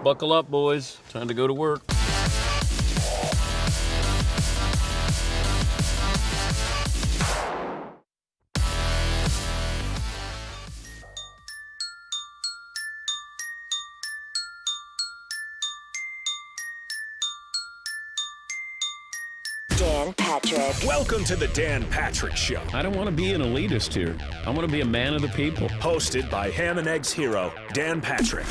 Buckle up, boys. Time to go to work. Dan Patrick. Welcome to the Dan Patrick Show. I don't want to be an elitist here. I want to be a man of the people. Hosted by Ham and Eggs hero, Dan Patrick.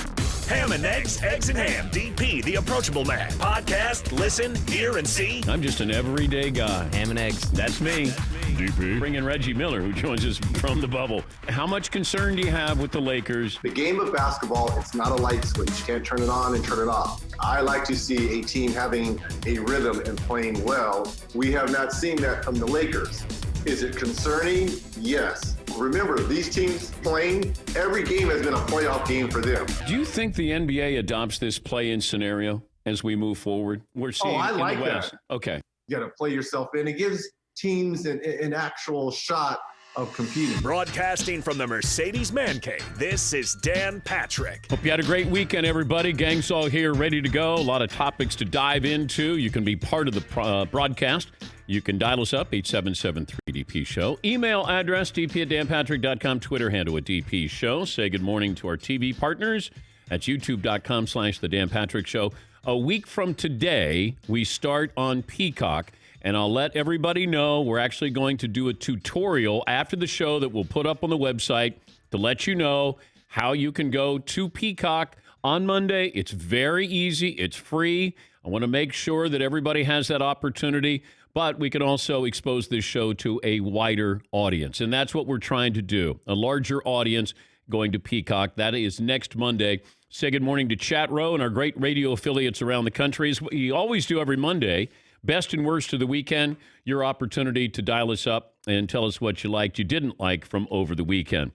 Ham and Eggs, Eggs and Ham, DP, the approachable man. Podcast, listen, hear, and see. I'm just an everyday guy. Ham and Eggs. That's me. DP. Bring in Reggie Miller, who joins us from the bubble. How much concern do you have with the Lakers? The game of basketball, it's not a light switch. You can't turn it on and turn it off. I like to see a team having a rhythm and playing well. We have not seen that from the Lakers. Is it concerning? Yes. Remember, these teams playing, every game has been a playoff game for them. Do you think the NBA adopts this play-in scenario as we move forward? We're seeing I like in the West. that. Okay. You got to play yourself in. It gives teams an actual shot of competing. Broadcasting from the Mercedes Man Cave, this is Dan Patrick. Hope you had a great weekend, everybody. Gang's all here, ready to go. A lot of topics to dive into. You can be part of the broadcast. You can dial us up, 877-3DP-SHOW. Email address, dp@danpatrick.com. Twitter handle at DP Show. Say good morning to our TV partners. That's youtube.com/The Dan Patrick Show. A week from today, we start on Peacock. And I'll let everybody know we're actually going to do a tutorial after the show that we'll put up on the website to let you know how you can go to Peacock on Monday. It's very easy. It's free. I want to make sure that everybody has that opportunity, but we can also expose this show to a wider audience. And that's what we're trying to do, a larger audience going to Peacock. That is next Monday. Say good morning to Chat Row and our great radio affiliates around the country, as we always do every Monday. Best and worst of the weekend, your opportunity to dial us up and tell us what you liked, you didn't like from over the weekend.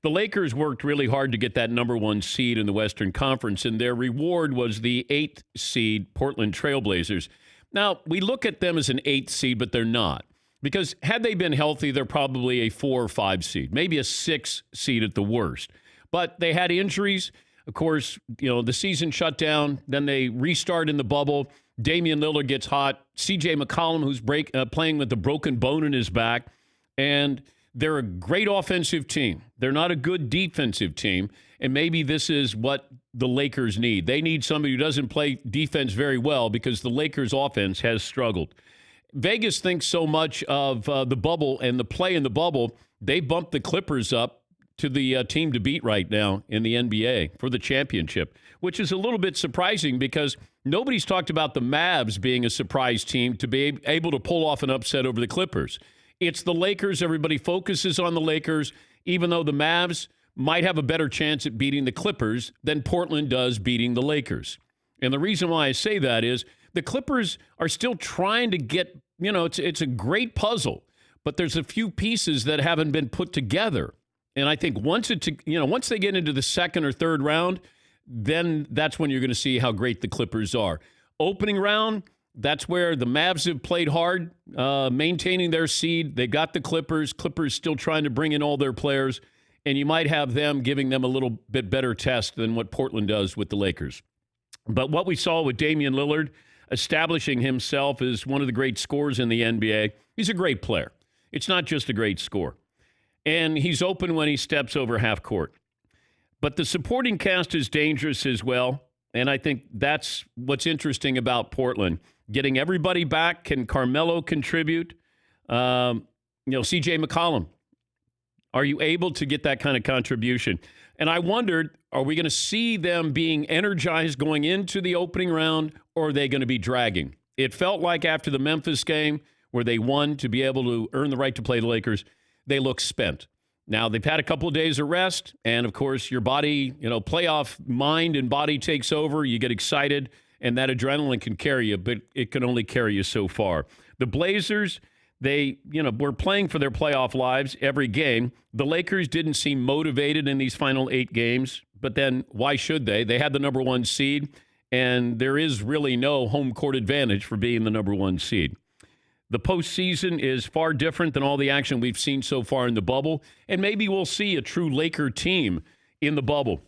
The Lakers worked really hard to get that number one seed in the Western Conference, and their reward was the 8th seed Portland Trailblazers. Now, we look at them as an 8th seed, but they're not. Because had they been healthy, they're probably a 4 or 5 seed, maybe a 6 seed at the worst. But they had injuries. Of course, the season shut down. Then they restart in the bubble. Damian Lillard gets hot. C.J. McCollum, who's playing with a broken bone in his back. And they're a great offensive team. They're not a good defensive team. And maybe this is what the Lakers need. They need somebody who doesn't play defense very well because the Lakers' offense has struggled. Vegas thinks so much of the bubble and the play in the bubble, they bumped the Clippers up to the team to beat right now in the NBA for the championship, which is a little bit surprising because nobody's talked about the Mavs being a surprise team to be able to pull off an upset over the Clippers. It's the Lakers. Everybody focuses on the Lakers, even though the Mavs might have a better chance at beating the Clippers than Portland does beating the Lakers. And the reason why I say that is the Clippers are still trying to get, it's a great puzzle, but there's a few pieces that haven't been put together. And I think once they get into the second or third round, then that's when you're going to see how great the Clippers are. Opening round, that's where the Mavs have played hard, maintaining their seed. They got the Clippers. Clippers still trying to bring in all their players. And you might have them giving them a little bit better test than what Portland does with the Lakers. But what we saw with Damian Lillard establishing himself as one of the great scorers in the NBA, he's a great player. It's not just a great scorer. And he's open when he steps over half court. But the supporting cast is dangerous as well. And I think that's what's interesting about Portland. Getting everybody back. Can Carmelo contribute? C.J. McCollum. Are you able to get that kind of contribution? And I wondered, are we going to see them being energized going into the opening round, or are they going to be dragging? It felt like after the Memphis game, where they won to be able to earn the right to play the Lakers, they look spent. Now, they've had a couple of days of rest, and, of course, your body, playoff mind and body takes over. You get excited, and that adrenaline can carry you, but it can only carry you so far. The Blazers, they, were playing for their playoff lives every game. The Lakers didn't seem motivated in these final 8 games, but then why should they? They had the number one seed, and there is really no home court advantage for being the number one seed. The postseason is far different than all the action we've seen so far in the bubble, and maybe we'll see a true Laker team in the bubble.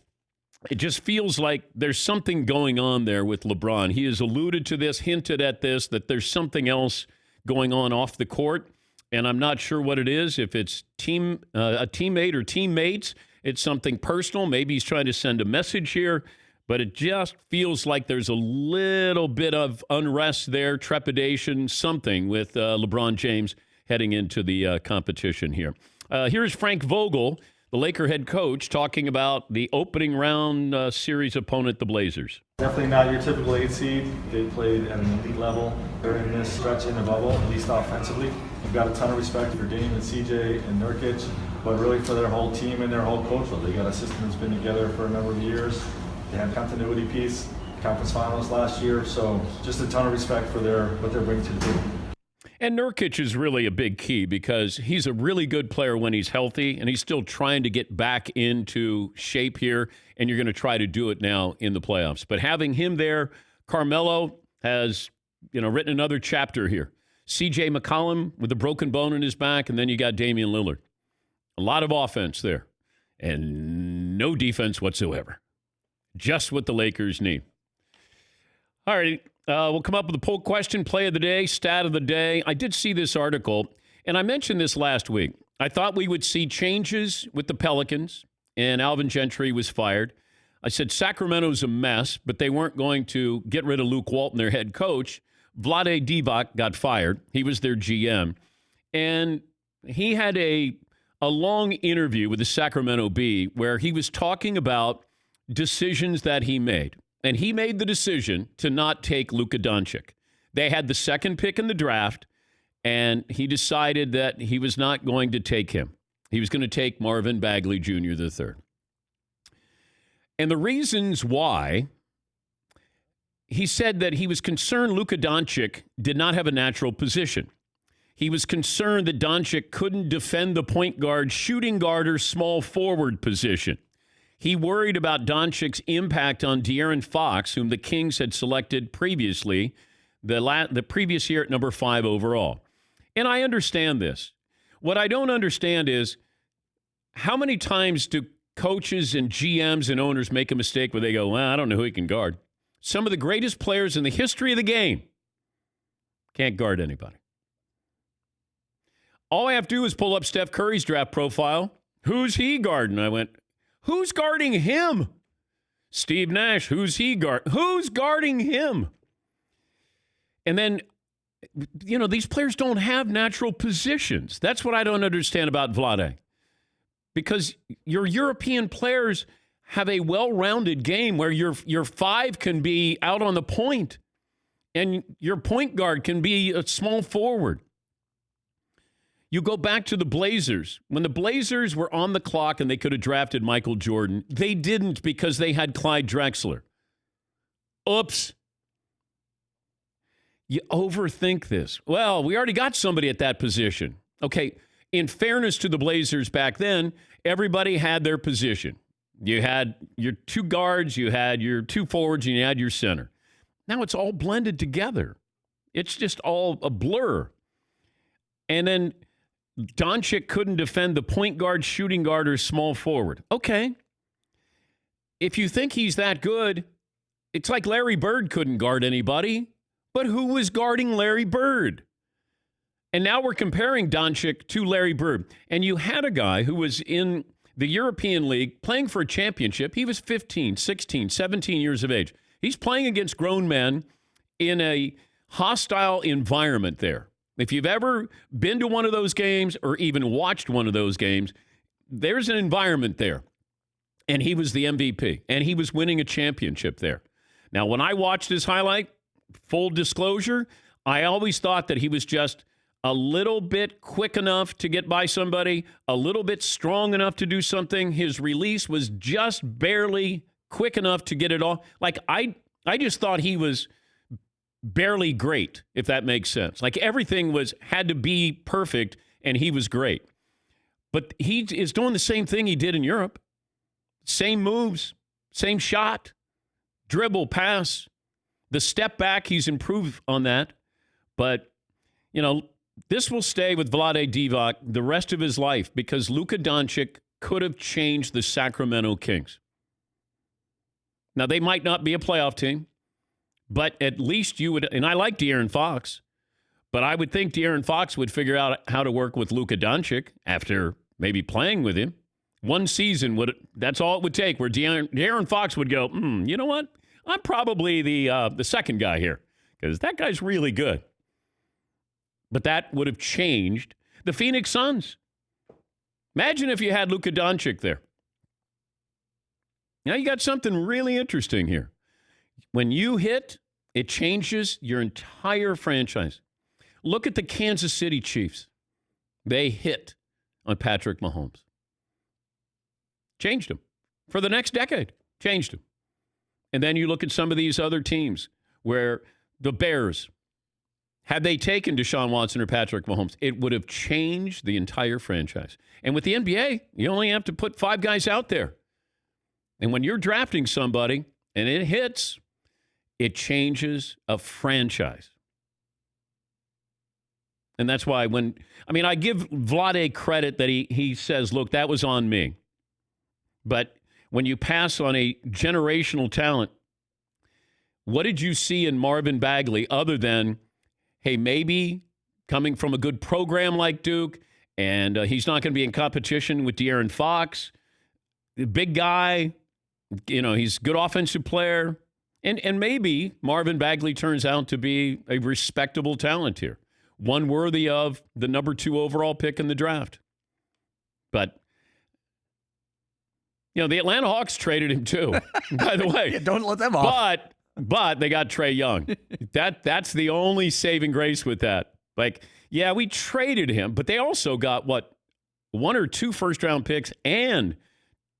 It just feels like there's something going on there with LeBron. He has alluded to this, hinted at this, that there's something else going on off the court, and I'm not sure what it is. If it's a teammate or teammates, it's something personal. Maybe he's trying to send a message here, but it just feels like there's a little bit of unrest there, trepidation, something with LeBron James heading into the competition here. Here's Frank Vogel, the Laker head coach, talking about the opening round series opponent, the Blazers. Definitely not your typical 8 seed. They played at an elite level. They're in this stretch in the bubble, at least offensively. We've got a ton of respect for Dame and CJ and Nurkic, but really for their whole team and their whole coach. They got a system that's been together for a number of years. They had a continuity piece, conference finals last year, so just a ton of respect for what they're bringing to the table. And Nurkic is really a big key because he's a really good player when he's healthy, and he's still trying to get back into shape here, and you're going to try to do it now in the playoffs. But having him there, Carmelo has, written another chapter here. C.J. McCollum with a broken bone in his back, and then you got Damian Lillard. A lot of offense there, and no defense whatsoever. Just what the Lakers need. All right. We'll come up with a poll question, play of the day, stat of the day. I did see this article, and I mentioned this last week. I thought we would see changes with the Pelicans, and Alvin Gentry was fired. I said Sacramento's a mess, but they weren't going to get rid of Luke Walton, their head coach. Vlade Divac got fired. He was their GM. And he had a long interview with the Sacramento Bee where he was talking about decisions that he made. And he made the decision to not take Luka Doncic. They had the second pick in the draft, and he decided that he was not going to take him. He was going to take Marvin Bagley Jr. III. And the reasons why, he said that he was concerned Luka Doncic did not have a natural position. He was concerned that Doncic couldn't defend the point guard, shooting guard, or small forward position. He worried about Doncic's impact on De'Aaron Fox, whom the Kings had selected previously, the previous year at number 5 overall. And I understand this. What I don't understand is how many times do coaches and GMs and owners make a mistake where they go, well, I don't know who he can guard. Some of the greatest players in the history of the game can't guard anybody. All I have to do is pull up Steph Curry's draft profile. Who's he guarding? I went, who's guarding him? Steve Nash. Who's he guarding? Who's guarding him? And then, these players don't have natural positions. That's what I don't understand about Vlade. Because your European players have a well-rounded game where your 5 can be out on the point and your point guard can be a small forward. You go back to the Blazers. When the Blazers were on the clock and they could have drafted Michael Jordan, they didn't because they had Clyde Drexler. Oops. You overthink this. Well, we already got somebody at that position. Okay, in fairness to the Blazers back then, everybody had their position. You had your 2 guards, you had your 2 forwards, and you had your center. Now it's all blended together. It's just all a blur. And then Doncic couldn't defend the point guard, shooting guard, or small forward. Okay. If you think he's that good, it's like Larry Bird couldn't guard anybody. But who was guarding Larry Bird? And now we're comparing Doncic to Larry Bird. And you had a guy who was in the European League playing for a championship. He was 15, 16, 17 years of age. He's playing against grown men in a hostile environment there. If you've ever been to one of those games or even watched one of those games, there's an environment there. And he was the MVP, and he was winning a championship there. Now, when I watched his highlight, full disclosure, I always thought that he was just a little bit quick enough to get by somebody, a little bit strong enough to do something. His release was just barely quick enough to get it all. Like, I just thought he was barely great, if that makes sense. Like, everything had to be perfect, and he was great. But he is doing the same thing he did in Europe. Same moves, same shot, dribble, pass. The step back, he's improved on that. But, this will stay with Vlade Divac the rest of his life because Luka Doncic could have changed the Sacramento Kings. Now, they might not be a playoff team, but at least you would, and I like De'Aaron Fox, but I would think De'Aaron Fox would figure out how to work with Luka Doncic after maybe playing with him. One season, that's all it would take, where De'Aaron Fox would go, you know what? I'm probably the second guy here, because that guy's really good. But that would have changed the Phoenix Suns. Imagine if you had Luka Doncic there. Now you got something really interesting here. When you hit, it changes your entire franchise. Look at the Kansas City Chiefs. They hit on Patrick Mahomes. Changed him. For the next decade, changed him. And then you look at some of these other teams where the Bears, had they taken Deshaun Watson or Patrick Mahomes, it would have changed the entire franchise. And with the NBA, you only have to put 5 guys out there. And when you're drafting somebody and it hits, it changes a franchise. And that's why I give Vlade credit that he says, look, that was on me. But when you pass on a generational talent, what did you see in Marvin Bagley other than, hey, maybe coming from a good program like Duke, and he's not going to be in competition with De'Aaron Fox, the big guy, he's a good offensive player, and maybe Marvin Bagley turns out to be a respectable talent here, one worthy of the number 2 overall pick in the draft. But the Atlanta Hawks traded him too, by the way. Yeah, don't let them off. But they got Trae Young. That's the only saving grace with that. We traded him, but they also got 1 or 2 first-round picks and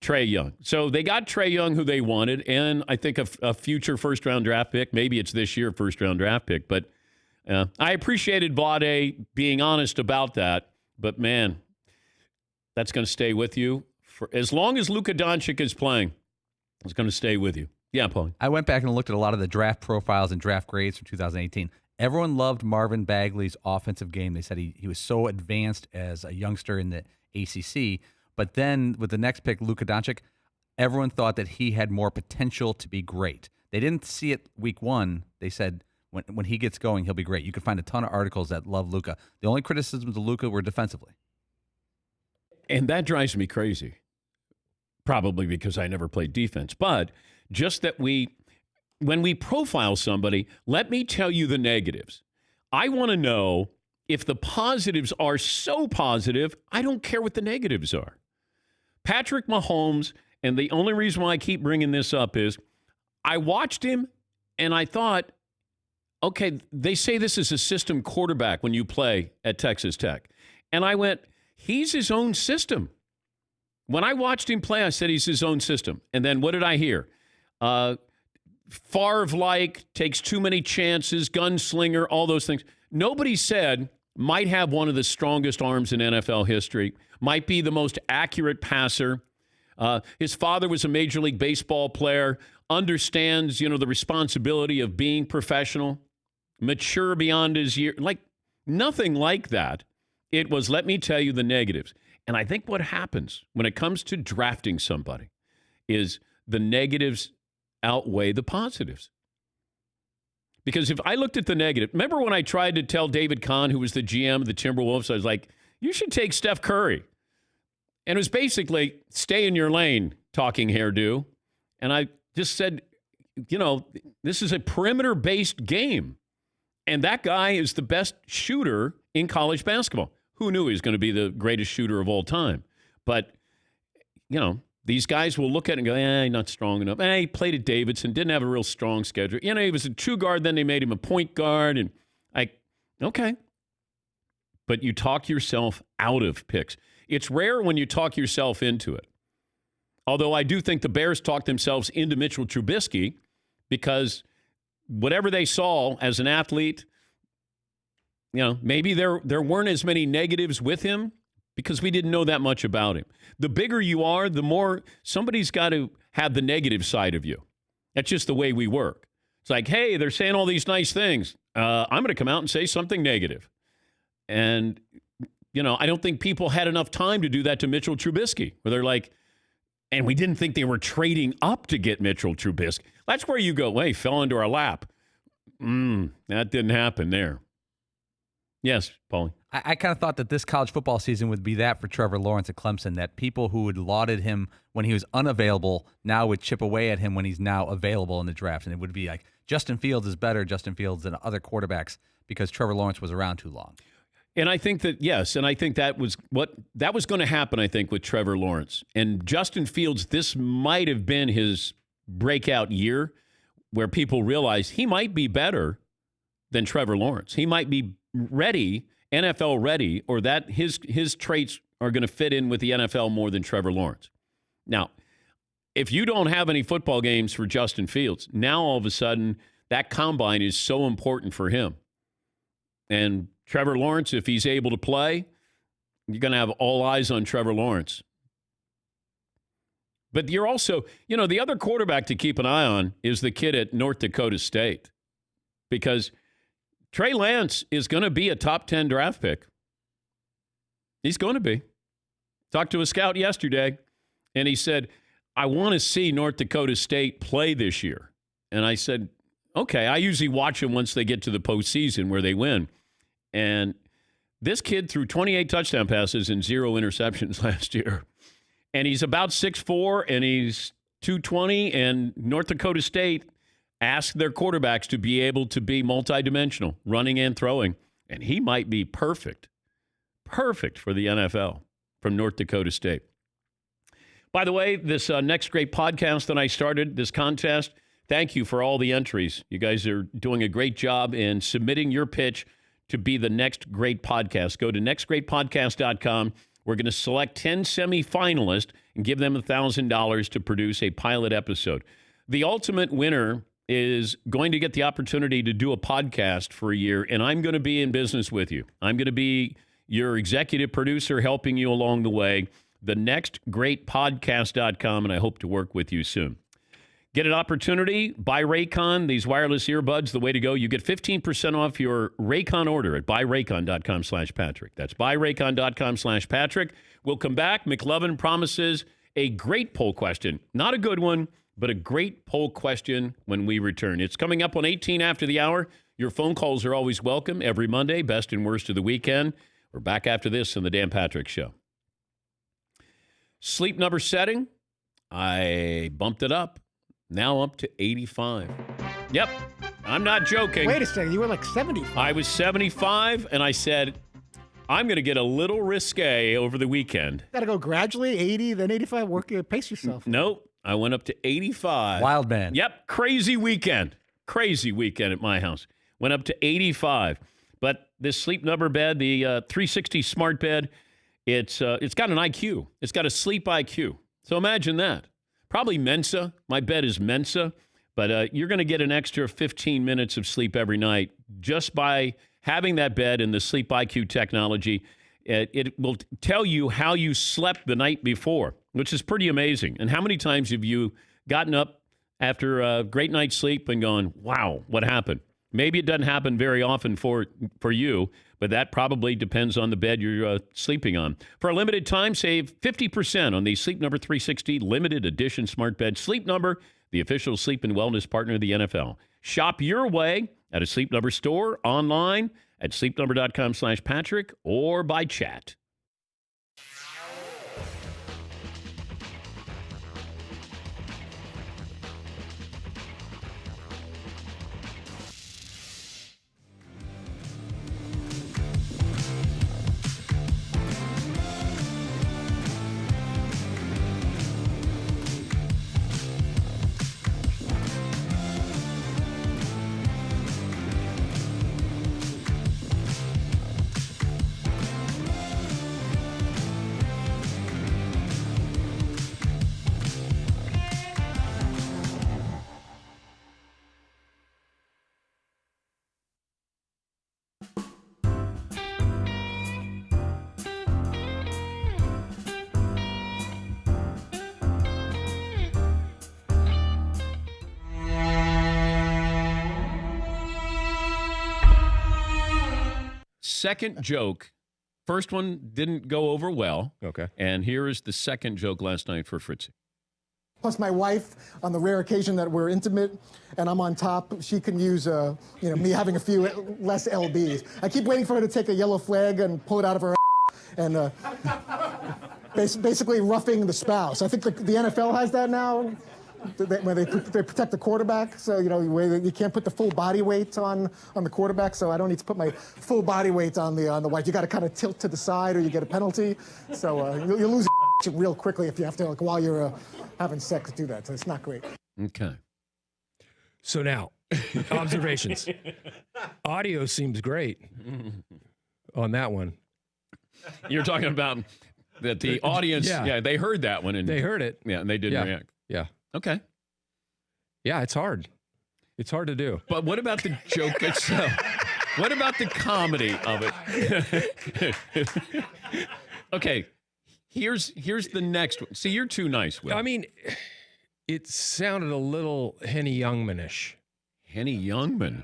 Trae Young. So they got Trae Young, who they wanted, and I think a future first-round draft pick. Maybe it's this year first-round draft pick. But I appreciated Vlade being honest about that. But, man, that's going to stay with you. For as long as Luka Doncic is playing, it's going to stay with you. Yeah, Paul. I went back and looked at a lot of the draft profiles and draft grades from 2018. Everyone loved Marvin Bagley's offensive game. They said he was so advanced as a youngster in the ACC. But then with the next pick, Luka Doncic, everyone thought that he had more potential to be great. They didn't see it week 1. They said when he gets going, he'll be great. You can find a ton of articles that love Luka. The only criticisms of Luka were defensively. And that drives me crazy. Probably because I never played defense. But just that when we profile somebody, let me tell you the negatives. I want to know if the positives are so positive, I don't care what the negatives are. Patrick Mahomes, and the only reason why I keep bringing this up is I watched him and I thought, okay, they say this is a system quarterback when you play at Texas Tech. And I went, he's his own system. When I watched him play, I said he's his own system. And then what did I hear? Favre-like, takes too many chances, gunslinger, all those things. Nobody said might have one of the strongest arms in NFL history, might be the most accurate passer. His father was a Major League Baseball player, understands, the responsibility of being professional, mature beyond his year. Nothing like that. It was, let me tell you the negatives. And I think what happens when it comes to drafting somebody is the negatives outweigh the positives. Because if I looked at the negative, remember when I tried to tell David Kahn, who was the GM of the Timberwolves, I was like, you should take Steph Curry. And it was basically stay in your lane, talking hairdo. And I just said, this is a perimeter-based game. And that guy is the best shooter in college basketball. Who knew he was going to be the greatest shooter of all time? But, these guys will look at it and go, he's not strong enough. He played at Davidson, didn't have a real strong schedule. He was a 2 guard, then they made him a point guard. And okay. But you talk yourself out of picks. It's rare when you talk yourself into it. Although I do think the Bears talked themselves into Mitchell Trubisky because whatever they saw as an athlete, maybe there weren't as many negatives with him because we didn't know that much about him. The bigger you are, the more somebody's got to have the negative side of you. That's just the way we work. It's like, hey, they're saying all these nice things. I'm going to come out and say something negative. And, I don't think people had enough time to do that to Mitchell Trubisky, where they're like, And we didn't think they were trading up to get Mitchell Trubisky. That's where you go, hey, fell into our lap. That didn't happen there. Yes, Paulie. I kind of thought that this college football season would be that for Trevor Lawrence at Clemson, that people who had lauded him when he was unavailable now would chip away at him when he's now available in the draft. And it would be like, Justin Fields is better, Justin Fields, than other quarterbacks because Trevor Lawrence was around too long. And I think that, yes, and I think that was going to happen, I think, with Trevor Lawrence. And Justin Fields, this might have been his breakout year where people realize he might be better than Trevor Lawrence. He might be ready, NFL ready, or that his traits are going to fit in with the NFL more than Trevor Lawrence. Now, if you don't have any football games for Justin Fields, now all of a sudden that combine is so important for him. And Trevor Lawrence, if he's able to play, you're going to have all eyes on Trevor Lawrence. But you're also, the other quarterback to keep an eye on is the kid at North Dakota State. Because Trey Lance is going to be a top 10 draft pick. He's going to be. Talked to a scout yesterday, and he said, I want to see North Dakota State play this year. And I said, okay, I usually watch them once they get to the postseason where they win. And this kid threw 28 touchdown passes and 0 interceptions last year. And he's about 6'4", and he's 220, and North Dakota State asked their quarterbacks to be able to be multidimensional, running and throwing. And he might be perfect for the NFL from North Dakota State. By the way, this next great podcast that I started, this contest, thank you for all the entries. You guys are doing a great job in submitting your pitch to be the next great podcast. Go to nextgreatpodcast.com. We're going to select 10 semifinalists and give them $1,000 to produce a pilot episode. The ultimate winner is going to get the opportunity to do a podcast for a year, and I'm going to be in business with you. I'm going to be your executive producer helping you along the way. The nextgreatpodcast.com, and I hope to work with you soon. Get an opportunity, buy Raycon, these wireless earbuds, the way to go. You get 15% off your Raycon order at buyraycon.com/Patrick. That's buyraycon.com/Patrick. We'll come back. McLovin promises a great poll question. Not a good one, but a great poll question when we return. It's coming up on 18 after the hour. Your phone calls are always welcome every Monday, best and worst of the weekend. We're back after this on the Dan Patrick Show. Sleep number setting, I bumped it up. Now up to 85. Yep, I'm not joking. Wait a second, you were like 75. I was 75, and I said, I'm going to get a little risque over the weekend. Got to go gradually, 80, then 85. Pace yourself. Nope, I went up to 85. Wild man. Yep, crazy weekend at my house. Went up to 85. But this Sleep Number bed, the 360 smart bed, it's got an IQ. It's got a sleep IQ. So imagine that. Probably Mensa. My bed is Mensa. But you're going to get an extra 15 minutes of sleep every night just by having that bed and the Sleep IQ technology. It will tell you how you slept the night before, which is pretty amazing. And how many times have you gotten up after a great night's sleep and gone, wow, what happened? Maybe it doesn't happen very often for you, but that probably depends on the bed you're sleeping on. For a limited time, save 50% on the Sleep Number 360 limited edition smart bed. Sleep Number, the official sleep and wellness partner of the NFL. Shop your way at a Sleep Number store, online at sleepnumber.com/Patrick, or by chat. Second joke. First one didn't go over well. Okay. And here is the second joke last night for Fritzy. Plus, my wife, on the rare occasion that we're intimate and I'm on top, she can use, me having a few less LBs. I keep waiting for her to take a yellow flag and pull it out of her and basically roughing the spouse. I think the NFL has that now, where they protect the quarterback. So, where you can't put the full body weight on the quarterback. So I don't need to put my full body weight on the wife. You got to kind of tilt to the side or you get a penalty. So you lose real quickly if you have to, while you're having sex, do that. So it's not great. Okay. So now, observations. Audio seems great on that one. You're talking about that the audience, they heard that one. And they heard it. Yeah, and they didn't react. Yeah. Okay. Yeah, it's hard. It's hard to do. But what about the joke itself? What about the comedy of it? Okay, here's the next one. See, you're too nice, Will. I mean, it sounded a little Henny Youngman-ish. Henny Youngman.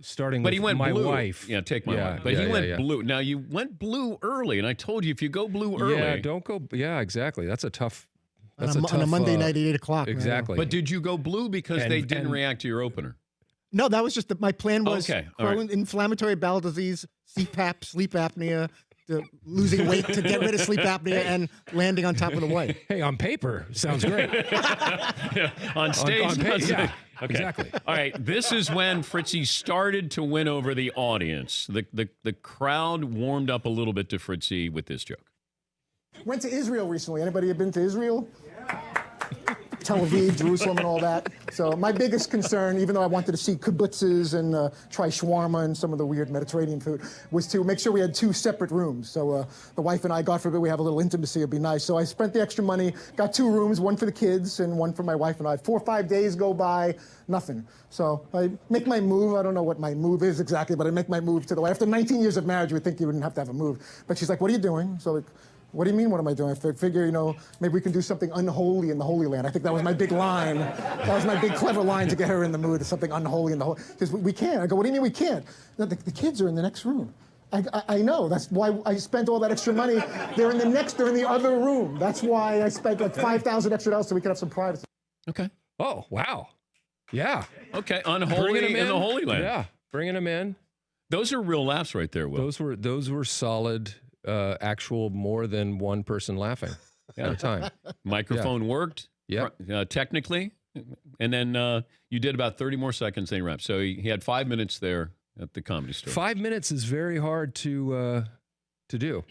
Starting but with he went my blue. wife. Yeah, take my wife. But he went blue. Now, you went blue early, and I told you if you go blue early. Yeah, don't go. Yeah, exactly. That's a tough. That's on a Monday night at 8 o'clock. Exactly. But did you go blue because they didn't react to your opener? No, that was just my plan was right. inflammatory bowel disease, CPAP, sleep apnea, losing weight to get rid of sleep apnea, and landing on top of the wife. Hey, on paper, sounds great. On stage, on paper, yeah. Okay. Exactly. All right, this is when Fritzy started to win over the audience. The crowd warmed up a little bit to Fritzy with this joke. Went to Israel recently. Anybody have been to Israel? Tel Aviv, Jerusalem, and all that. So my biggest concern, even though I wanted to see kibbutzes and try shawarma and some of the weird Mediterranean food, was to make sure we had 2 separate rooms. So the wife and I, God forbid, we have a little intimacy, it'd be nice. So I spent the extra money, got 2 rooms, one for the kids and one for my wife and I. 4 or 5 days go by, nothing. So I make my move. I don't know what my move is exactly, but I make my move to the wife. After 19 years of marriage, you would think you wouldn't have to have a move. But she's like, what are you doing? So like, what do you mean, what am I doing? I figure, maybe we can do something unholy in the Holy Land. I think that was my big line. That was my big clever line to get her in the mood, something unholy in the Holy. Because we can't. I go, what do you mean we can't? No, the kids are in the next room. I know. That's why I spent all that extra money. They're in the other room. That's why I spent like $5,000 extra so we could have some privacy. Okay. Oh, wow. Yeah. Okay, unholy in the Holy Land. Yeah, bringing them in. Those are real laughs right there, Will. Those were solid. Actual more than one person laughing at a time. Microphone worked. Yeah. Technically, and then you did about 30 more seconds. Then he wrapped. So he had 5 minutes there at the Comedy Store. 5 minutes is very hard to do,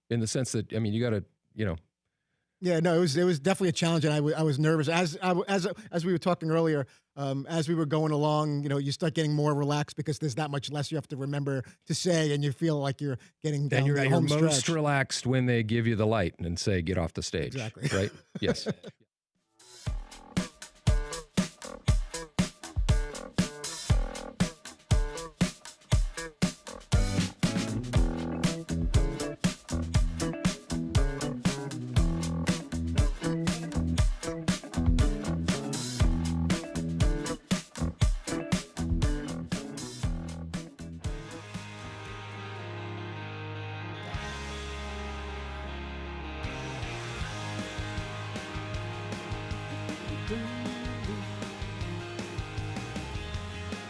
in the sense that you got to Yeah, no, it was definitely a challenge, and I was nervous as we were talking earlier. As we were going along, you start getting more relaxed because there's that much less you have to remember to say, and you feel like you're getting down the home stretch. You're most relaxed when they give you the light and say, "Get off the stage." Exactly. Right? Yes.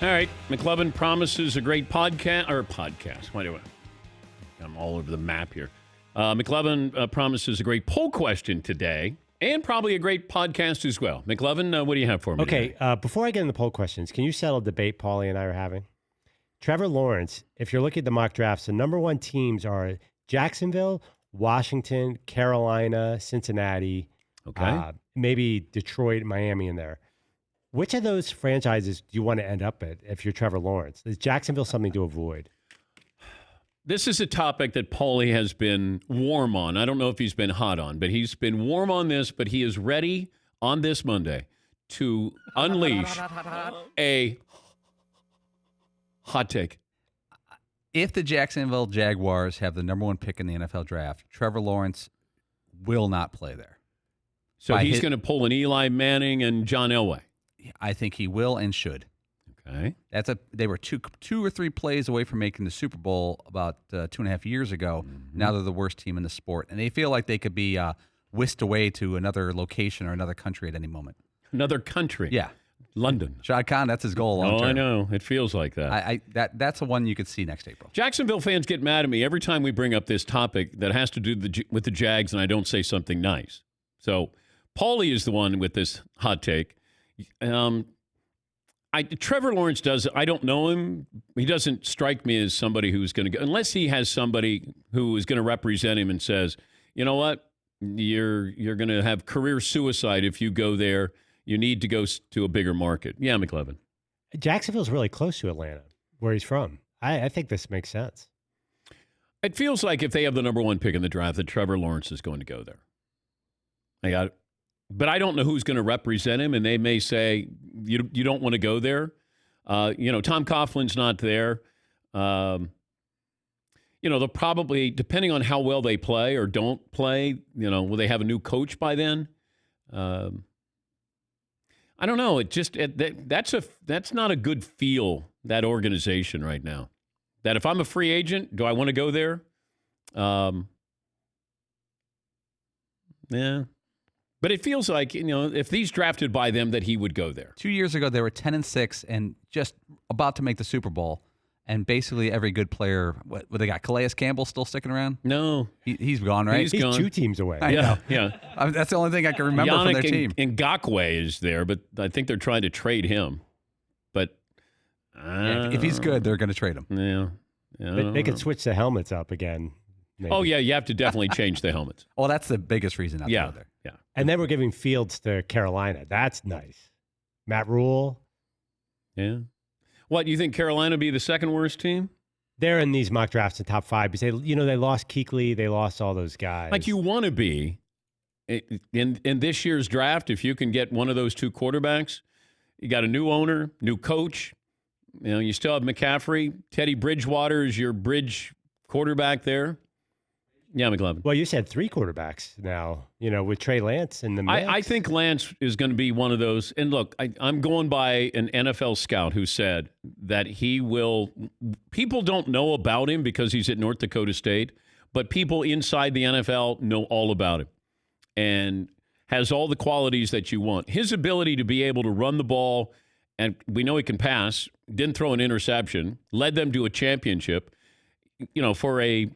All right, McLovin promises a great podcast. Why do I'm all over the map here. McLovin promises a great poll question today, and probably a great podcast as well. McLovin, what do you have for me? Okay, before I get into the poll questions, can you settle a debate Paulie and I are having? Trevor Lawrence, if you're looking at the mock drafts, the number 1 teams are Jacksonville, Washington, Carolina, Cincinnati, maybe Detroit, Miami in there. Which of those franchises do you want to end up at if you're Trevor Lawrence? Is Jacksonville something to avoid? This is a topic that Paulie has been warm on. I don't know if he's been hot on, but he's been warm on this, but he is ready on this Monday to unleash a hot take. If the Jacksonville Jaguars have the number 1 pick in the NFL draft, Trevor Lawrence will not play there. So he's going to pull an Eli Manning and John Elway. I think he will and should. Okay. They were two or three plays away from making the Super Bowl about 2.5 years ago. Mm-hmm. Now they're the worst team in the sport, and they feel like they could be whisked away to another location or another country at any moment. Another country. Yeah. London. Shad Khan, that's his goal long Oh, term. I know. It feels like that. That's a one you could see next April. Jacksonville fans get mad at me every time we bring up this topic that has to do with the Jags and I don't say something nice. So Paulie is the one with this hot take. Trevor Lawrence I don't know him. He doesn't strike me as somebody who's going to go, unless he has somebody who is going to represent him and says, you know what, you're going to have career suicide if you go there. You need to go to a bigger market. Yeah, McLevin. Jacksonville's really close to Atlanta, where he's from. I think this makes sense. It feels like if they have the number 1 pick in the draft, that Trevor Lawrence is going to go there. But I don't know who's going to represent him, and they may say, you don't want to go there. Tom Coughlin's not there. They'll probably, depending on how well they play or don't play, will they have a new coach by then? I don't know. That's not a good feel, that organization right now. That if I'm a free agent, do I want to go there? Yeah. But it feels like, if he's drafted by them, that he would go there. 2 years ago, they were 10-6 and just about to make the Super Bowl. And basically every good player, what they got? Calais Campbell still sticking around? No. He's gone, right? He's gone. 2 teams away. Yeah. That's the only thing I can remember from their team. Ngakoue is there, but I think they're trying to trade him. But if he's good, they're going to trade him. Yeah. They could switch the helmets up again. Maybe. Oh, yeah, you have to definitely change the helmets. Well, that's the biggest reason not to go there. Yeah. And then we're giving Fields to Carolina. That's nice. Matt Rule. Yeah. What, you think Carolina be the second worst team? They're in these mock drafts in top 5 because they lost Kuechly, they lost all those guys. Like you want to be in this year's draft, if you can get one of those 2 quarterbacks, you got a new owner, new coach. You still have McCaffrey. Teddy Bridgewater is your bridge quarterback there. Yeah, McLevin. Well, you said 3 quarterbacks now, with Trey Lance in the mix. I think Lance is going to be one of those. And look, I'm going by an NFL scout who said that he will – people don't know about him because he's at North Dakota State, but people inside the NFL know all about him and has all the qualities that you want. His ability to be able to run the ball, and we know he can pass, didn't throw an interception, led them to a championship, for a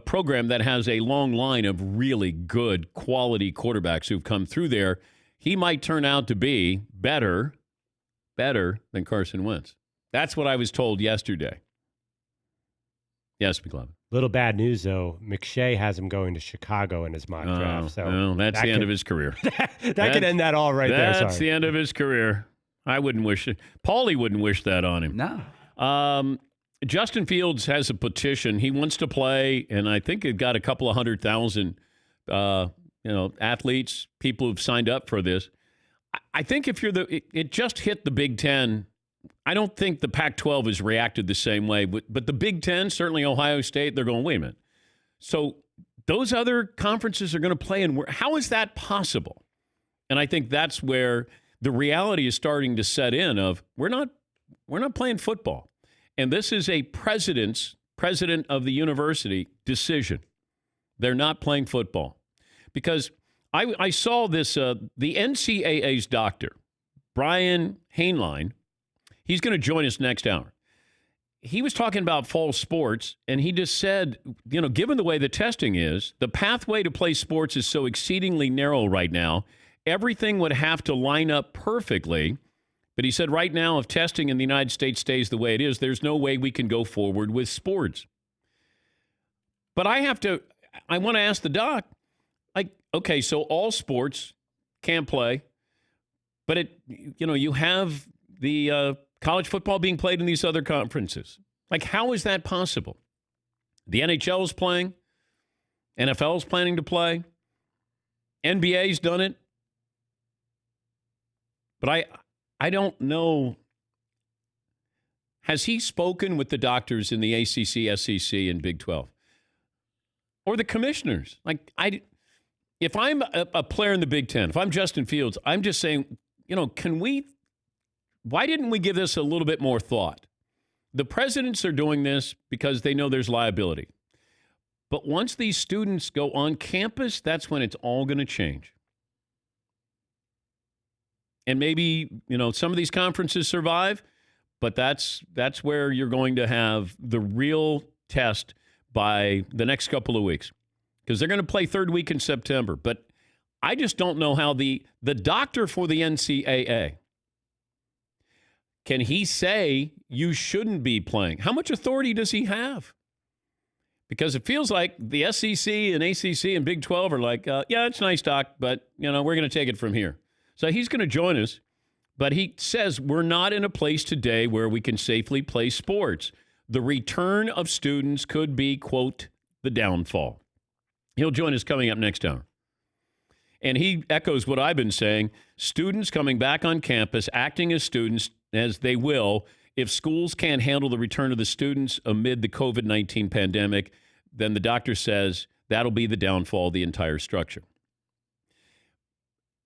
program that has a long line of really good quality quarterbacks who've come through there, he might turn out to be better than Carson Wentz. That's what I was told yesterday. Yes, McLevin. Little bad news, though. McShay has him going to Chicago in his mock draft. So that's the end of his career. that could end that all right there. That's the end of his career. I wouldn't wish it. Paulie wouldn't wish that on him. No. Justin Fields has a petition. He wants to play, and I think it got a couple of 100,000, athletes, people who've signed up for this. I think if you're it just hit the Big Ten. I don't think the Pac-12 has reacted the same way, but the Big Ten, certainly Ohio State, they're going, wait a minute. So those other conferences are going to play, and how is that possible? And I think that's where the reality is starting to set in of we're not playing football. And this is a president of the university decision. They're not playing football. Because I saw this, the NCAA's doctor, Brian Hainline, he's going to join us next hour. He was talking about fall sports, and he just said, given the way the testing is, the pathway to play sports is so exceedingly narrow right now, everything would have to line up perfectly. But he said right now, if testing in the United States stays the way it is, there's no way we can go forward with sports. But I want to ask the doc, okay, so all sports can't play, but you have the college football being played in these other conferences. How is that possible? The NHL is playing. NFL is planning to play. NBA's done it. But I don't know. Has he spoken with the doctors in the ACC, SEC, and Big 12? Or the commissioners? If I'm a player in the Big Ten, if I'm Justin Fields, I'm just saying, why didn't we give this a little bit more thought? The presidents are doing this because they know there's liability. But once these students go on campus, that's when it's all going to change. And maybe, some of these conferences survive, but that's where you're going to have the real test by the next couple of weeks. Because they're going to play third week in September. But I just don't know how the doctor for the NCAA, can he say you shouldn't be playing? How much authority does he have? Because it feels like the SEC and ACC and Big 12 are like, yeah, it's nice, Doc, but, we're going to take it from here. So he's going to join us, but he says we're not in a place today where we can safely play sports. The return of students could be, quote, the downfall. He'll join us coming up next hour. And he echoes what I've been saying. Students coming back on campus, acting as students, as they will, if schools can't handle the return of the students amid the COVID-19 pandemic, then the doctor says that'll be the downfall of the entire structure.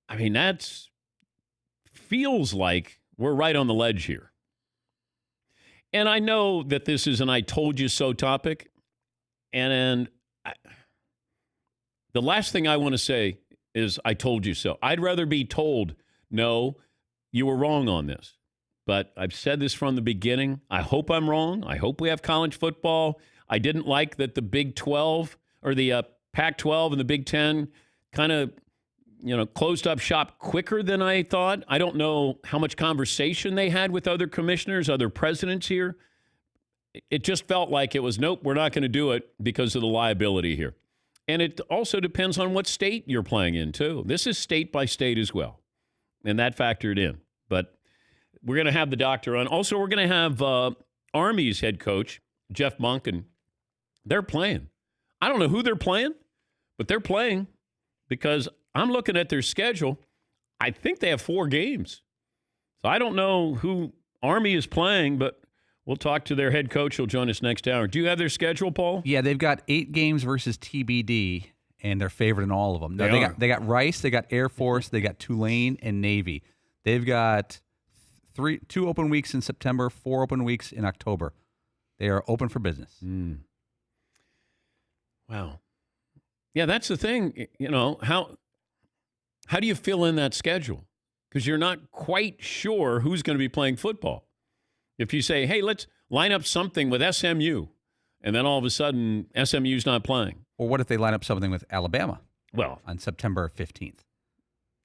I mean, that feels like we're right on the ledge here. And I know that this is an I told you so topic. And the last thing I want to say is I told you so. I'd rather be told, no, you were wrong on this. But I've said this from the beginning. I hope I'm wrong. I hope we have college football. I didn't like that the Big 12 or the Pac-12 and the Big 10 kind of, closed up shop quicker than I thought. I don't know how much conversation they had with other commissioners, other presidents here. It just felt like it was, nope, we're not going to do it because of the liability here. And it also depends on what state you're playing in, too. This is state by state as well. And that factored in. But we're going to have the doctor on. Also, we're going to have Army's head coach, Jeff Monken. They're playing. I don't know who they're playing, but they're playing because I'm looking at their schedule. I think they have 4 games. So I don't know who Army is playing, but we'll talk to their head coach. He'll join us next hour. Do you have their schedule, Paul? Yeah, they've got 8 games versus TBD, and they're favored in all of them. No, they got Rice, they got Air Force, they got Tulane, and Navy. They've got 2 open weeks in September, 4 open weeks in October. They are open for business. Wow. Yeah, that's the thing. How do you fill in that schedule? Because you're not quite sure who's going to be playing football. If you say, hey, let's line up something with SMU, and then all of a sudden SMU's not playing. Or what if they line up something with Alabama? Well, on September 15th.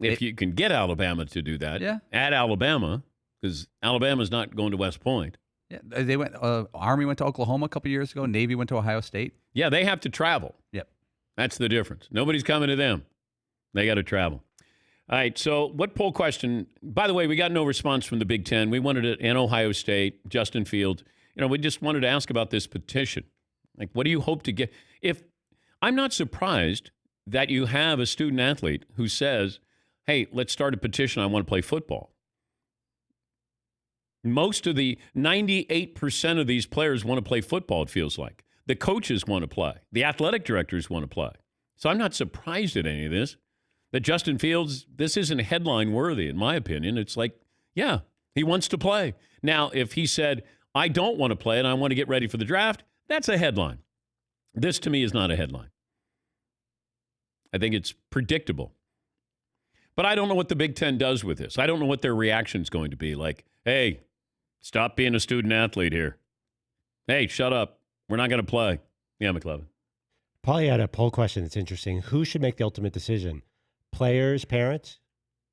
If you can get Alabama to do that, yeah. At Alabama, because Alabama's not going to West Point. Yeah, they went. Army went to Oklahoma a couple years ago. Navy went to Ohio State. Yeah, they have to travel. Yep. That's the difference. Nobody's coming to them. They got to travel. All right, so what poll question? By the way, we got no response from the Big Ten. We wanted it in Ohio State, Justin Fields. We just wanted to ask about this petition. Like, what do you hope to get? If I'm not surprised that you have a student athlete who says, hey, let's start a petition. I want to play football. Most of the 98% of these players want to play football, it feels like. The coaches want to play. The athletic directors want to play. So I'm not surprised at any of this. That Justin Fields, this isn't headline worthy, in my opinion. It's like, yeah, he wants to play. Now, if he said, I don't want to play and I want to get ready for the draft, that's a headline. This, to me, is not a headline. I think it's predictable. But I don't know what the Big Ten does with this. I don't know what their reaction is going to be. Like, hey, stop being a student athlete here. Hey, shut up. We're not going to play. Yeah, McLevin. Paul, you had a poll question that's interesting. Who should make the ultimate decision? Players, parents,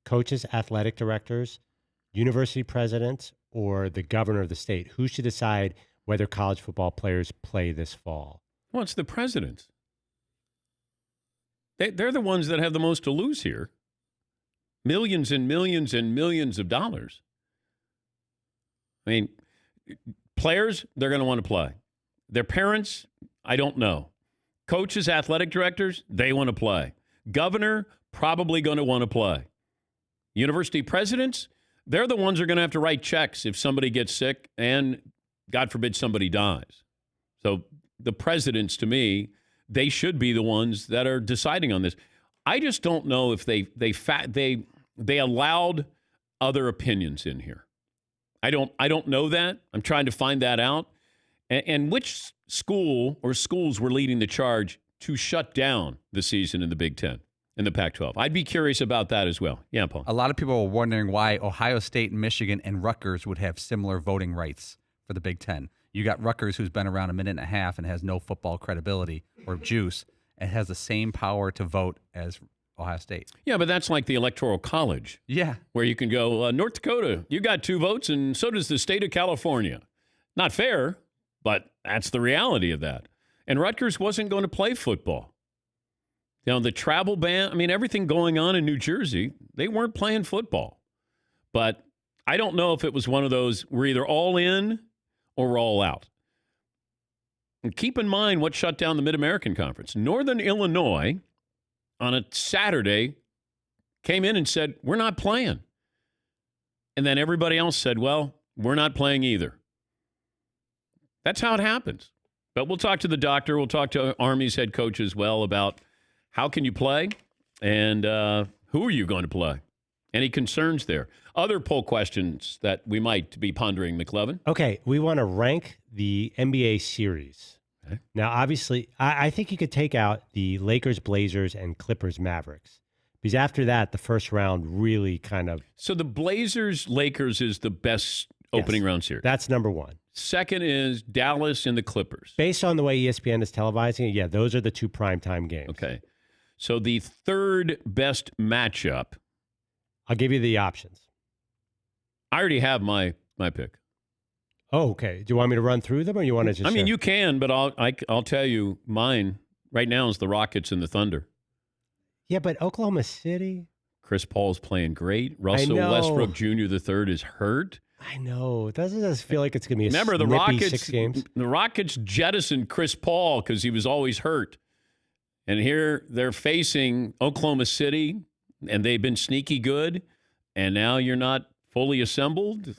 coaches, athletic directors, university presidents, or the governor of the state? Who should decide whether college football players play this fall? Well, it's the presidents. They're the ones that have the most to lose here. Millions and millions and millions of dollars. I mean, players, they're going to want to play. Their parents, I don't know. Coaches, athletic directors, they want to play. Governor, probably going to want to play. University presidents, they're the ones who are going to have to write checks if somebody gets sick and, God forbid, somebody dies. So the presidents, to me, they should be the ones that are deciding on this. I just don't know if they allowed other opinions in here. I don't know that. I'm trying to find that out. And which school or schools were leading the charge to shut down the season in the Big Ten, in the Pac-12. I'd be curious about that as well. Yeah, Paul. A lot of people were wondering why Ohio State, Michigan, and Rutgers would have similar voting rights for the Big Ten. You got Rutgers, who's been around a minute and a half and has no football credibility or juice, and has the same power to vote as Ohio State. Yeah, but that's like the Electoral College. Yeah. Where you can go, North Dakota, you got 2 votes, and so does the state of California. Not fair, but that's the reality of that. And Rutgers wasn't going to play football. You know, the travel ban, I mean, everything going on in New Jersey, they weren't playing football. But I don't know if it was one of those, we're either all in or we're all out. And keep in mind what shut down the Mid-American Conference. Northern Illinois, on a Saturday, came in and said, we're not playing. And then everybody else said, well, we're not playing either. That's how it happens. But we'll talk to the doctor. We'll talk to Army's head coach as well about how can you play and who are you going to play? Any concerns there? Other poll questions that we might be pondering, McLovin? Okay, we want to rank the NBA series. Okay. Now, obviously, I think you could take out the Lakers, Blazers, and Clippers, Mavericks. Because after that, the first round really kind of... So the Blazers-Lakers is the best opening round series. That's number one. Second is Dallas and the Clippers. Based on the way ESPN is televising it, yeah, those are the 2 primetime games. Okay. So the third best matchup... I'll give you the options. I already have my pick. Oh, okay. Do you want me to run through them or you want to just... I mean, say? you can, but I'll tell you mine right now is the Rockets and the Thunder. Yeah, but Oklahoma City... Chris Paul's playing great. Russell know. Westbrook Jr. III is hurt. I know. Doesn't it feel like it's going to be a Remember, the snippy Rockets, 6 games? The Rockets jettisoned Chris Paul because he was always hurt. And here they're facing Oklahoma City, and they've been sneaky good, and now you're not fully assembled.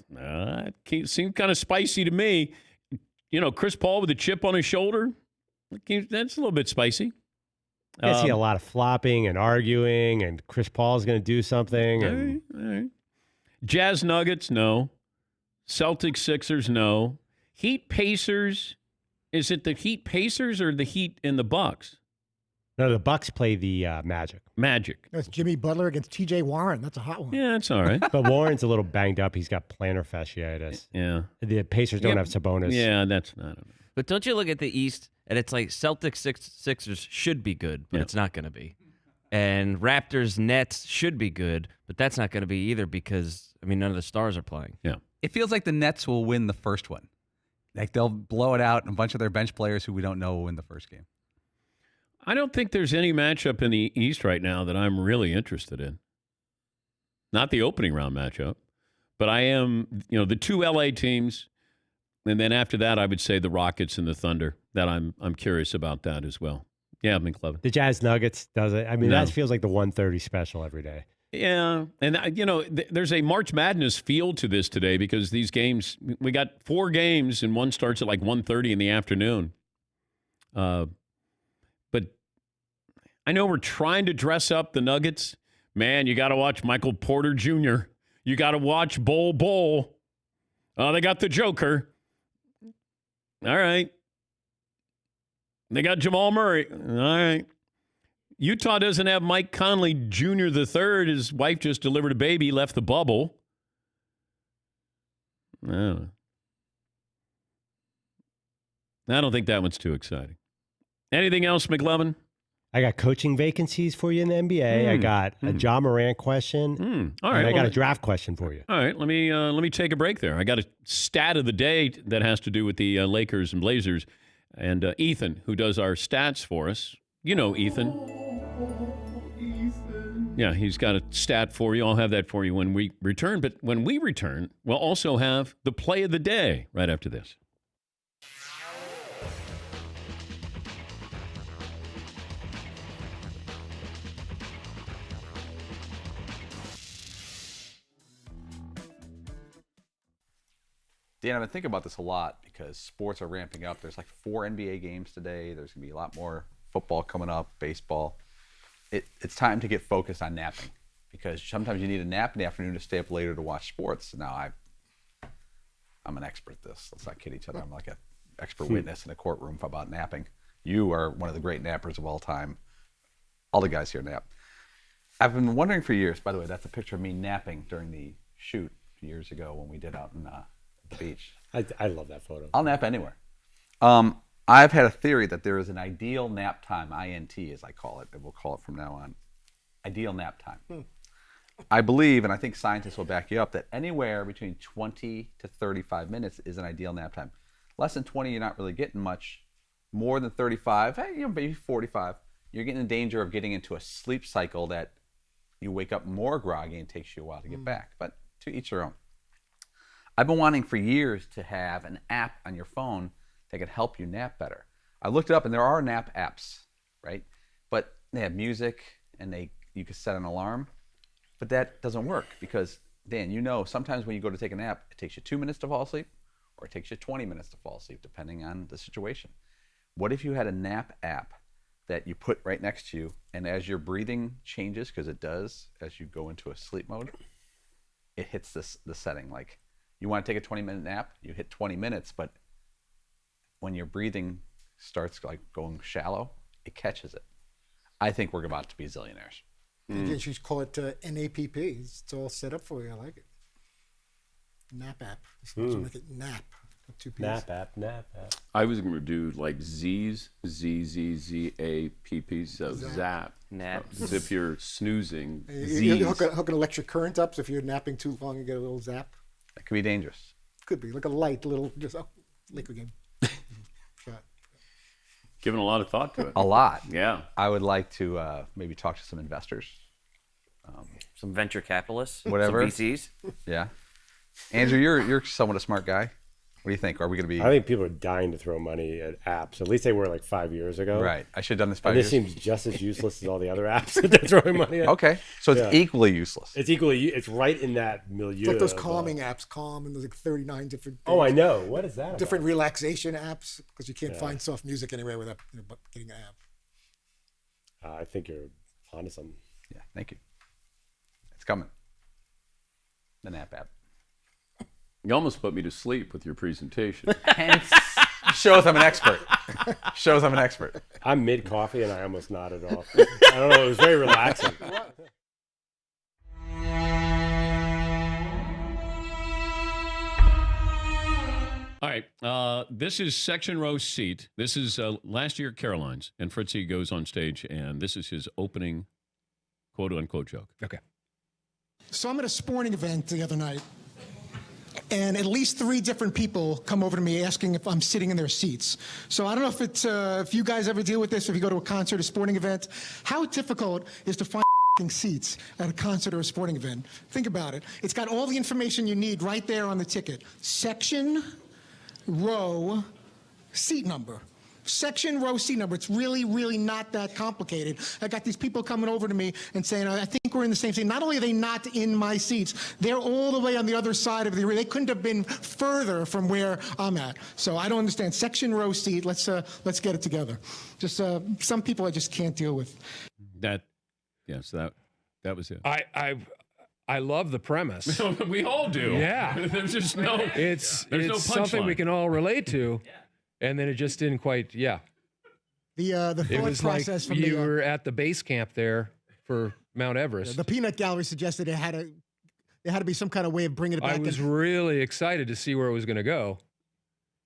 It seems kind of spicy to me. You know, Chris Paul with a chip on his shoulder, that's a little bit spicy. I see a lot of flopping and arguing, and Chris Paul's going to do something. And... All right. Jazz Nuggets, no. Celtics Sixers, no. Heat Pacers, is it the Heat Pacers or the Heat and the Bucks? No, the Bucks play the Magic. Magic. That's Jimmy Butler against T.J. Warren. That's a hot one. Yeah, that's all right. But Warren's a little banged up. He's got plantar fasciitis. Yeah. The Pacers don't have Sabonis. Yeah, that's not. But don't you look at the East and it's like Celtics Sixers should be good, but it's not going to be. And Raptors Nets should be good, but that's not going to be either because, I mean, none of the stars are playing. Yeah. It feels like the Nets will win the first one. Like they'll blow it out, and a bunch of their bench players who we don't know will win the first game. I don't think there's any matchup in the East right now that I'm really interested in. Not the opening round matchup, but I am, the 2 LA teams, and then after that, I would say the Rockets and the Thunder. That I'm curious about that as well. Yeah, McLovin. The Jazz Nuggets does it. I mean, No. that feels like the 1:30 special every day. Yeah, and there's a March Madness feel to this today because these games, we got 4 games, and one starts at like 1:30 in the afternoon. But I know we're trying to dress up the Nuggets. Man, you got to watch Michael Porter Jr. You got to watch Bol. Oh, they got the Joker. All right. They got Jamal Murray. All right. Utah doesn't have Mike Conley Jr. III. His wife just delivered a baby, he left the bubble. I don't think that one's too exciting. Anything else, McLovin? I got coaching vacancies for you in the NBA. I got a Ja Morant question. All right. And I got a draft question for you. All right. Let me take a break there. I got a stat of the day that has to do with the Lakers and Blazers. And Ethan, who does our stats for us. You know Ethan. Yeah, he's got a stat for you. I'll have that for you when we return. But when we return, we'll also have the play of the day right after this. Dan, I've been thinking about this a lot because sports are ramping up. There's like 4 NBA games today. There's going to be a lot more football coming up, baseball. It's time to get focused on napping because sometimes you need a nap in the afternoon to stay up later to watch sports. Now, I'm an expert at this. Let's not kid each other. I'm like an expert witness in a courtroom about napping. You are one of the great nappers of all time. All the guys here nap. I've been wondering for years, by the way, that's a picture of me napping during the shoot years ago when we did out in the beach. I love that photo. I'll nap anywhere. I've had a theory that there is an ideal nap time, INT as I call it, and we'll call it from now on, ideal nap time. I believe, and I think scientists will back you up, that anywhere between 20 to 35 minutes is an ideal nap time. Less than 20, you're not really getting much. More than 35, hey, maybe 45, you're getting in danger of getting into a sleep cycle that you wake up more groggy and takes you a while to get back. But to each their own. I've been wanting for years to have an app on your phone that could help you nap better. I looked it up, and there are nap apps, right? But they have music, and you can set an alarm. But that doesn't work because, Dan, you know, sometimes when you go to take a nap, it takes you 2 minutes to fall asleep, or it takes you 20 minutes to fall asleep, depending on the situation. What if you had a nap app that you put right next to you, and as your breathing changes, because it does as you go into a sleep mode, it hits the setting. Like, you want to take a 20-minute nap, you hit 20 minutes, but when your breathing starts like going shallow, it catches it. I think we're about to be zillionaires. You should call it NAPP. It's all set up for you. I like it. Nap app. You're supposed to make it nap. With 2 P's. Nap app. I was going to do like Z's, Z-Z-Z-A-P-P, so zap. Nap. As if you're snoozing. You Z's. hook an electric current up, so if you're napping too long, you get a little zap. That could be dangerous. Could be like a light, little, just liquid game. Shot. Giving a lot of thought to it. A lot. Yeah. I would like to maybe talk to some investors. Some venture capitalists, Whatever. some VCs. Yeah. Andrew, you're somewhat a smart guy. What do you think? Are we going to be... I think people are dying to throw money at apps. At least they were like 5 years ago. Right. I should have done this 5 And years. this seems just as useless as all the other apps that they're throwing money at. Okay. So it's Yeah. equally useless. It's right in that milieu. It's like those of, calming apps, Calm, and there's like 39 different. Oh, I know. What is that? Different about? relaxation apps because you can't find soft music anywhere without getting an app. I think you're onto something. Yeah. Thank you. It's coming. The nap app. You almost put me to sleep with your presentation. Hence, shows I'm an expert. Shows I'm an expert. I'm mid coffee and I almost nodded off. I don't know. It was very relaxing. All right. This is section row seat. This is last year at Caroline's, and Fritzy goes on stage, and this is his opening quote-unquote joke. Okay. So I'm at a sporting event the other night, and at least 3 different people come over to me asking if I'm sitting in their seats. So I don't know if it's if you guys ever deal with this, if you go to a concert, a sporting event, how difficult is to find seats at a concert or a sporting event? Think about it. It's got all the information you need right there on the ticket. Section, row, seat number. Section, row, seat number. It's really, really not that complicated. I got these people coming over to me and saying, I think we're in the same seat. Not only are they not in my seats, they're all the way on the other side of the arena. They couldn't have been further from where I'm at. So I don't understand. Section, row, seat. Let's get it together. Just some people I just can't deal with. That was it. I love the premise. We all do. Yeah. There's just no. It's no something we punchline. can all relate to. And then it just didn't quite. Yeah. The It thought was like process from you the were at the base camp there for Mount Everest. the peanut gallery suggested there had to be some kind of way of bringing it back. I was really excited to see where it was going to go,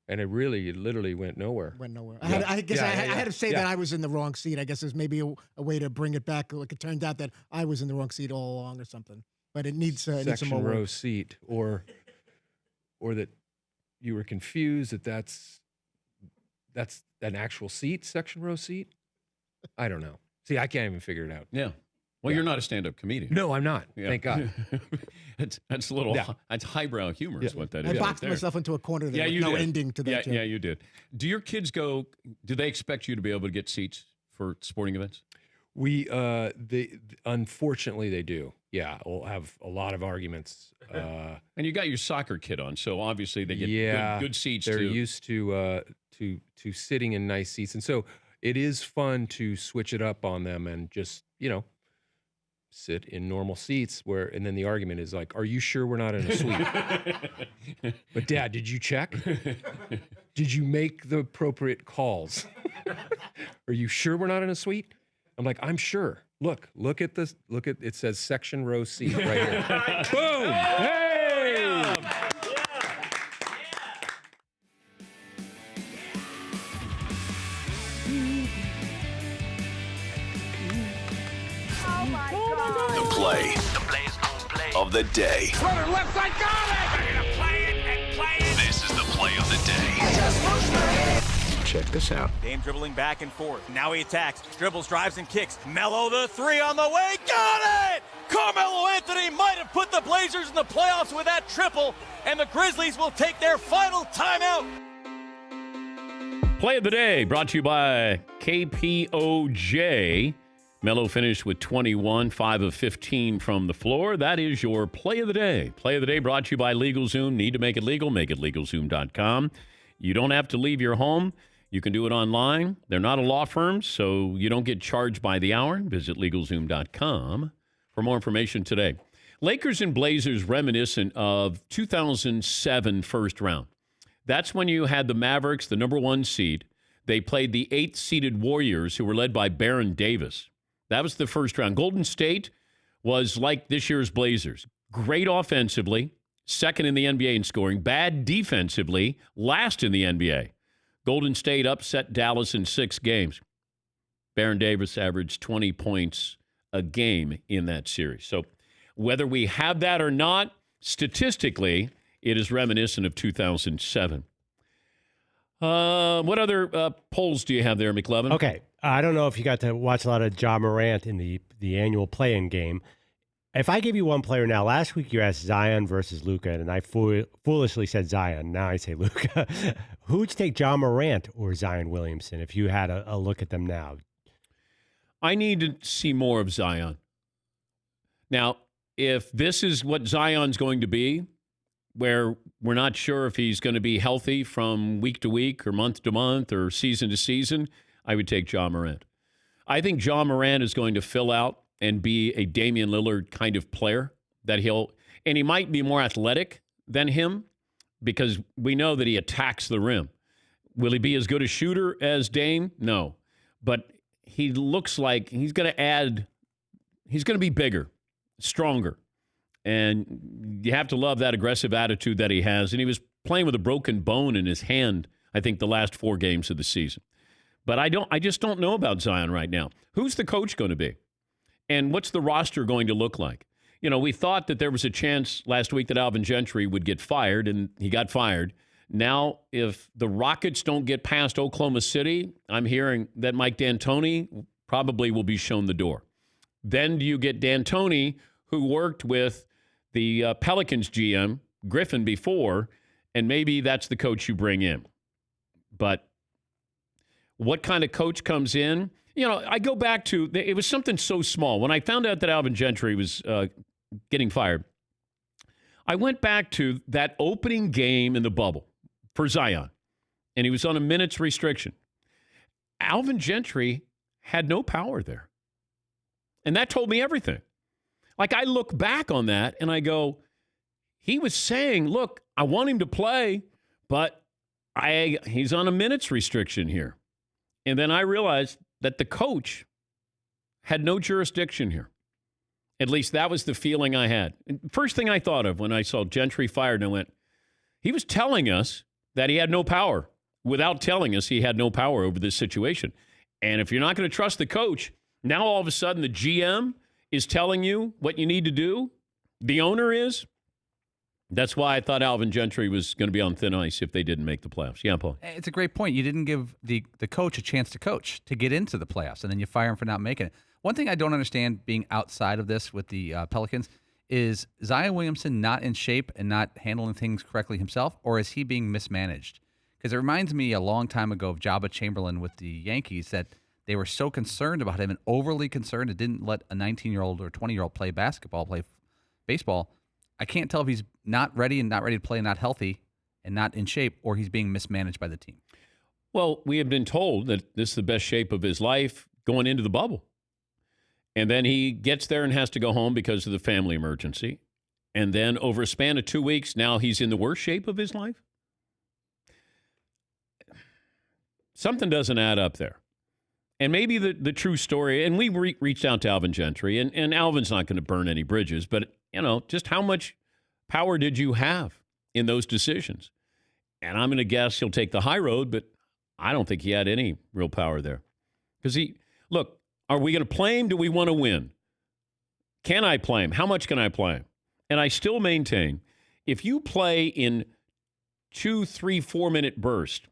and it literally went nowhere. Went nowhere. Yeah. I guess Yeah, I yeah, had to say yeah. that I was in the wrong seat. I guess there's maybe a way to bring it back. Like it turned out that I was in the wrong seat all along or something. But it needs some Section more row work. seat, or that you were confused that's an actual seat, section row seat. I don't know. See, I can't even figure it out. Yeah. Well, you're not a stand-up comedian. No, I'm not. Yeah. Thank God. That's a little. Yeah. That's highbrow humor, is what that is. I right boxed there. myself into a corner there Yeah, with you no did. ending to that. Yeah, joke. yeah, you did. Do your kids go? Do they expect you to be able to get seats for sporting events? Unfortunately, they do. Yeah, we'll have a lot of arguments. And you got your soccer kit on, so obviously they get good seats. They're too. used to sitting in nice seats, and so it is fun to switch it up on them and just sit in normal seats and then the argument is like, are you sure we're not in a suite? But Dad, did you check? Did you make the appropriate calls? Are you sure we're not in a suite? I'm like, I'm sure. Look at this. It says section row seat right here. Boom! Hey! The play of the day. Runner left side, got it! Ready to play it and play it. This is the play of the day. Check this out. Dame dribbling back and forth. Now he attacks, dribbles, drives, and kicks. Melo the three on the way. Got it! Carmelo Anthony might have put the Blazers in the playoffs with that triple, and the Grizzlies will take their final timeout. Play of the day brought to you by KPOJ. Melo finished with 21, 5 of 15 from the floor. That is your play of the day. Play of the day brought to you by LegalZoom. Need to make it legal? Make it LegalZoom.com. You don't have to leave your home. You can do it online. They're not a law firm, so you don't get charged by the hour. Visit LegalZoom.com for more information today. Lakers and Blazers reminiscent of 2007 first round. That's when you had the Mavericks, the number 1 seed. They played the 8th-seeded Warriors, who were led by Baron Davis. That was the first round. Golden State was like this year's Blazers. Great offensively, second in the NBA in scoring. Bad defensively, last in the NBA. Golden State upset Dallas in 6 games. Baron Davis averaged 20 points a game in that series. So whether we have that or not, statistically, it is reminiscent of 2007. What other polls do you have there, McLevin? Okay. I don't know if you got to watch a lot of Ja Morant in the annual play-in game. If I give you one player now, last week you asked Zion versus Luka, and I foolishly said Zion. Now I say Luka. Who would you take, Ja Morant or Zion Williamson, if you had a look at them now? I need to see more of Zion. Now, if this is what Zion's going to be, where we're not sure if he's going to be healthy from week to week or month to month or season to season, I would take Ja Morant. I think Ja Morant is going to fill out and be a Damian Lillard kind of player and he might be more athletic than him because we know that he attacks the rim. Will he be as good a shooter as Dame? No. But he looks like he's going to be bigger, stronger. And you have to love that aggressive attitude that he has. And he was playing with a broken bone in his hand, I think, the last 4 games of the season. But I just don't know about Zion right now. Who's the coach going to be? And what's the roster going to look like? You know, we thought that there was a chance last week that Alvin Gentry would get fired, and he got fired. Now, if the Rockets don't get past Oklahoma City, I'm hearing that Mike D'Antoni probably will be shown the door. Then do you get D'Antoni, who worked with the Pelicans GM, Griffin, before, and maybe that's the coach you bring in. But what kind of coach comes in? You know, I go back to, it was something so small. When I found out that Alvin Gentry was getting fired, I went back to that opening game in the bubble for Zion, and he was on a minutes restriction. Alvin Gentry had no power there. And that told me everything. Like, I look back on that, and I go, he was saying, look, I want him to play, but he's on a minutes restriction here. And then I realized that the coach had no jurisdiction here. At least that was the feeling I had. First thing I thought of when I saw Gentry fired, and I went, he was telling us that he had no power without telling us he had no power over this situation. And if you're not going to trust the coach, now all of a sudden the GM is telling you what you need to do. The owner is. That's why I thought Alvin Gentry was going to be on thin ice if they didn't make the playoffs. Yeah, Paul. It's a great point. You didn't give the coach a chance to coach, to get into the playoffs, and then you fire him for not making it. One thing I don't understand being outside of this with the Pelicans is Zion Williamson not in shape and not handling things correctly himself, or is he being mismanaged? Because it reminds me a long time ago of Jabba Chamberlain with the Yankees, that they were so concerned about him and overly concerned it didn't let a 19-year-old or 20-year-old play basketball, play baseball. I can't tell if he's not ready and not ready to play and not healthy and not in shape, or he's being mismanaged by the team. Well, we have been told that this is the best shape of his life going into the bubble. And then he gets there and has to go home because of the family emergency. And then over a span of 2 weeks, now he's in the worst shape of his life. Something doesn't add up there. And maybe the true story, and we reached out to Alvin Gentry, and Alvin's not going to burn any bridges, but, just how much power did you have in those decisions? And I'm going to guess he'll take the high road, but I don't think he had any real power there. Because look, are we going to play him? Do we want to win? Can I play him? How much can I play him? And I still maintain, if you play in 2, 3, 4 minute bursts,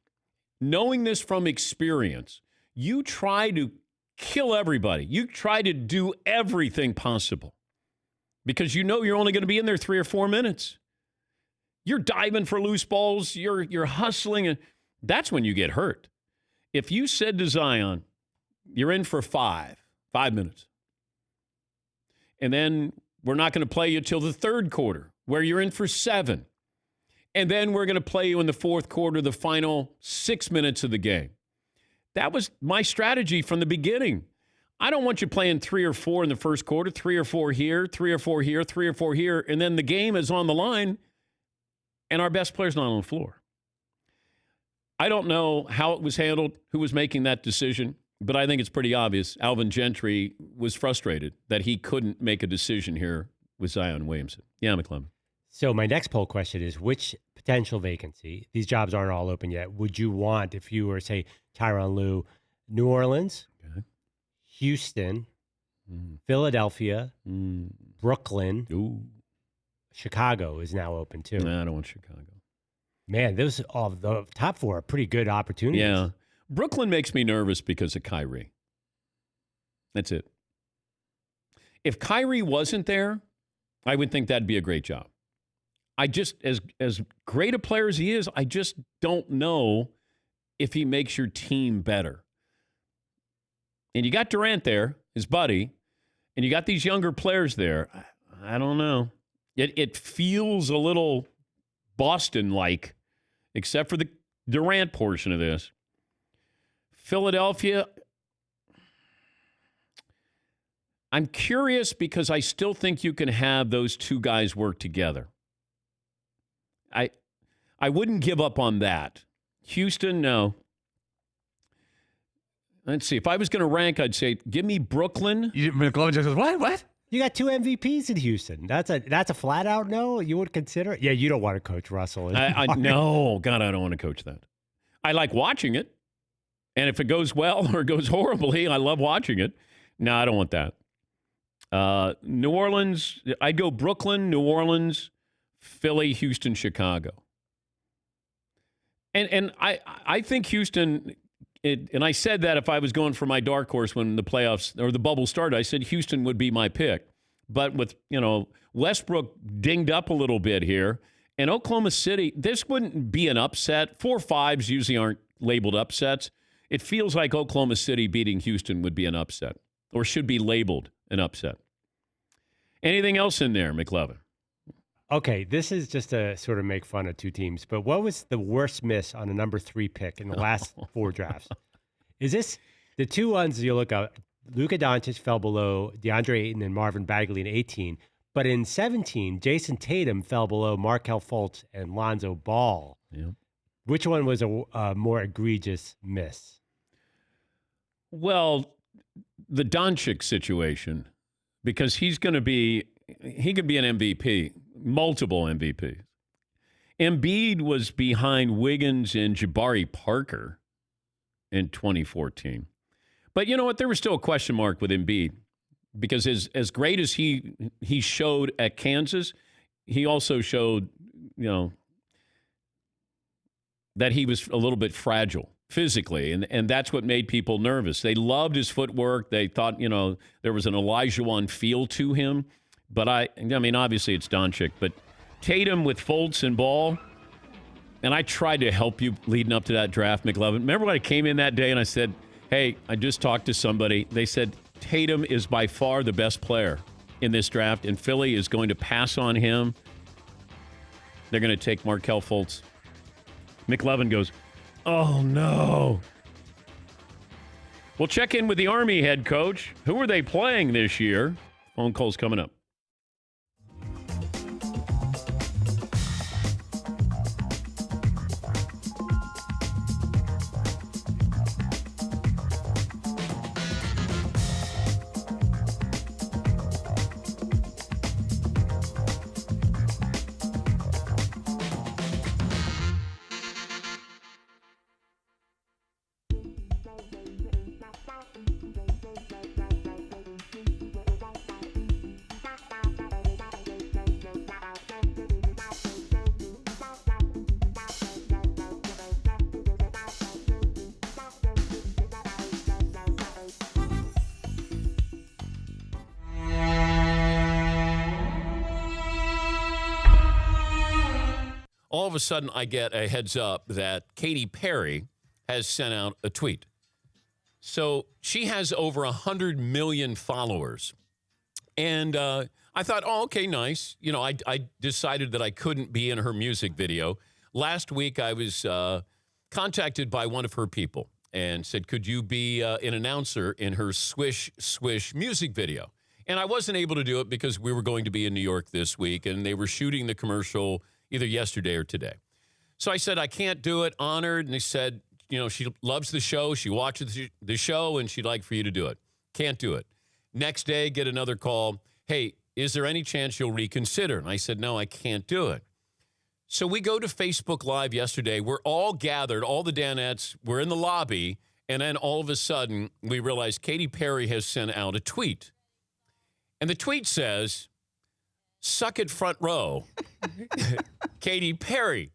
knowing this from experience, you try to kill everybody. You try to do everything possible because you know you're only going to be in there 3 or 4 minutes. You're diving for loose balls. You're hustling, and that's when you get hurt. If you said to Zion, you're in for 5 minutes, and then we're not going to play you till the third quarter, where you're in for 7, and then we're going to play you in the fourth quarter, the final 6 minutes of the game. That was my strategy from the beginning. I don't want you playing 3 or 4 in the first quarter, 3 or 4 here, 3 or 4 here, 3 or 4 here, and then the game is on the line, and our best player's not on the floor. I don't know how it was handled, who was making that decision, but I think it's pretty obvious. Alvin Gentry was frustrated that he couldn't make a decision here with Zion Williamson. Yeah, McClellan. So my next poll question is, which potential vacancy, these jobs aren't all open yet, would you want if you were, say, Tyronn Lue? New Orleans, Houston, Philadelphia, Brooklyn, Chicago is now open too. No, I don't want Chicago. Man, those of the top 4 are pretty good opportunities. Yeah. Brooklyn makes me nervous because of Kyrie. That's it. If Kyrie wasn't there, I would think that'd be a great job. I just, as great a player as he is, I just don't know if he makes your team better. And you got Durant there, his buddy, and you got these younger players there. I don't know. It feels a little Boston-like, except for the Durant portion of this. Philadelphia, I'm curious because I still think you can have those two guys work together. I wouldn't give up on that. Houston, no. Let's see. If I was going to rank, I'd say give me Brooklyn. McClellan just goes, what? You got 2 MVPs in Houston. That's a flat out no. You would consider it? Yeah, you don't want to coach Russell. No, God, I don't want to coach that. I like watching it. And if it goes well or goes horribly, I love watching it. No, I don't want that. New Orleans, I'd go Brooklyn, New Orleans, Philly, Houston, Chicago. And I think Houston, and I said that if I was going for my dark horse when the playoffs or the bubble started, I said Houston would be my pick. But with, Westbrook dinged up a little bit here, and Oklahoma City, this wouldn't be an upset. 4-5s usually aren't labeled upsets. It feels like Oklahoma City beating Houston would be an upset or should be labeled an upset. Anything else in there, McLevin? Okay, this is just to sort of make fun of 2 teams, but what was the worst miss on a number 3 pick in the last 4 drafts? Is this the 2 ones you look at? Luka Doncic fell below DeAndre Ayton and Marvin Bagley in 18, but in 17, Jason Tatum fell below Markelle Fultz and Lonzo Ball. Yeah. Which one was a more egregious miss? Well, the Doncic situation, because he could be an MVP, multiple MVPs. Embiid was behind Wiggins and Jabari Parker in 2014. But you know what? There was still a question mark with Embiid because as great as he showed at Kansas, he also showed, that he was a little bit fragile physically, and that's what made people nervous. They loved his footwork. They thought, there was an Olajuwon feel to him. But I mean, obviously it's Doncic, but Tatum with Fultz and Ball, and I tried to help you leading up to that draft, McLevin. Remember when I came in that day and I said, hey, I just talked to somebody. They said Tatum is by far the best player in this draft, and Philly is going to pass on him. They're going to take Markelle Fultz. McLevin goes, oh, no. We'll check in with the Army head coach. Who are they playing this year? Phone calls coming up. All of a sudden, I get a heads up that Katy Perry has sent out a tweet. So she has over 100 million followers. And I thought, oh, okay, nice. You know, I decided that I couldn't be in her music video. Last week, I was contacted by one of her people and said, could you be an announcer in her Swish Swish music video? And I wasn't able to do it because we were going to be in New York this week, and they were shooting the commercial either yesterday or today. So I said, I can't do it, honored. And they said, you know, she loves the show. She watches the show, and she'd like for you to do it. Can't do it. Next day, get another call. Hey, is there any chance you'll reconsider? And I said, no, I can't do it. So we go to Facebook Live yesterday. We're all gathered, all the Danettes. We're in the lobby. And then all of a sudden, we realize Katy Perry has sent out a tweet. And the tweet says, suck it front row, Katy Perry.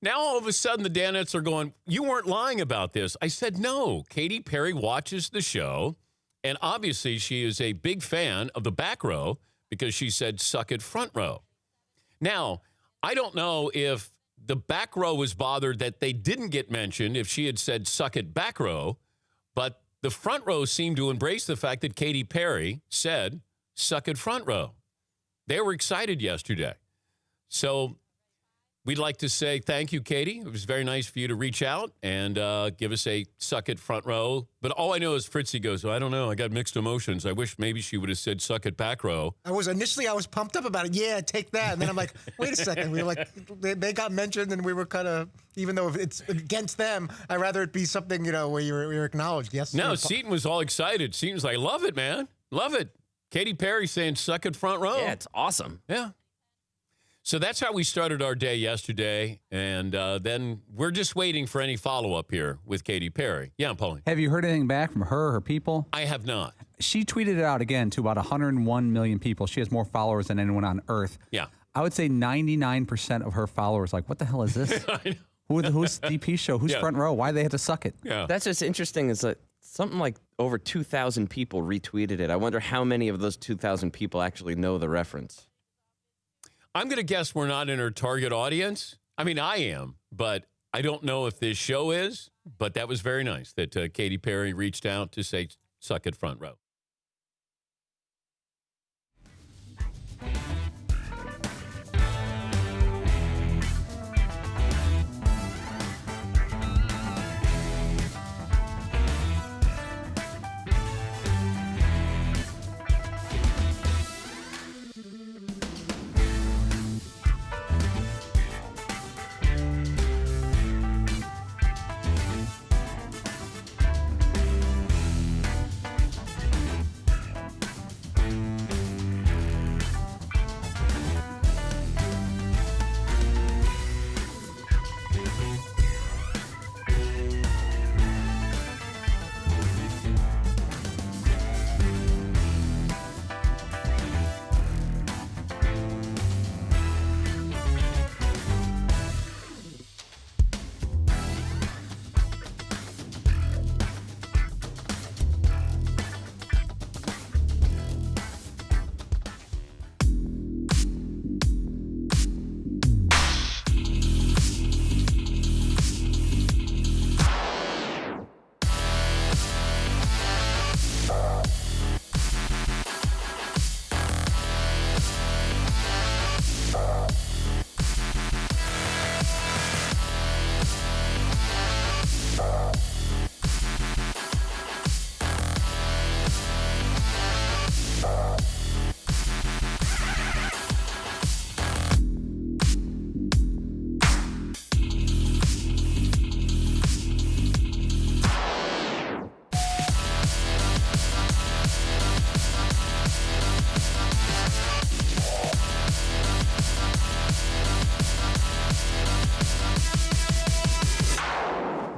Now, all of a sudden, the Danettes are going, you weren't lying about this. I said, no, Katy Perry watches the show, and obviously she is a big fan of the back row because she said, suck it front row. Now, I don't know if the back row was bothered that they didn't get mentioned if she had said, suck it back row, but the front row seemed to embrace the fact that Katy Perry said, suck it front row. They were excited yesterday. So we'd like to say thank you, Katy. It was very nice for you to reach out and give us a suck it front row. But all I know is Fritzy goes, I don't know. I got mixed emotions. I wish maybe she would have said suck it back row. I was pumped up about it. Yeah, take that. And then I'm like, wait a second. We were like, they got mentioned, and we were kind of, even though it's against them, I'd rather it be something, you know, where you're acknowledged. Yes. No, Seton was all excited. Seton's like, love it, man. Love it. Katy Perry saying suck it front row. Yeah, it's awesome. Yeah. So that's how we started our day yesterday, and then we're just waiting for any follow-up here with Katy Perry. Yeah, Pauline. Have you heard anything back from her people? I have not. She tweeted it out again to about 101 million people. She has more followers than anyone on Earth. Yeah. I would say 99% of her followers like, what the hell is this? I know. Who's DP show? Who's front row? Why do they have to suck it? Yeah. That's just interesting. Is that something like over 2,000 people retweeted it. I wonder how many of those 2,000 people actually know the reference. I'm going to guess we're not in her target audience. I mean, I am, but I don't know if this show is. But that was very nice that Katy Perry reached out to say, suck it front row.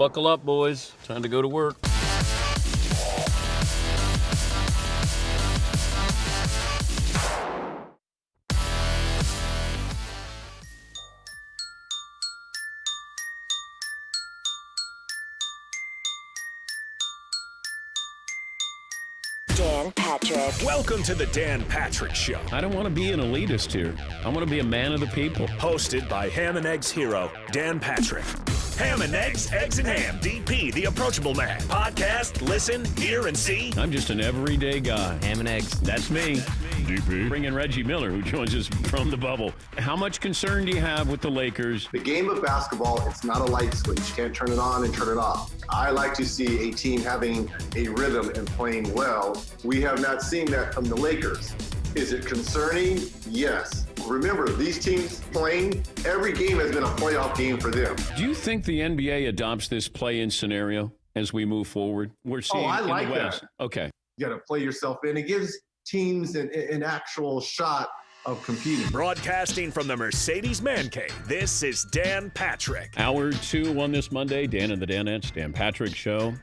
buckle up, boys. Time to go to work. Dan Patrick. Welcome to the Dan Patrick Show. I don't want to be an elitist here. I want to be a man of the people. Hosted by Ham and Eggs hero, Dan Patrick. Ham and Eggs, Eggs and Ham, DP, the approachable man. Podcast, listen, hear, and see. I'm just an everyday guy. Ham and Eggs. That's me. DP. Bring in Reggie Miller, who joins us from the bubble. How much concern do you have with the Lakers? The game of basketball, it's not a light switch. You can't turn it on and turn it off. I like to see a team having a rhythm and playing well. We have not seen that from the Lakers. Is it concerning? Yes. Remember, these teams playing, every game has been a playoff game for them. Do you think the NBA adopts this play-in scenario as we move forward? We're seeing I in like the West. that. Okay. You got to play yourself in. It gives teams an actual shot of competing. Broadcasting from the Mercedes Man Cave, this is Dan Patrick. Hour 2 on this Monday. Dan and the Danettes, Dan Patrick Show.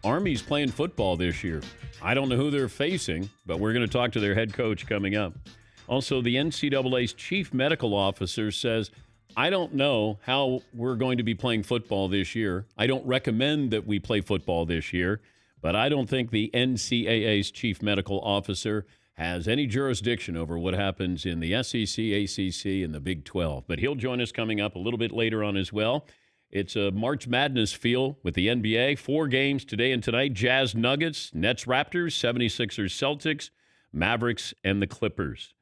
Army's playing football this year. I don't know who they're facing, but we're going to talk to their head coach coming up. Also, the NCAA's chief medical officer says, I don't know how we're going to be playing football this year. I don't recommend that we play football this year, but I don't think the NCAA's chief medical officer has any jurisdiction over what happens in the SEC, ACC, and the Big 12. But he'll join us coming up a little bit later on as well. It's a March Madness feel with the NBA. 4 games today and tonight. Jazz Nuggets, Nets Raptors, 76ers Celtics, Mavericks, and the Clippers.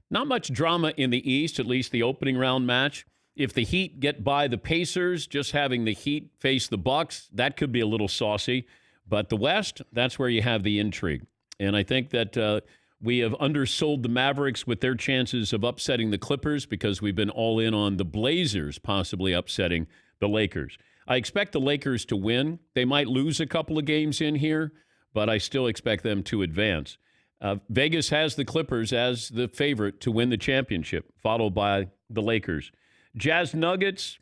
Not much drama in the East, at least the opening round match. If the Heat get by the Pacers, just having the Heat face the Bucks, that could be a little saucy. But the West, that's where you have the intrigue. And I think that we have undersold the Mavericks with their chances of upsetting the Clippers because we've been all in on the Blazers possibly upsetting the Lakers. I expect the Lakers to win. They might lose a couple of games in here, but I still expect them to advance. Vegas has the Clippers as the favorite to win the championship, followed by the Lakers. Jazz Nuggets,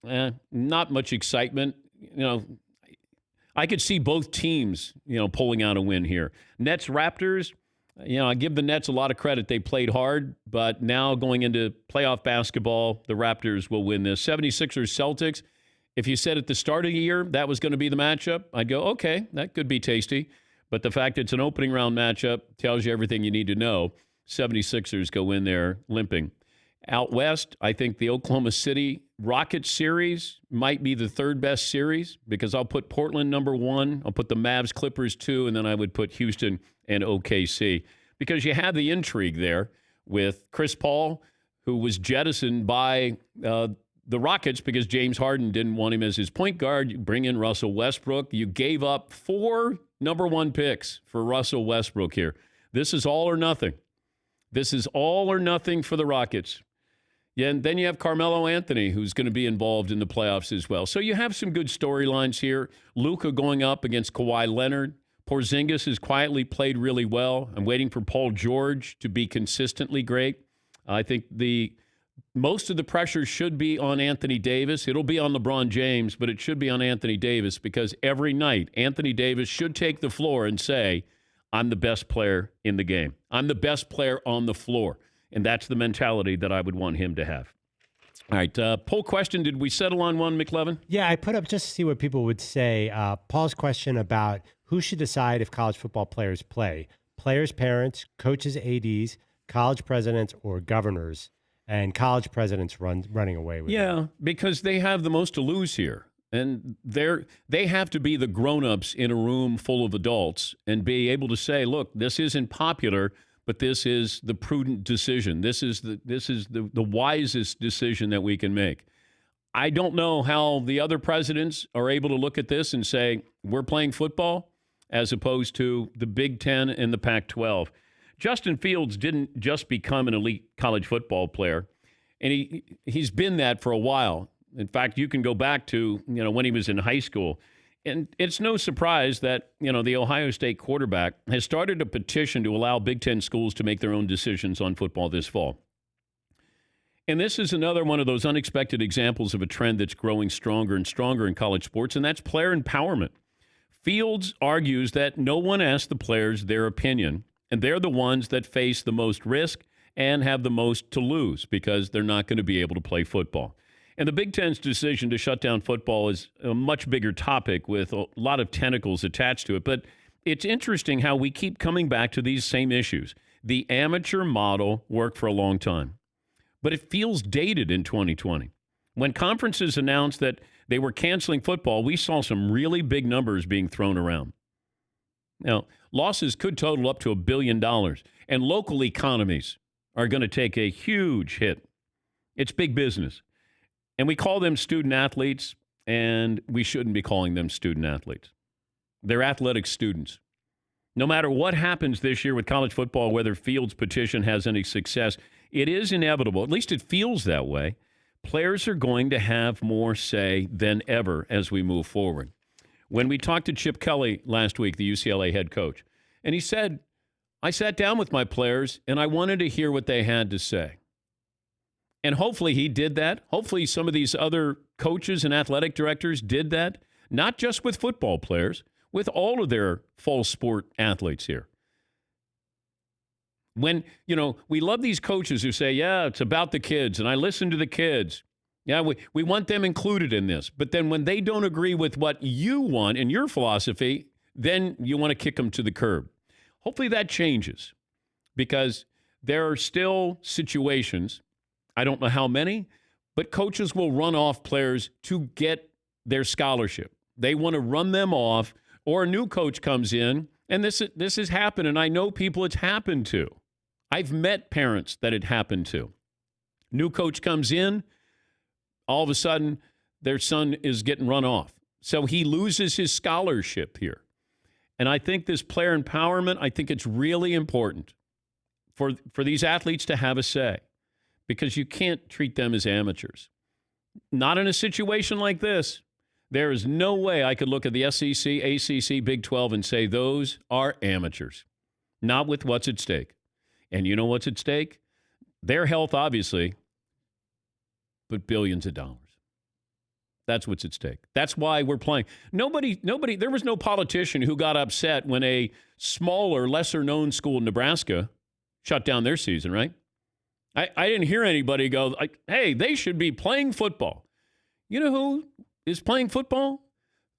not much excitement. I could see both teams, pulling out a win here. Nets Raptors, I give the Nets a lot of credit. They played hard, but now going into playoff basketball, the Raptors will win this. 76ers Celtics, if you said at the start of the year that was going to be the matchup, I'd go, okay, that could be tasty. But the fact it's an opening round matchup tells you everything you need to know. 76ers go in there limping. Out west, I think the Oklahoma City Rockets series might be the third best series because I'll put Portland number 1, I'll put the Mavs Clippers 2, and then I would put Houston and OKC because you have the intrigue there with Chris Paul, who was jettisoned by the Rockets because James Harden didn't want him as his point guard. You bring in Russell Westbrook. You gave up 4 number 1 picks for Russell Westbrook here. This is all or nothing. This is all or nothing for the Rockets. Yeah, and then you have Carmelo Anthony, who's going to be involved in the playoffs as well. So you have some good storylines here. Luka going up against Kawhi Leonard. Porzingis has quietly played really well. I'm waiting for Paul George to be consistently great. I think most of the pressure should be on Anthony Davis. It'll be on LeBron James, but it should be on Anthony Davis because every night Anthony Davis should take the floor and say, I'm the best player in the game. I'm the best player on the floor. And that's the mentality that I would want him to have. All right, poll question. Did we settle on one, McLevin? Yeah, I put up just to see what people would say. Paul's question about who should decide if college football players play. Players' parents, coaches, ADs, college presidents, or governors. And college presidents running away with it. Yeah, because they have the most to lose here. And they have to be the grown-ups in a room full of adults and be able to say, look, this isn't popular, but this is the prudent decision. This is the wisest decision that we can make. I don't know how the other presidents are able to look at this and say, we're playing football, as opposed to the Big Ten and the Pac-12. Justin Fields didn't just become an elite college football player, and he's been that for a while. In fact, you can go back to when he was in high school. And it's no surprise that, the Ohio State quarterback has started a petition to allow Big Ten schools to make their own decisions on football this fall. And this is another one of those unexpected examples of a trend that's growing stronger and stronger in college sports, and that's player empowerment. Fields argues that no one asked the players their opinion, and they're the ones that face the most risk and have the most to lose because they're not going to be able to play football. And the Big Ten's decision to shut down football is a much bigger topic with a lot of tentacles attached to it. But it's interesting how we keep coming back to these same issues. The amateur model worked for a long time, but it feels dated in 2020. When conferences announced that they were canceling football, we saw some really big numbers being thrown around. Now, losses could total up to $1 billion, and local economies are going to take a huge hit. It's big business. And we call them student athletes, and we shouldn't be calling them student athletes. They're athletic students. No matter what happens this year with college football, whether Fields' petition has any success, it is inevitable, at least it feels that way. Players are going to have more say than ever as we move forward. When we talked to Chip Kelly last week, the UCLA head coach, and he said, I sat down with my players, and I wanted to hear what they had to say. And hopefully he did that. Hopefully some of these other coaches and athletic directors did that, not just with football players, with all of their fall sport athletes here. When, we love these coaches who say, yeah, it's about the kids, and I listen to the kids. Yeah, we want them included in this. But then when they don't agree with what you want in your philosophy, then you want to kick them to the curb. Hopefully that changes, because there are still situations, I don't know how many, but coaches will run off players to get their scholarship. They want to run them off, or a new coach comes in, and this has happened, and I know people it's happened to. I've met parents that it happened to. New coach comes in, all of a sudden their son is getting run off. So he loses his scholarship here. And I think this player empowerment, I think it's really important for these athletes to have a say, because you can't treat them as amateurs. Not in a situation like this. There is no way I could look at the SEC, ACC, Big 12 and say those are amateurs. Not with what's at stake. And you know what's at stake? Their health, obviously, but billions of dollars. That's what's at stake. That's why we're playing. Nobody, there was no politician who got upset when a smaller, lesser-known school in Nebraska shut down their season, right? I didn't hear anybody go, hey, they should be playing football. You know who is playing football?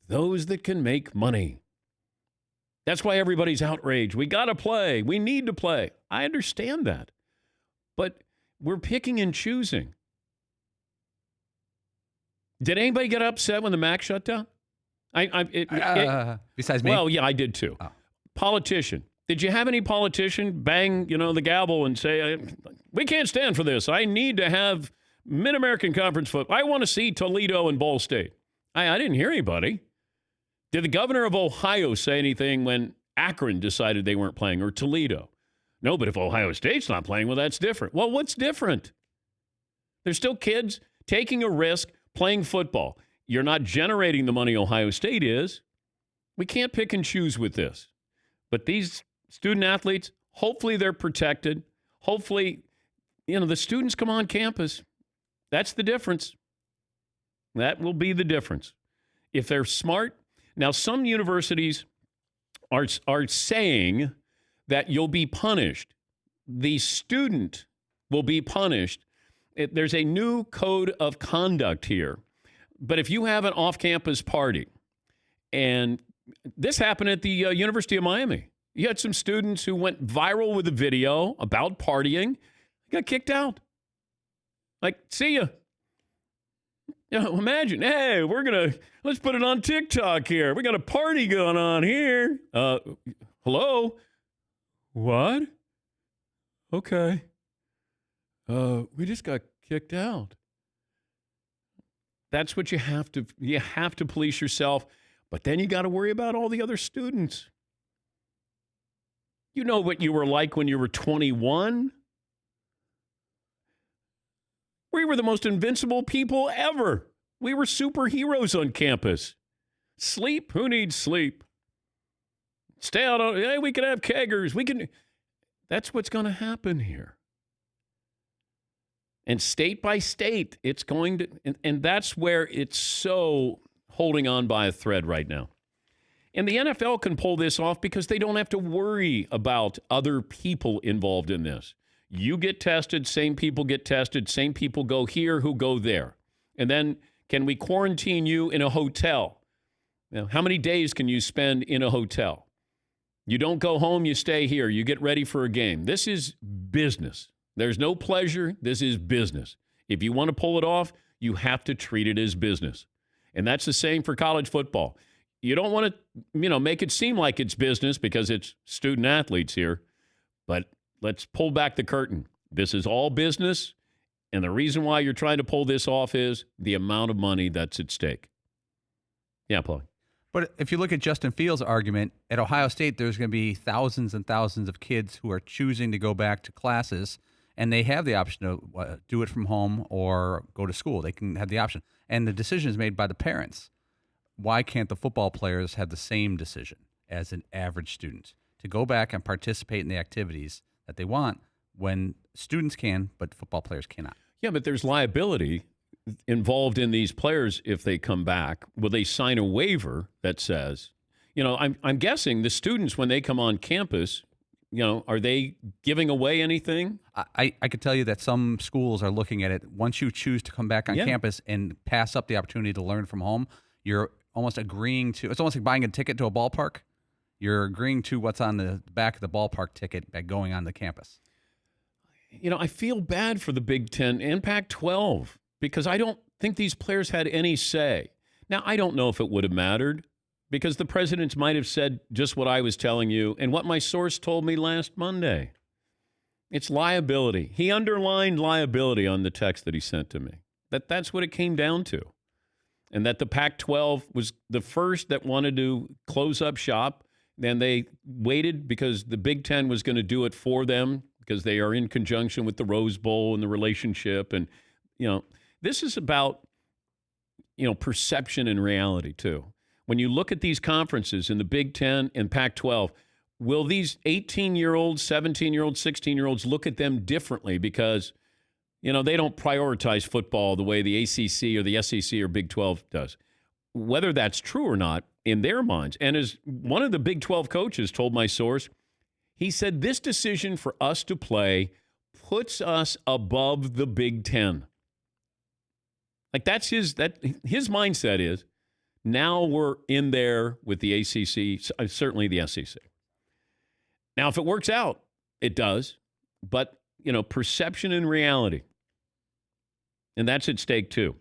Those that can make money. That's why everybody's outraged. We got to play. We need to play. I understand that. But we're picking and choosing. Did anybody get upset when the MAC shut down? Besides me? Well, yeah, I did too. Oh. Politician. Did you have any politician bang, the gavel and say, we can't stand for this. I need to have Mid-American Conference football. I want to see Toledo and Ball State. I didn't hear anybody. Did the governor of Ohio say anything when Akron decided they weren't playing, or Toledo? No, but if Ohio State's not playing, well, that's different. Well, what's different? There's still kids taking a risk, playing football. You're not generating the money Ohio State is. We can't pick and choose with this. But these student athletes, hopefully they're protected. Hopefully, the students come on campus. That's the difference. That will be the difference. If they're smart. Now, some universities are saying that you'll be punished. The student will be punished. There's a new code of conduct here. But if you have an off-campus party, and this happened at the University of Miami. You had some students who went viral with a video about partying, got kicked out. See ya. Imagine, hey, let's put it on TikTok here. We got a party going on here. Hello? What? Okay. We just got kicked out. That's what you have to police yourself, but then you got to worry about all the other students. You know what you were like when you were 21? We were the most invincible people ever. We were superheroes on campus. Sleep? Who needs sleep? Stay out on, hey, we can have keggers. That's what's going to happen here. And state by state, it's going to, and that's where it's so holding on by a thread right now. And the NFL can pull this off because they don't have to worry about other people involved in this. You get tested, same people get tested, same people go here who go there. And then can we quarantine you in a hotel? Now, how many days can you spend in a hotel? You don't go home, you stay here, you get ready for a game. This is business. There's no pleasure. This is business. If you want to pull it off, you have to treat it as business. And that's the same for college football. You don't want to, make it seem like it's business because it's student athletes here. But let's pull back the curtain. This is all business. And the reason why you're trying to pull this off is the amount of money that's at stake. Yeah, Paul. But if you look at Justin Fields' argument, at Ohio State, there's going to be thousands and thousands of kids who are choosing to go back to classes, and they have the option to do it from home or go to school. They can have the option. And the decision is made by the parents. Why can't the football players have the same decision as an average student to go back and participate in the activities that they want when students can, but football players cannot? Yeah, but there's liability involved in these players if they come back. Will they sign a waiver that says, I'm guessing the students, when they come on campus, are they giving away anything? I could tell you that some schools are looking at it. Once you choose to come back on campus and pass up the opportunity to learn from home, you're almost agreeing to, it's almost like buying a ticket to a ballpark. You're agreeing to what's on the back of the ballpark ticket by going on the campus. I feel bad for the Big Ten and Pac-12 because I don't think these players had any say. Now, I don't know if it would have mattered because the presidents might have said just what I was telling you and what my source told me last Monday. It's liability. He underlined liability on the text that he sent to me. That's what it came down to. And that the Pac-12 was the first that wanted to close up shop. Then they waited because the Big Ten was going to do it for them because they are in conjunction with the Rose Bowl and the relationship. And, this is about, perception and reality, too. When you look at these conferences in the Big Ten and Pac-12, will these 18-year-olds, 17-year-olds, 16-year-olds look at them differently because, they don't prioritize football the way the ACC or the SEC or Big 12 does? Whether that's true or not, in their minds, and as one of the Big 12 coaches told my source, he said this decision for us to play puts us above the Big Ten. Like his mindset is, now we're in there with the ACC, certainly the SEC. Now, if it works out, it does. But, perception and reality. And that's at stake, too.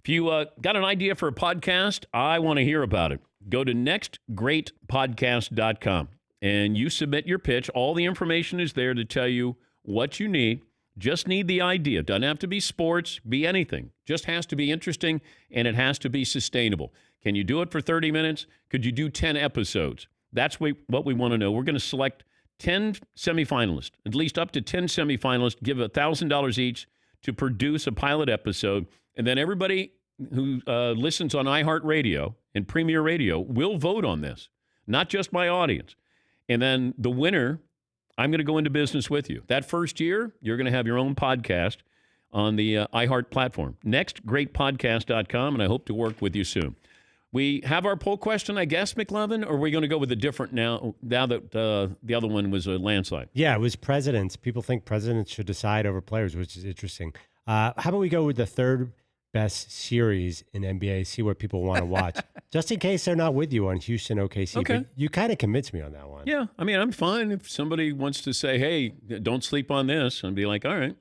If you got an idea for a podcast, I want to hear about it. Go to nextgreatpodcast.com and you submit your pitch. All the information is there to tell you what you need. Just need the idea. Doesn't have to be sports, be anything. Just has to be interesting, and it has to be sustainable. Can you do it for 30 minutes? Could you do 10 episodes? That's what we want to know. We're going to select 10 semifinalists, at least up to 10 semifinalists, give $1,000 each to produce a pilot episode. And then everybody who listens on iHeartRadio and Premier Radio will vote on this, not just my audience. And then the winner, I'm going to go into business with you. That first year, you're going to have your own podcast on the iHeart platform. Nextgreatpodcast.com, and I hope to work with you soon. We have our poll question, I guess, McLovin, or are we going to go with a different now that the other one was a landslide? Yeah, it was presidents. People think presidents should decide over players, which is interesting. How about we go with the third best series in NBA, see what people want to watch, just in case they're not with you on Houston OKC. Okay. But you kind of convinced me on that one. Yeah, I mean, I'm fine if somebody wants to say, hey, don't sleep on this, and be like, all right.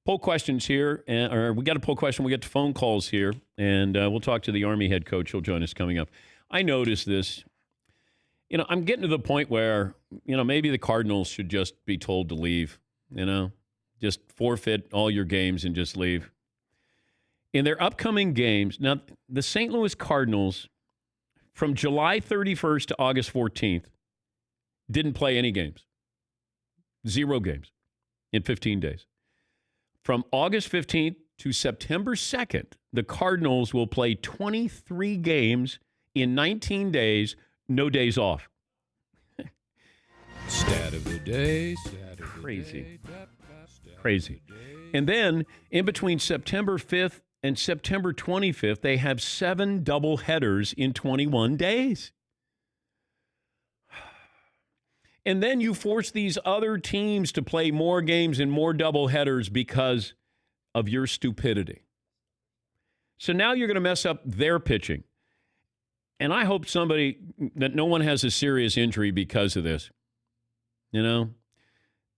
Poll questions here, or we got a poll question. We get to phone calls here, and we'll talk to the Army head coach. He'll join us coming up. I noticed this. I'm getting to the point where, maybe the Cardinals should just be told to leave, just forfeit all your games and just leave. In their upcoming games, now, the St. Louis Cardinals, from July 31st to August 14th, didn't play any games. 0 games in 15 days. From August 15th to September 2nd, the Cardinals will play 23 games in 19 days, no days off. Stat of the day. Stat of the Crazy. day. Crazy. And then in between September 5th and September 25th, they have 7 double headers in 21 days. And then you force these other teams to play more games and more double headers because of your stupidity. So now you're going to mess up their pitching. And I hope that no one has a serious injury because of this. You know?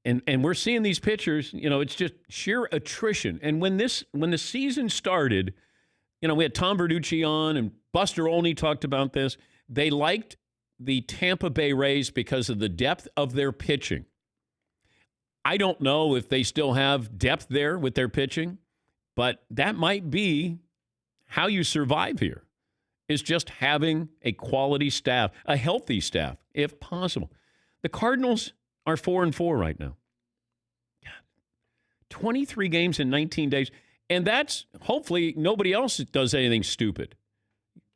And we're seeing these pitchers, it's just sheer attrition. And when the season started, we had Tom Verducci on and Buster Olney talked about this. They liked the Tampa Bay Rays because of the depth of their pitching. I don't know if they still have depth there with their pitching, but that might be how you survive here, is just having a quality staff, a healthy staff, if possible. The Cardinals are 4-4 right now. 23 games in 19 days. And that's hopefully nobody else does anything stupid.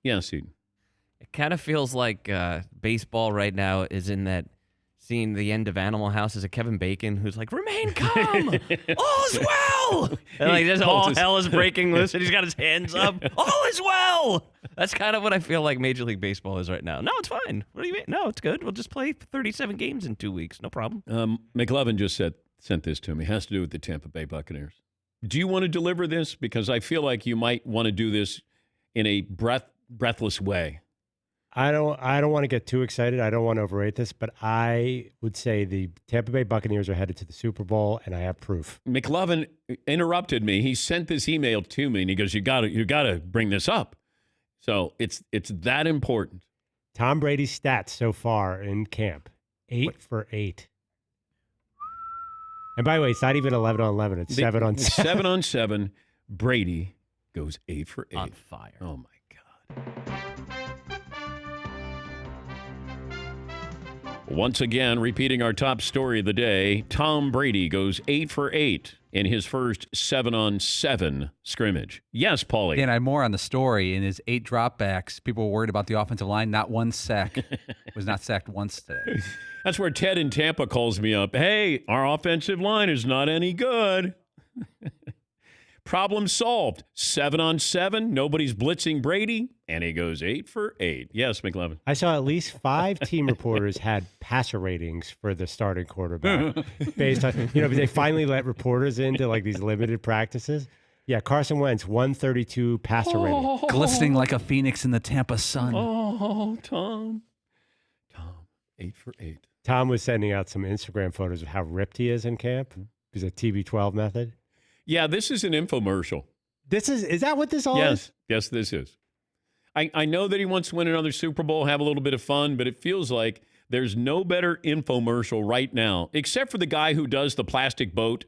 Yes, Eden. It kind of feels like baseball right now is in that scene, the end of Animal House, is a Kevin Bacon who's like, remain calm, all is well. And like, just all hell is breaking loose, and he's got his hands up. All is well. That's kind of what I feel like Major League Baseball is right now. No, it's fine. What do you mean? No, it's good. We'll just play 37 games in 2 weeks. No problem. McLovin just sent this to me. It has to do with the Tampa Bay Buccaneers. Do you want to deliver this? Because I feel like you might want to do this in a breathless way. I don't want to get too excited. I don't want to overrate this, but I would say the Tampa Bay Buccaneers are headed to the Super Bowl, and I have proof. McLovin interrupted me. He sent this email to me, and he goes, "You got to bring this up." So it's that important. Tom Brady's stats so far in camp: 8 for 8. And by the way, it's not even 11 on 11. It's 7 on 7. 7 on 7. Brady goes 8 for 8. On fire. Oh, my God. Once again, repeating our top story of the day, Tom Brady goes 8 for 8 in his first 7-on-7 scrimmage. Yes, Paulie. And I have more on the story. In his 8 dropbacks, people were worried about the offensive line. Not one sack. Was not sacked once today. That's where Ted in Tampa calls me up. Hey, our offensive line is not any good. Problem solved. 7-on-7. Nobody's blitzing Brady. And he goes 8 for 8. Yes, McLovin. I saw at least 5 team reporters had passer ratings for the starting quarterback based on, they finally let reporters into like these limited practices. Yeah, Carson Wentz, 132 passer rating. Glistening like a phoenix in the Tampa sun. Oh, Tom, 8 for 8. Tom was sending out some Instagram photos of how ripped he is in camp. He's a TB12 method. Yeah, this is an infomercial. Is that what this all is? Yes, this is. I know that he wants to win another Super Bowl, have a little bit of fun, but it feels like there's no better infomercial right now, except for the guy who does the plastic boat.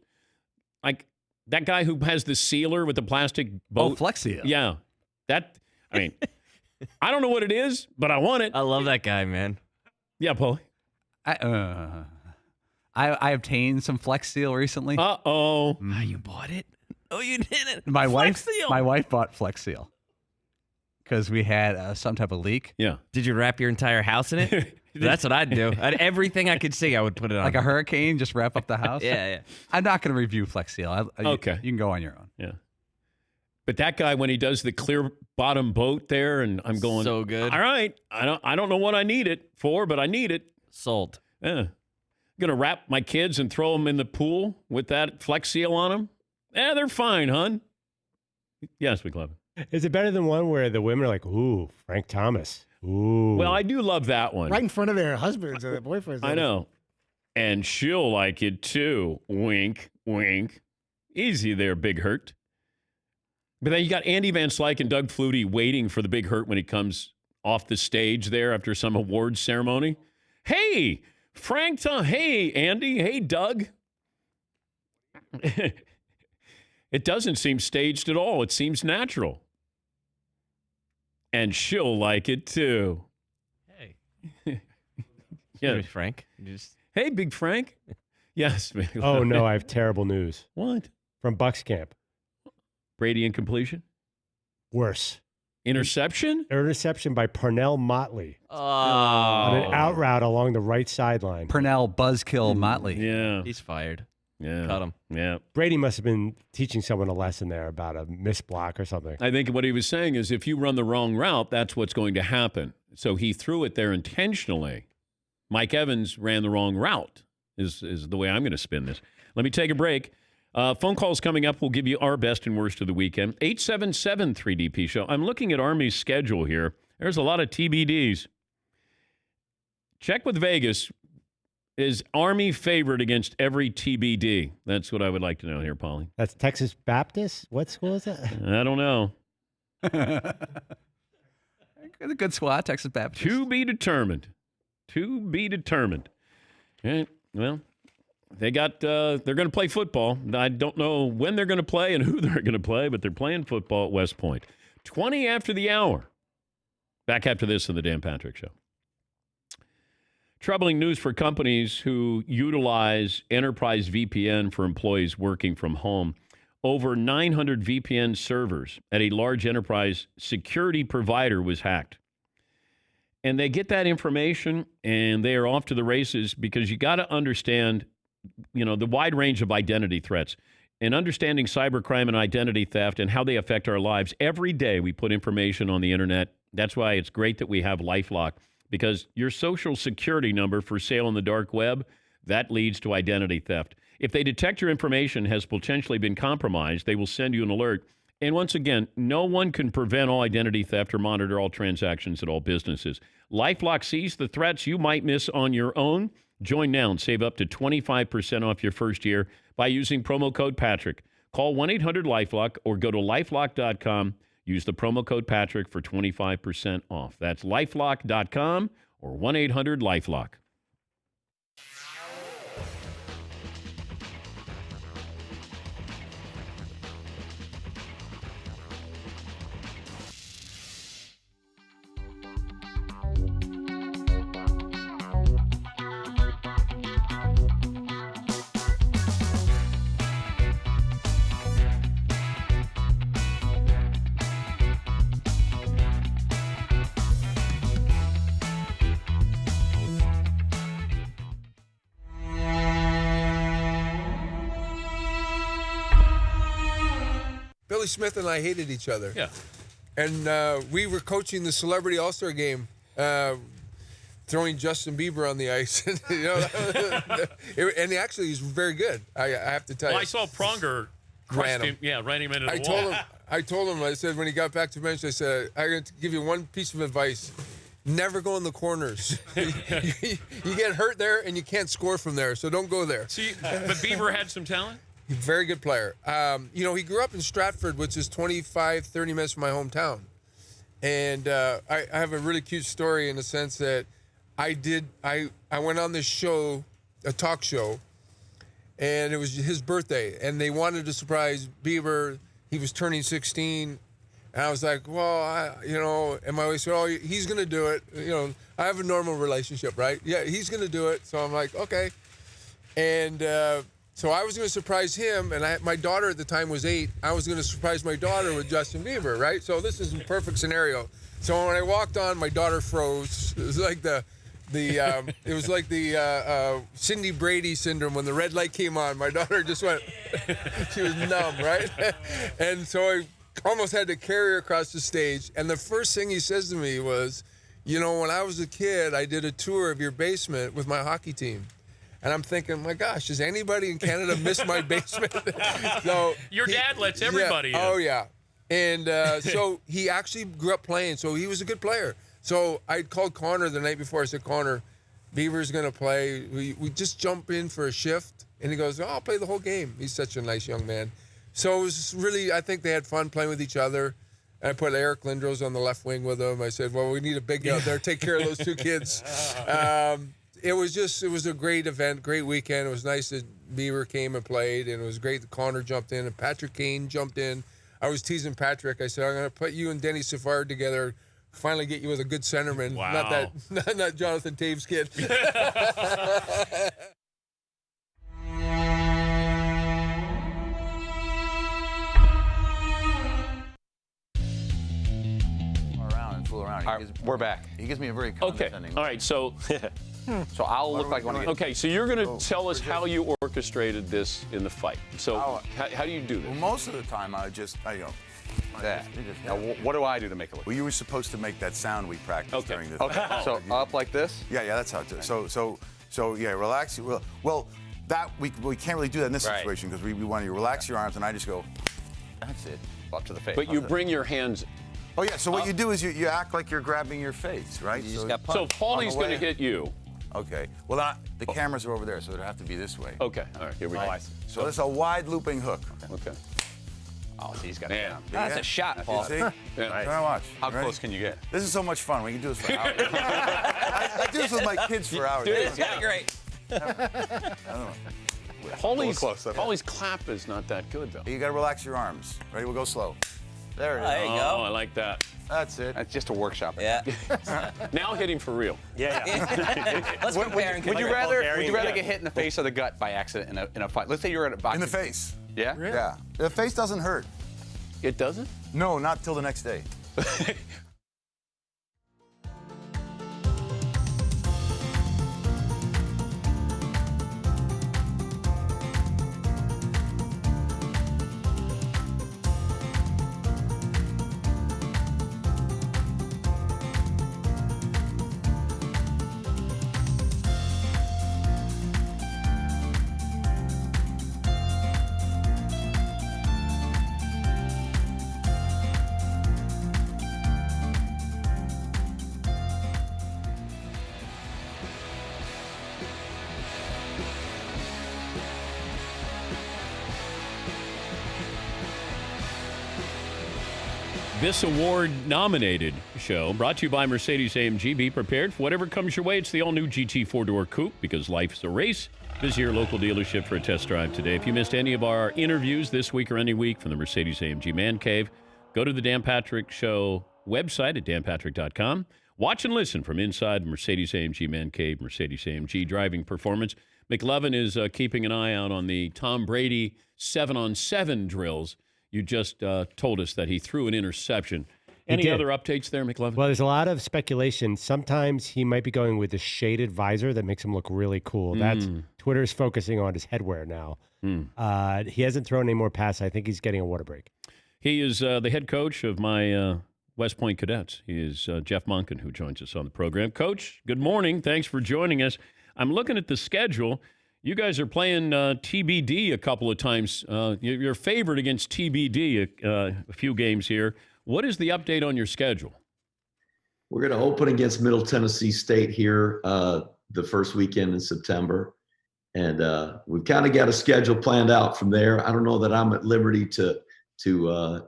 Like that guy who has the sealer with the plastic boat. Oh, Flex Seal. Yeah. I don't know what it is, but I want it. I love that guy, man. Yeah, Paul. I obtained some Flex Seal recently. Uh-oh. You bought it? Oh, you didn't. My Flex wife Seal. bought Flex Seal because we had some type of leak. Yeah. Did you wrap your entire house in it? That's what I'd do. Everything I could see, I would put it on. Like a hurricane, just wrap up the house? Yeah. I'm not going to review Flex Seal. Okay. You can go on your own. Yeah. But that guy, when he does the clear bottom boat there, and I'm going, so good. All right, I don't know what I need it for, but I need it. Sold. Yeah. I'm going to wrap my kids and throw them in the pool with that Flex Seal on them. They're fine, hon. Yes, McLovin. Is it better than one where the women are like, ooh, Frank Thomas? Ooh. Well, I do love that one. Right in front of their husbands or their boyfriends. I know. And she'll like it too. Wink, wink. Easy there, Big Hurt. But then you got Andy Van Slyke and Doug Flutie waiting for the Big Hurt when he comes off the stage there after some awards ceremony. Hey, Frank, hey, Andy, hey, Doug. It doesn't seem staged at all. It seems natural. And she'll like it too. Hey. Yeah, Frank. Hey, Big Frank. Yes. Oh, no, I have terrible news. What? From Bucks camp. Brady incompletion? Worse. Interception? Interception by Parnell Motley. Oh. On an out route along the right sideline. Purnell Buzzkill Motley. Yeah. He's fired. Yeah. Cut him. Yeah. Brady must have been teaching someone a lesson there about a missed block or something. I think what he was saying is if you run the wrong route, that's what's going to happen. So he threw it there intentionally. Mike Evans ran the wrong route is the way I'm going to spin this. Let me take a break. Phone calls coming up. We'll give you our best and worst of the weekend. 877-3DP Show. I'm looking at Army's schedule here. There's a lot of TBDs. Check with Vegas. Is Army favored against every TBD? That's what I would like to know here, Paulie. That's Texas Baptist? What school is that? I don't know. It's a good squad, Texas Baptist. To be determined. To be determined. Okay, well, they're going to play football. I don't know when they're going to play and who they're going to play, but they're playing football at West Point. 20 after the hour. Back after this on the Dan Patrick Show. Troubling news for companies who utilize Enterprise VPN for employees working from home. Over 900 VPN servers at a large enterprise security provider was hacked. And they get that information and they are off to the races because you got to understand, the wide range of identity threats and understanding cybercrime and identity theft and how they affect our lives. Every day we put information on the internet. That's why it's great that we have LifeLock. Because your social security number for sale on the dark web, that leads to identity theft. If they detect your information has potentially been compromised, they will send you an alert. And once again, no one can prevent all identity theft or monitor all transactions at all businesses. LifeLock sees the threats you might miss on your own. Join now and save up to 25% off your first year by using promo code Patrick. Call 1-800-LifeLock or go to lifelock.com. Use the promo code Patrick for 25% off. That's lifelock.com or 1-800-LifeLock. Billy Smith and I hated each other. Yeah. And we were coaching the Celebrity All-Star Game, throwing Justin Bieber on the ice. And he actually is very good, I have to tell you. Well, I saw Pronger ran him into the wall. I told him, I said, when he got back to bench, I said, I'm going to give you one piece of advice. Never go in the corners. You get hurt there, and you can't score from there, so don't go there. See, but Bieber had some talent? Very good player. He grew up in Stratford, which is 25, 30 minutes from my hometown. And I have a really cute story in the sense that I went on this show, a talk show, and it was his birthday. And they wanted to surprise Bieber. He was turning 16. And I was like, well, and my wife said, oh, he's going to do it. I have a normal relationship, right? Yeah, he's going to do it. So I'm like, okay. And so I was going to surprise him, and my daughter at the time was 8. I was going to surprise my daughter with Justin Bieber, right? So this is a perfect scenario. So when I walked on, my daughter froze. It was like the Cindy Brady syndrome when the red light came on. My daughter just went, she was numb, right? And so I almost had to carry her across the stage. And the first thing he says to me was, when I was a kid, I did a tour of your basement with my hockey team. And I'm thinking, my gosh, does anybody in Canada miss my basement? So Your dad lets everybody in. Oh, yeah. And so he actually grew up playing, so he was a good player. So I called Connor the night before. I said, Connor, Bieber's going to play. We just jump in for a shift. And he goes, I'll play the whole game. He's such a nice young man. So it was really, I think they had fun playing with each other. And I put Eric Lindros on the left wing with him. I said, well, we need a big guy out there. Take care of those two kids. It was a great event, great weekend. It was nice that Bieber came and played, and it was great that Connor jumped in and Patrick Kane jumped in. I was teasing Patrick. I said, I'm going to put you and Denny Savard together, finally get you with a good centerman. Wow. Not Jonathan Taves' kid. We're back. He gives me a very Okay. condescending. All right. So So I'll look like one of you. Okay, so you're going to tell us how you orchestrated this in the fight. So how do you do this? Well, most of the time I go. That. Now, what do I do to make it look? Well, you were supposed to make that sound we practiced during this. Okay. So up like this? Yeah, that's how it does. So yeah, relax. Well, that we can't really do that in this situation because we want you to relax your arms, and I just go. That's it. Up to the face. But you bring your hands. Oh yeah. So what you do is you act like you're grabbing your face, right? You just got So punched. Paulie's going to hit you. Okay. Well, the cameras are over there, so it'll have to be this way. Okay. All right. Here we go. So it's a wide looping hook. Okay. Oh, see, he's got it down. That's a shot, Paul. You see? Try to watch. How Ready? close can you get? This is so much fun. We can do this for hours. I do this with my kids for hours. It's kind of great. I don't know. Paulie's clap is not that good, though. You got to relax your arms. Ready? We'll go slow. There it is. There you go. Oh, I like that. That's it. That's just a workshop. Yeah. Now hit him for real. Let's compare and Would you contrast. rather get hit in the face or the gut by accident in a fight? Let's say you're at a boxing. In the face. Yeah? Yeah. The face doesn't hurt. It doesn't? No, not till the next day. This award-nominated show brought to you by Mercedes-AMG. Be prepared for whatever comes your way. It's the all-new GT four-door coupe because life's a race. Visit your local dealership for a test drive today. If you missed any of our interviews this week or any week from the Mercedes-AMG Man Cave, go to the Dan Patrick Show website at danpatrick.com. Watch and listen from inside Mercedes-AMG Man Cave, Mercedes-AMG driving performance. McLovin is keeping an eye out on the Tom Brady 7-on-7 drills. You just told us that he threw an interception. Any other updates there, McLovin? Well, there's a lot of speculation. Sometimes he might be going with a shaded visor that makes him look really cool. That's Twitter's focusing on his headwear now. He hasn't thrown any more passes. I think he's getting a water break. He is the head coach of my West Point Cadets. He is Jeff Monken, who joins us on the program. Coach, good morning. Thanks for joining us. I'm looking at the schedule. You guys are playing TBD a couple of times. You're favored against TBD a few games here. What is the update on your schedule? We're going to open against Middle Tennessee State here the first weekend in September. And we've kind of got a schedule planned out from there. I don't know that I'm at liberty to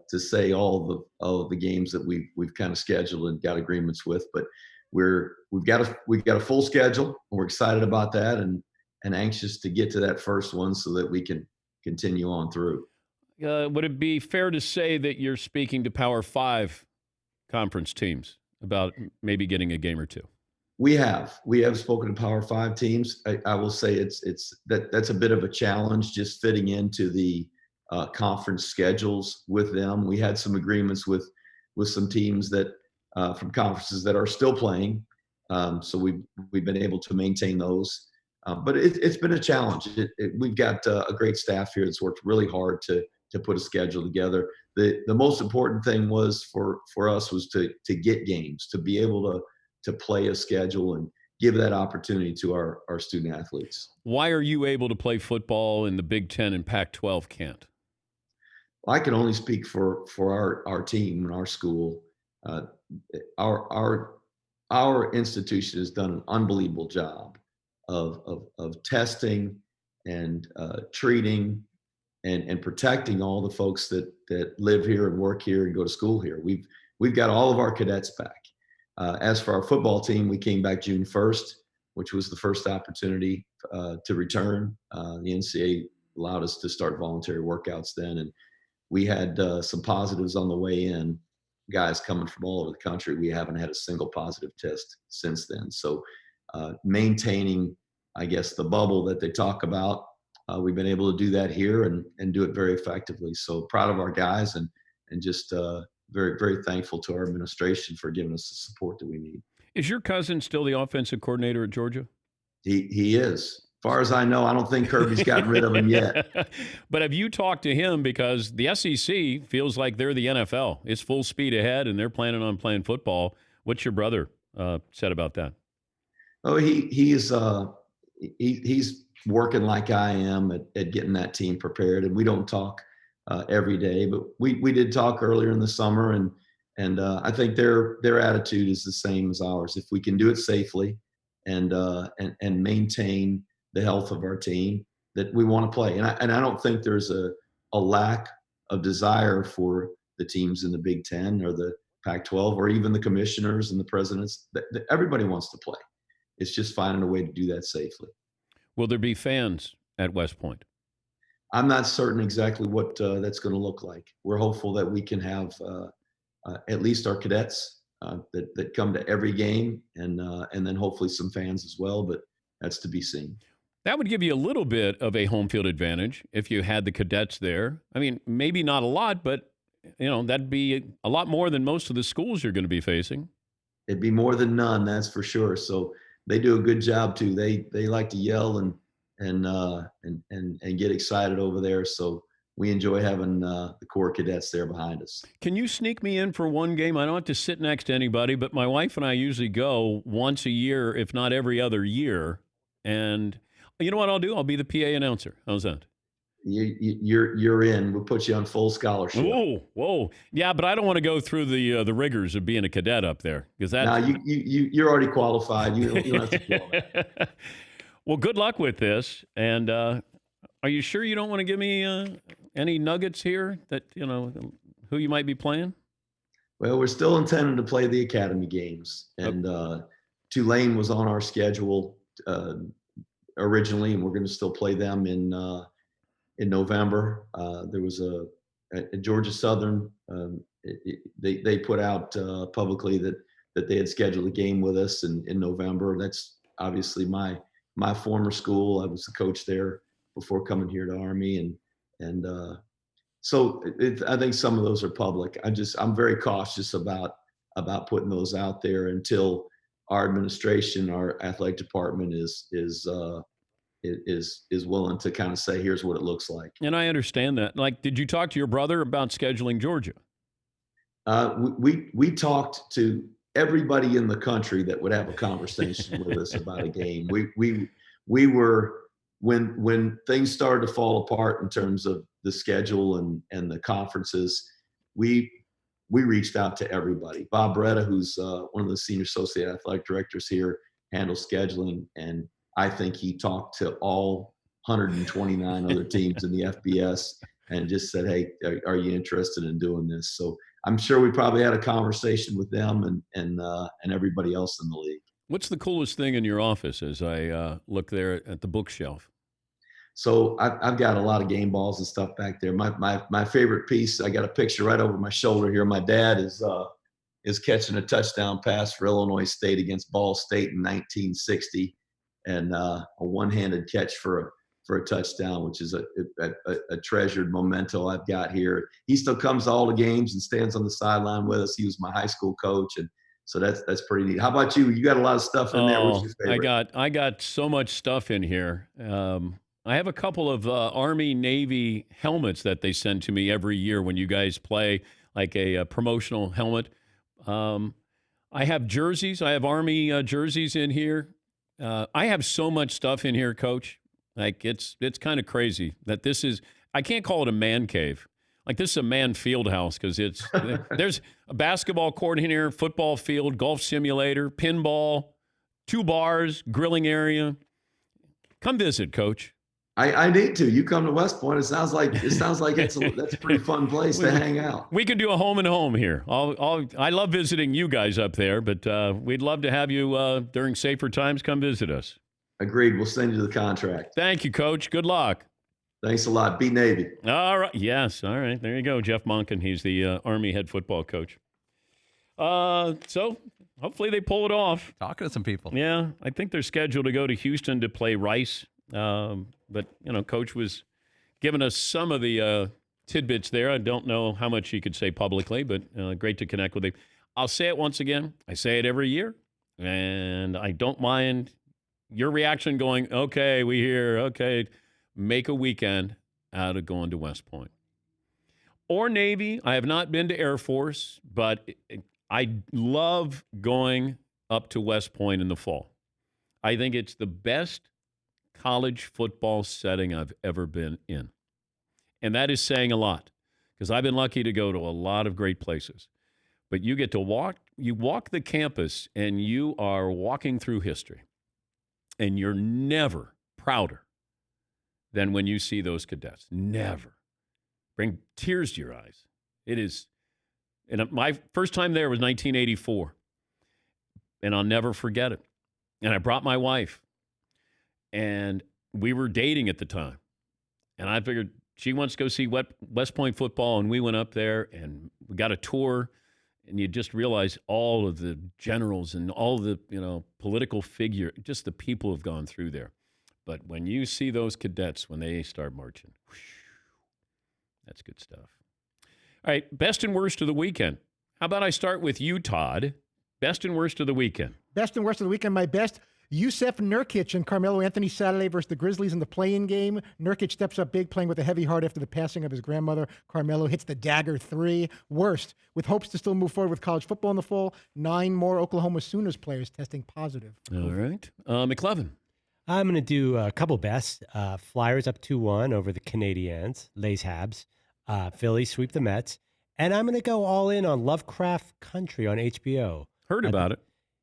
say all the games that we've kind of scheduled and got agreements with, but we've got a full schedule. And we're excited about that and anxious to get to that first one so that we can continue on through. Would it be fair to say that you're speaking to Power 5 conference teams about maybe getting a game or two? We have spoken to Power 5 teams. I will say that's a bit of a challenge just fitting into the conference schedules with them. We had some agreements with some teams that from conferences that are still playing. So we've been able to maintain those. But it's been a challenge. We've got a great staff here that's worked really hard to put a schedule together. The most important thing was for us was to get games, to be able to play a schedule and give that opportunity to our student athletes. Why are you able to play football and the Big Ten and Pac-12 can't? I can only speak for our team and our school. Our institution has done an unbelievable job of testing and treating and protecting all the folks that live here and work here and go to school here. We've got all of our cadets back. As for our football team, we came back June 1st, which was the first opportunity to return. The NCAA allowed us to start voluntary workouts then, and we had some positives on the way in. Guys coming from all over the country. We haven't had a single positive test since then. So maintaining, I guess, the bubble that they talk about, we've been able to do that here and do it very effectively. So proud of our guys and just very, very thankful to our administration for giving us the support that we need. Is your cousin still the offensive coordinator at Georgia? He is. As far as I know, I don't think Kirby's gotten rid of him yet. But have you talked to him? Because the SEC feels like they're the NFL. It's full speed ahead, and they're planning on playing football. What's your brother said about that? Oh, he's working like I am at getting that team prepared, and we don't talk every day, but we did talk earlier in the summer, and I think their attitude is the same as ours. If we can do it safely and maintain the health of our team, that we want to play. And I don't think there's a lack of desire for the teams in the Big Ten or the Pac-12 or even the commissioners and the presidents. Everybody wants to play. It's just finding a way to do that safely. Will there be fans at West Point? I'm not certain exactly what that's going to look like. We're hopeful that we can have at least our cadets that come to every game, and then hopefully some fans as well. But that's to be seen. That would give you a little bit of a home field advantage if you had the cadets there. I mean, maybe not a lot, but that'd be a lot more than most of the schools you're going to be facing. It'd be more than none, that's for sure. So they do a good job too. They like to yell and get excited over there. So we enjoy having the core cadets there behind us. Can you sneak me in for one game? I don't have to sit next to anybody, but my wife and I usually go once a year, if not every other year. And you know what I'll do? I'll be the PA announcer. How's that? You're in. We'll put you on full scholarship. Whoa. Yeah, but I don't want to go through the rigors of being a cadet up there, because that. No, you're already qualified. You don't have to qualify. Well, good luck with this. And are you sure you don't want to give me any nuggets here that who you might be playing? Well, we're still intending to play the Academy games, and Tulane was on our schedule originally, and we're going to still play them in November. There was a Georgia Southern. They put out publicly that they had scheduled a game with us in November. That's obviously my former school. I was the coach there before coming here to Army, and so I think some of those are public. I'm very cautious about putting those out there until our administration, our athletic department is willing to kind of say, here's what it looks like. And I understand that. Like, did you talk to your brother about scheduling Georgia? We talked to everybody in the country that would have a conversation with us about a game. We were, when things started to fall apart in terms of the schedule and the conferences, we reached out to everybody. Bob Beretta, who's one of the senior associate athletic directors here, handles scheduling, and I think he talked to all 129 other teams in the FBS and just said, hey, are you interested in doing this? So I'm sure we probably had a conversation with them and everybody else in the league. What's the coolest thing in your office as I look there at the bookshelf? So I've got a lot of game balls and stuff back there. My favorite piece, I got a picture right over my shoulder here. My dad is catching a touchdown pass for Illinois State against Ball State in 1960. And a one-handed catch for a touchdown, which is a treasured memento I've got here. He still comes to all the games and stands on the sideline with us. He was my high school coach, and so that's pretty neat. How about you? You got a lot of stuff in there. What's your favorite? I got so much stuff in here. I have a couple of Army Navy helmets that they send to me every year when you guys play, like a promotional helmet. I have jerseys. I have Army jerseys in here. I have so much stuff in here, Coach. Like it's kind of crazy that this is. I can't call it a man cave. Like this is a man field house because there's a basketball court in here, football field, golf simulator, pinball, 2 bars, grilling area. Come visit, Coach. I need to. You come to West Point. It sounds like that's a pretty fun place to hang out. We can do a home and home here. I love visiting you guys up there, but we'd love to have you during safer times. Come visit us. Agreed. We'll send you the contract. Thank you, Coach. Good luck. Thanks a lot. Beat Navy. All right. Yes. All right. There you go. Jeff Monken. He's the Army head football coach. So hopefully they pull it off. Talking to some people. Yeah. I think they're scheduled to go to Houston to play Rice. But, Coach was giving us some of the tidbits there. I don't know how much he could say publicly, but great to connect with him. I'll say it once again. I say it every year, and I don't mind your reaction going, okay, we hear, okay, make a weekend out of going to West Point. Or Navy. I have not been to Air Force, but I love going up to West Point in the fall. I think it's the best college football setting I've ever been in. And that is saying a lot, because I've been lucky to go to a lot of great places. But you get to walk the campus, and you are walking through history. And you're never prouder than when you see those cadets. Never. Bring tears to your eyes. It is. And my first time there was 1984. And I'll never forget it. And I brought my wife. And we were dating at the time. And I figured she wants to go see West Point football. And we went up there and we got a tour. And you just realize all of the generals and all the, political figure, just the people have gone through there. But when you see those cadets, when they start marching, whoosh, that's good stuff. All right, best and worst of the weekend. How about I start with you, Todd? Best and worst of the weekend. Best and worst of the weekend. My best, Yusef Nurkic and Carmelo Anthony Saturday versus the Grizzlies in the play-in game. Nurkic steps up big, playing with a heavy heart after the passing of his grandmother. Carmelo hits the dagger 3. Worst, with hopes to still move forward with college football in the fall, 9 more Oklahoma Sooners players testing positive. All right. McLevin. I'm going to do a couple best. Flyers up 2-1 over the Canadiens. Les Habs. Philly sweep the Mets. And I'm going to go all in on Lovecraft Country on HBO. Heard about it.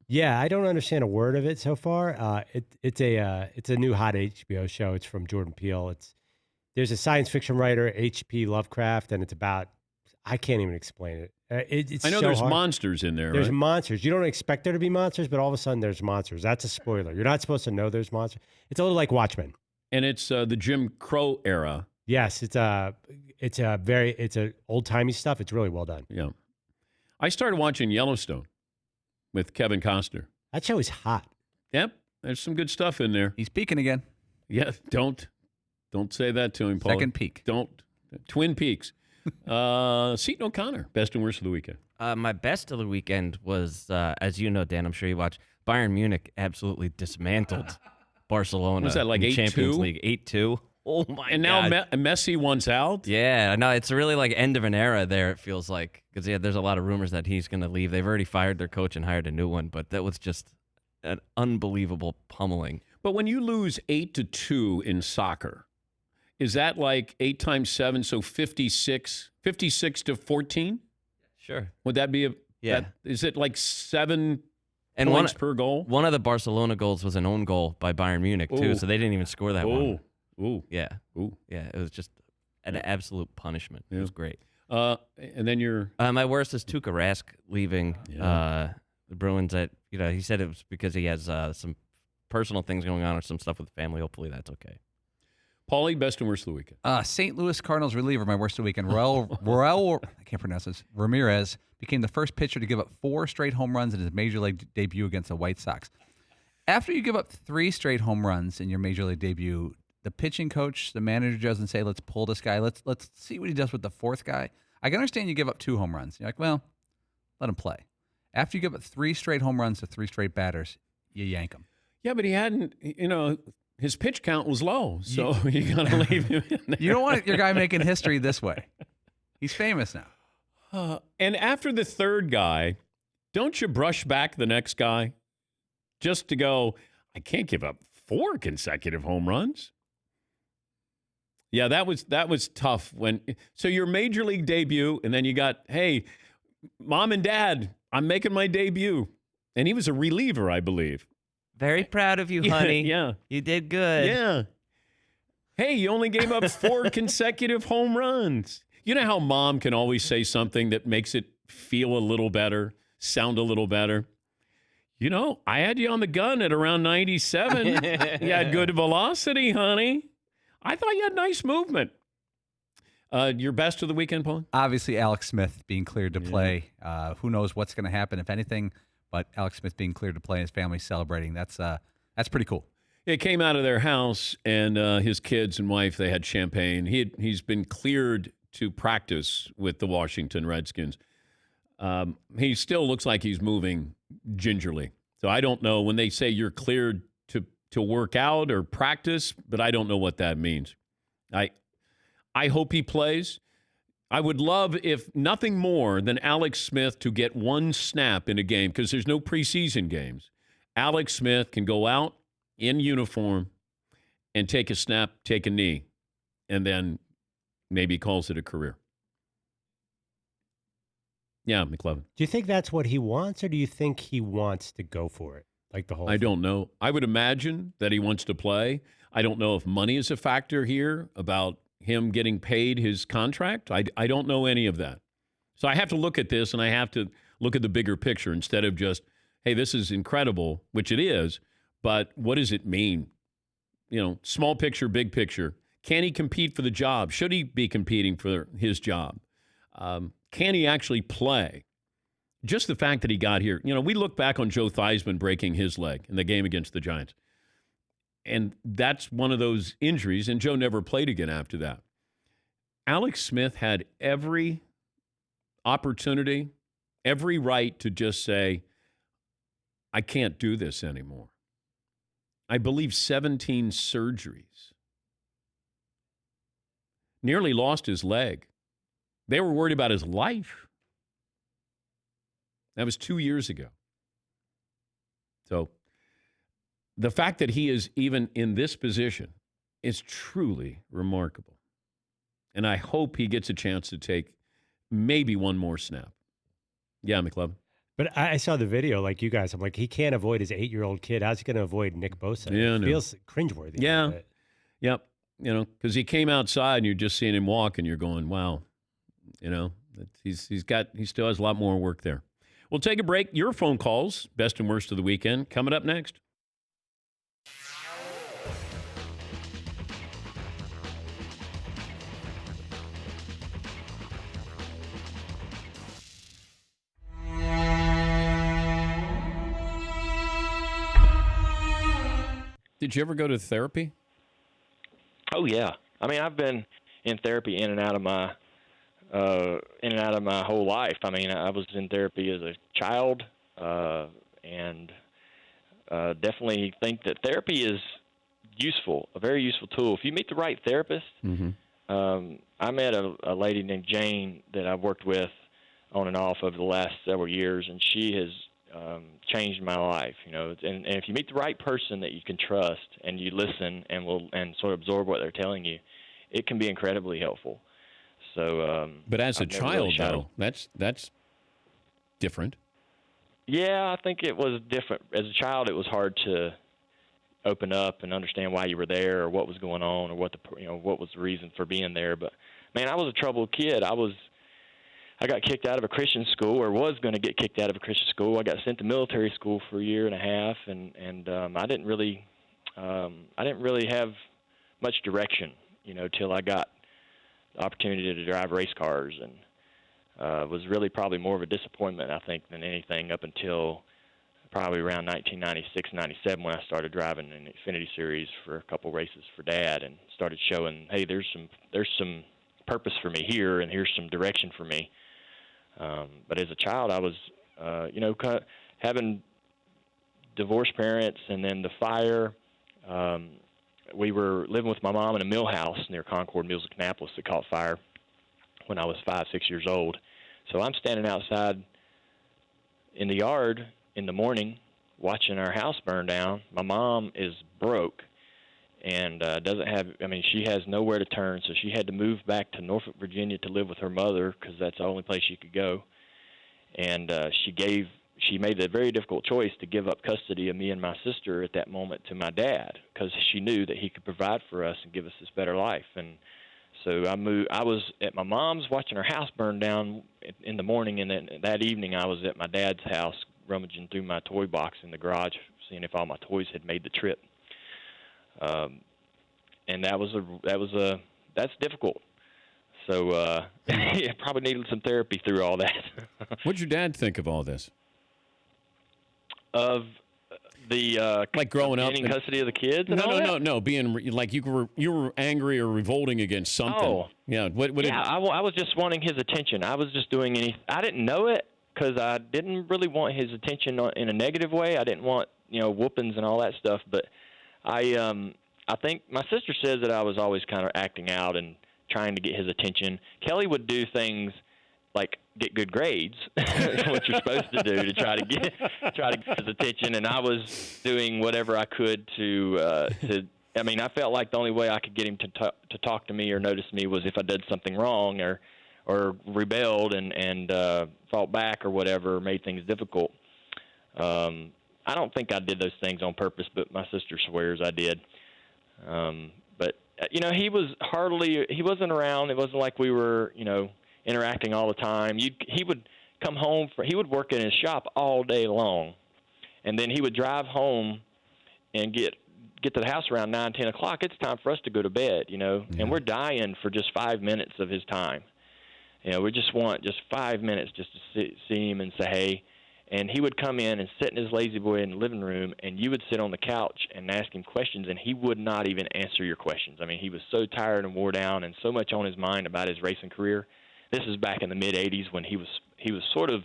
Yeah, I don't understand a word of it so far. It's a new hot HBO show. It's from Jordan Peele. There's a science fiction writer, H.P. Lovecraft, and it's about, I can't even explain it. It's I know so there's hard. monsters in there, There's right? monsters. You don't expect there to be monsters, but all of a sudden there's monsters. That's a spoiler. You're not supposed to know there's monsters. It's a little like Watchmen. And it's the Jim Crow era. Yes, it's old timey stuff. It's really well done. Yeah. I started watching Yellowstone with Kevin Costner. That show is hot. Yep. There's some good stuff in there. He's peaking again. Yeah, don't say that to him, Paul. Second peak. Don't. Twin Peaks. Seton O'Connor, best and worst of the weekend. My best of the weekend was, as you know, Dan, I'm sure you watched, Bayern Munich absolutely dismantled Barcelona. Was that like in 8-2? Champions League 8-2. Oh my And God. now Messi wants out? Yeah, I know. It's really like end of an era there, it feels like. Because, there's a lot of rumors that he's going to leave. They've already fired their coach and hired a new one, but that was just an unbelievable pummeling. But when you lose 8-2 in soccer, is that like 8 times 7, so 56 to 14? Sure. Would that be is it like 7 points per goal? One of the Barcelona goals was an own goal by Bayern Munich, too, Ooh. so they didn't even score that one. Ooh. Yeah. Ooh. Yeah, it was just an absolute punishment. It was great. And then my worst is Tuukka Rask leaving the Bruins. He said it was because he has some personal things going on or some stuff with the family. Hopefully that's okay. Paulie, best and worst of the weekend. St. Louis Cardinals reliever, my worst of the weekend. Raul, I can't pronounce this, Ramirez became the first pitcher to give up 4 straight home runs in his major league debut against the White Sox. After you give up 3 straight home runs in your major league debut, the pitching coach, the manager doesn't say, let's pull this guy. Let's see what he does with the 4th guy. I can understand you give up 2 home runs. You're like, well, let him play. After you give up 3 straight home runs to 3 straight batters, you yank him. Yeah, but he hadn't, his pitch count was low, so you got to leave him in there. You don't want your guy making history this way. He's famous now. And after the 3rd guy, don't you brush back the next guy just to go, I can't give up 4 consecutive home runs? Yeah, that was tough. So your major league debut, and then you got, hey, mom and dad, I'm making my debut. And he was a reliever, I believe. Very proud of you, honey. Yeah. You did good. Yeah. Hey, you only gave up 4 consecutive home runs. You know how mom can always say something that makes it feel a little better, sound a little better? I had you on the gun at around 97. You had good velocity, honey. I thought you had nice movement. Your best of the weekend, Paul? Obviously, Alex Smith being cleared to play. Who knows what's going to happen, if anything, but Alex Smith being cleared to play, his family celebrating, that's pretty cool. It came out of their house, and his kids and wife, they had champagne. He's been cleared to practice with the Washington Redskins. He still looks like he's moving gingerly. So I don't know when they say you're cleared to work out or practice, but I don't know what that means. I hope he plays. I would love, if nothing more, than Alex Smith to get one snap in a game because there's no preseason games. Alex Smith can go out in uniform and take a snap, take a knee, and then maybe calls it a career. Yeah, McLevin. Do you think that's what he wants, or do you think he wants to go for it? Like the whole I don't know. I would imagine that he wants to play. I don't know if money is a factor here about him getting paid his contract. I don't know any of that. So I have to look at this, and I have to look at the bigger picture instead of just, hey, this is incredible, which it is, but what does it mean? You know, small picture, big picture. Can he compete for the job? Should he be competing for his job? Can he actually play? Just the fact that he got here. You know, we look back on Joe Theismann breaking his leg in the game against the Giants. And that's one of those injuries, and Joe never played again after that. Alex Smith had every opportunity, every right to just say, I can't do this anymore. I believe 17 surgeries. Nearly lost his leg. They were worried about his life. That was 2 years ago. So the fact that he is even in this position is truly remarkable. And I hope he gets a chance to take maybe one more snap. Yeah, McLevin. But I saw the video like you guys. I'm like, he can't avoid his 8-year-old kid. How's he going to avoid Nick Bosa? Yeah, It feels cringeworthy. Yeah. Yep. You know, because he came outside and you're just seeing him walk and you're going, wow, you know, he still has a lot more work there. We'll take a break. Your phone calls, best and worst of the weekend, coming up next. Did you ever go to therapy? Oh yeah. I mean, I've been in therapy in and out of my whole life. I mean, I was in therapy as a child, and definitely think that therapy is useful, a very useful tool. If you meet the right therapist, I met a lady named Jane that I've worked with on and off over the last several years, and she has changed my life, you know. And if you meet the right person that you can trust and you listen and sort of absorb what they're telling you, it can be incredibly helpful. So, but as a child, though, that's different. Yeah, I think it was different. As a child, it was hard to open up and understand why you were there or what was going on or what was the reason for being there. But man, I was a troubled kid. I got kicked out of a Christian school, or was going to get kicked out of a Christian school. I got sent to military school for a year and a half, and I didn't really have much direction, you know, till I got the opportunity to drive race cars, and was really probably more of a disappointment, I think, than anything up until probably around 1996, 97 when I started driving an Xfinity Series for a couple races for Dad, and started showing, hey, there's some purpose for me here, and here's some direction for me. But as a child, I was, having divorced parents, and then the fire. We were living with my mom in a mill house near Concord Mills, Annapolis, that caught fire when I was 5, 6 years old. So I'm standing outside in the yard in the morning watching our house burn down. My mom is broke and she has nowhere to turn, so she had to move back to Norfolk, Virginia to live with her mother because that's the only place she could go. And she made the very difficult choice to give up custody of me and my sister at that moment to my dad because she knew that he could provide for us and give us this better life. And so I was at my mom's watching her house burn down in the morning, and then that evening I was at my dad's house rummaging through my toy box in the garage, seeing if all my toys had made the trip. And that's difficult. So yeah, probably needed some therapy through all that. What'd your dad think of all this? Of the like growing up in custody of the kids? No. Being like you were angry or revolting against something. Oh, yeah. I was just wanting his attention. I was just doing anything. I didn't know it because I didn't really want his attention in a negative way. I didn't want whoopings and all that stuff. But I think my sister says that I was always kind of acting out and trying to get his attention. Kelly would do things like get good grades, what you're supposed to do to try to get his attention, and I was doing whatever I could to. I mean, I felt like the only way I could get him to talk to me or notice me was if I did something wrong or rebelled and fought back or whatever, made things difficult. I don't think I did those things on purpose, but my sister swears I did. But he wasn't around. It wasn't like we were, interacting all the time. He would come home he would work in his shop all day long, and then he would drive home and get to the house around 9, 10 o'clock. It's time for us to go to bed, and we're dying for just 5 minutes of his time. We just want just 5 minutes just to see him and say, hey. And he would come in and sit in his lazy boy in the living room, and you would sit on the couch and ask him questions, and he would not even answer your questions. I mean, he was so tired and wore down and so much on his mind about his racing career. This is back in the mid-'80s when he was sort of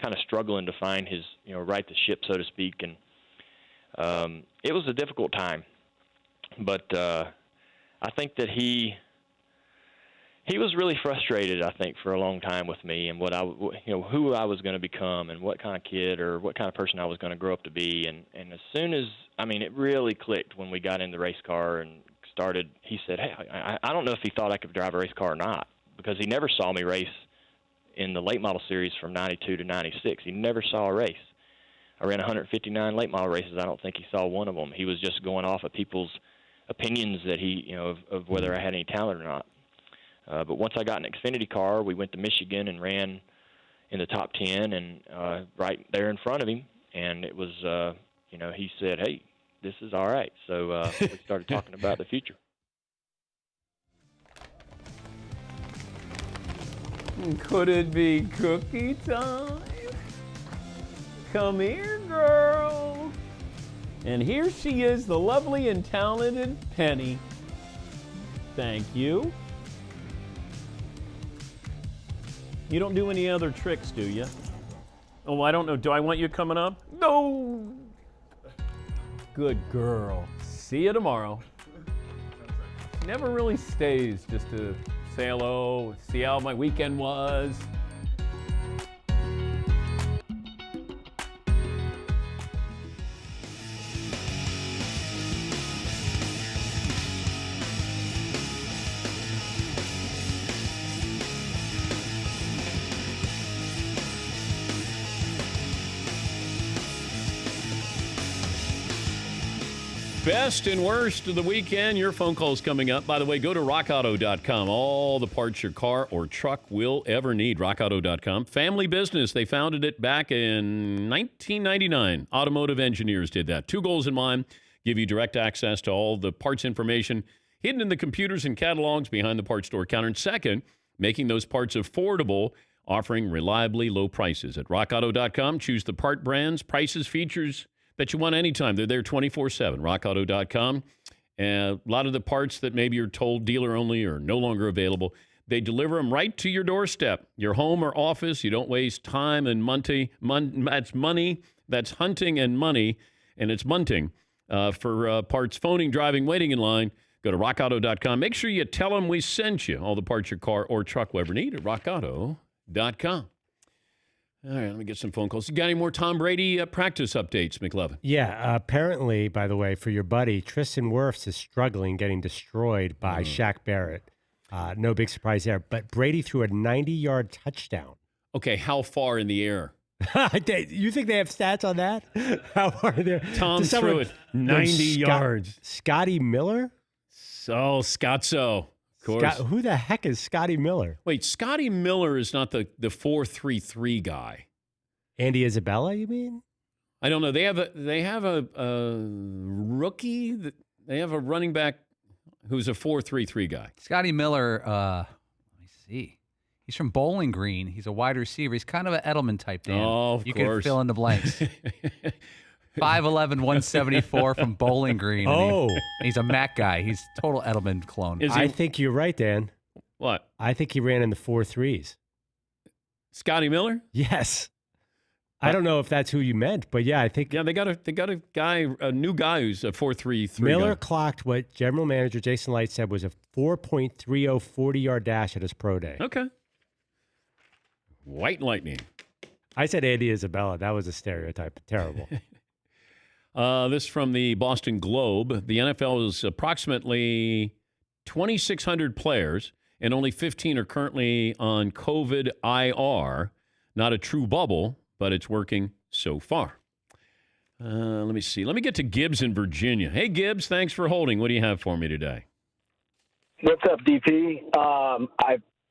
kind of struggling to find his, right the ship, so to speak. And it was a difficult time. But I think that he was really frustrated, I think, for a long time with me and who I was going to become and what kind of kid or what kind of person I was going to grow up to be. And as soon as, it really clicked when we got in the race car and started, he said, hey, I don't know if he thought I could drive a race car or not, because he never saw me race in the late model series from 92 to 96. He never saw a race. I ran 159 late model races. I don't think he saw one of them. He was just going off of people's opinions that of whether I had any talent or not. But once I got an Xfinity car, we went to Michigan and ran in the top 10 and right there in front of him. And it was, he said, hey, this is all right. So we started talking about the future. Could it be cookie time? Come here, girl. And here she is, the lovely and talented Penny. Thank you. You don't do any other tricks, do you? Oh, I don't know. Do I want you coming up? No. Good girl. See you tomorrow. Never really stays just to say hello, see how my weekend was. Best and worst of the weekend. Your phone call's coming up. By the way, go to rockauto.com. All the parts your car or truck will ever need. rockauto.com. Family business. They founded it back in 1999. Automotive engineers did that. 2 goals in mind. Give you direct access to all the parts information hidden in the computers and catalogs behind the parts store counter. And second, making those parts affordable, offering reliably low prices. At rockauto.com, choose the part brands, prices, features that you want anytime. They're there 24/7. rockauto.com. And a lot of the parts that maybe you're told dealer only are no longer available, they deliver them right to your doorstep, your home or office. You don't waste time and money. That's money. That's hunting and money. And it's munting for parts, phoning, driving, waiting in line. Go to rockauto.com. Make sure you tell them we sent you. All the parts your car or truck will ever need at rockauto.com. All right, let me get some phone calls. You got any more Tom Brady practice updates, McLovin? Yeah, apparently, by the way, for your buddy, Tristan Wirfs is struggling, getting destroyed by Shaq Barrett. No big surprise there. But Brady threw a 90-yard touchdown. Okay, how far in the air? You think they have stats on that? How far there? Tom threw it 90 yards. Scotty Miller? So, Scotzo. Of course. Who the heck is Scotty Miller? Wait, Scotty Miller is not the 4-3-3 guy. Andy Isabella, you mean? I don't know. They have a rookie. They have a running back who's a 4-3-3 guy. Scotty Miller, let me see. He's from Bowling Green. He's a wide receiver. He's kind of an Edelman type, Dan. Oh, of you course. You can fill in the blanks. 5'11", 174 from Bowling Green. And he's a Mac guy. He's total Edelman clone. I think you're right, Dan. What? I think he ran in the 4.3s. Scotty Miller? Yes. I don't know if that's who you meant, but yeah, I think. Yeah, they got a new guy who's a 4.33. Miller guy. clocked what General Manager Jason Light said was a 4.30 40-yard dash at his pro day. Okay. White Lightning. I said Andy Isabella. That was a stereotype. Terrible. This from the Boston Globe. The NFL is approximately 2,600 players, and only 15 are currently on COVID IR. Not a true bubble, but it's working so far. Let me see. Let me get to Gibbs in Virginia. Hey, Gibbs, thanks for holding. What do you have for me today? What's up, DP?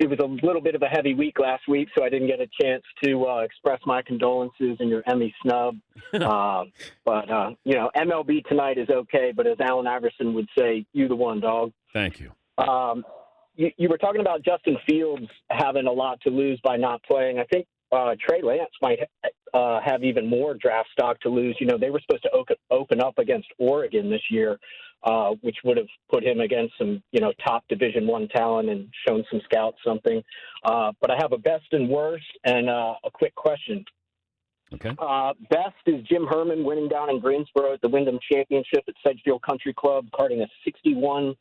It was a little bit of a heavy week last week, so I didn't get a chance to express my condolences in your Emmy snub. But MLB tonight is okay, but as Allen Iverson would say, you the one, dog. Thank you. You were talking about Justin Fields having a lot to lose by not playing. I think Trey Lance might have even more draft stock to lose. They were supposed to open up against Oregon this year, which would have put him against some, top Division I talent and shown some scouts something. But I have a best and worst and a quick question. Okay. Best is Jim Herman winning down in Greensboro at the Wyndham Championship at Sedgefield Country Club, carding a 61-63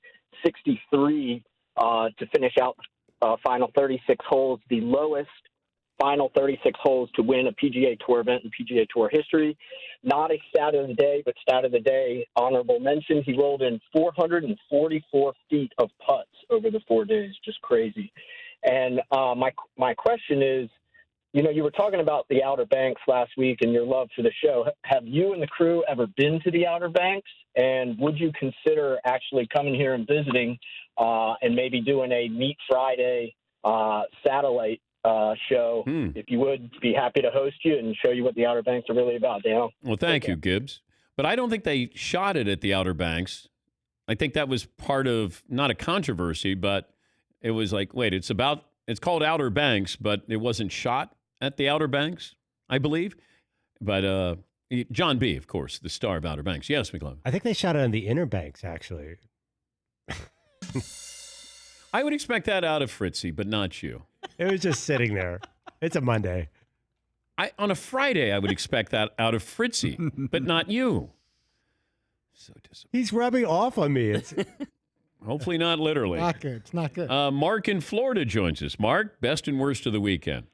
to finish out final 36 holes, the lowest final 36 holes to win a PGA Tour event in PGA Tour history. Not a stat of the day, but stat of the day, honorable mention. He rolled in 444 feet of putts over the 4 days. Just crazy. And my question is, you were talking about the Outer Banks last week and your love for the show. Have you and the crew ever been to the Outer Banks? And would you consider actually coming here and visiting and maybe doing a Meet Friday satellite show? If you would, be happy to host you and show you what the Outer Banks are really about, Dale. Well, thank you, Gibbs. But I don't think they shot it at the Outer Banks. I think that was part of, not a controversy, but it was like, wait, it's called Outer Banks, but it wasn't shot at the Outer Banks, I believe. But John B., of course, the star of Outer Banks. Yes, McLovin. I think they shot it on the Inner Banks, actually. I would expect that out of Fritzy, but not you. It was just sitting there. It's a Monday. On a Friday, I would expect that out of Fritzy, but not you. So disappointing. He's rubbing off on me. It's hopefully not literally. Not good. It's not good. Mark in Florida joins us. Mark, best and worst of the weekend.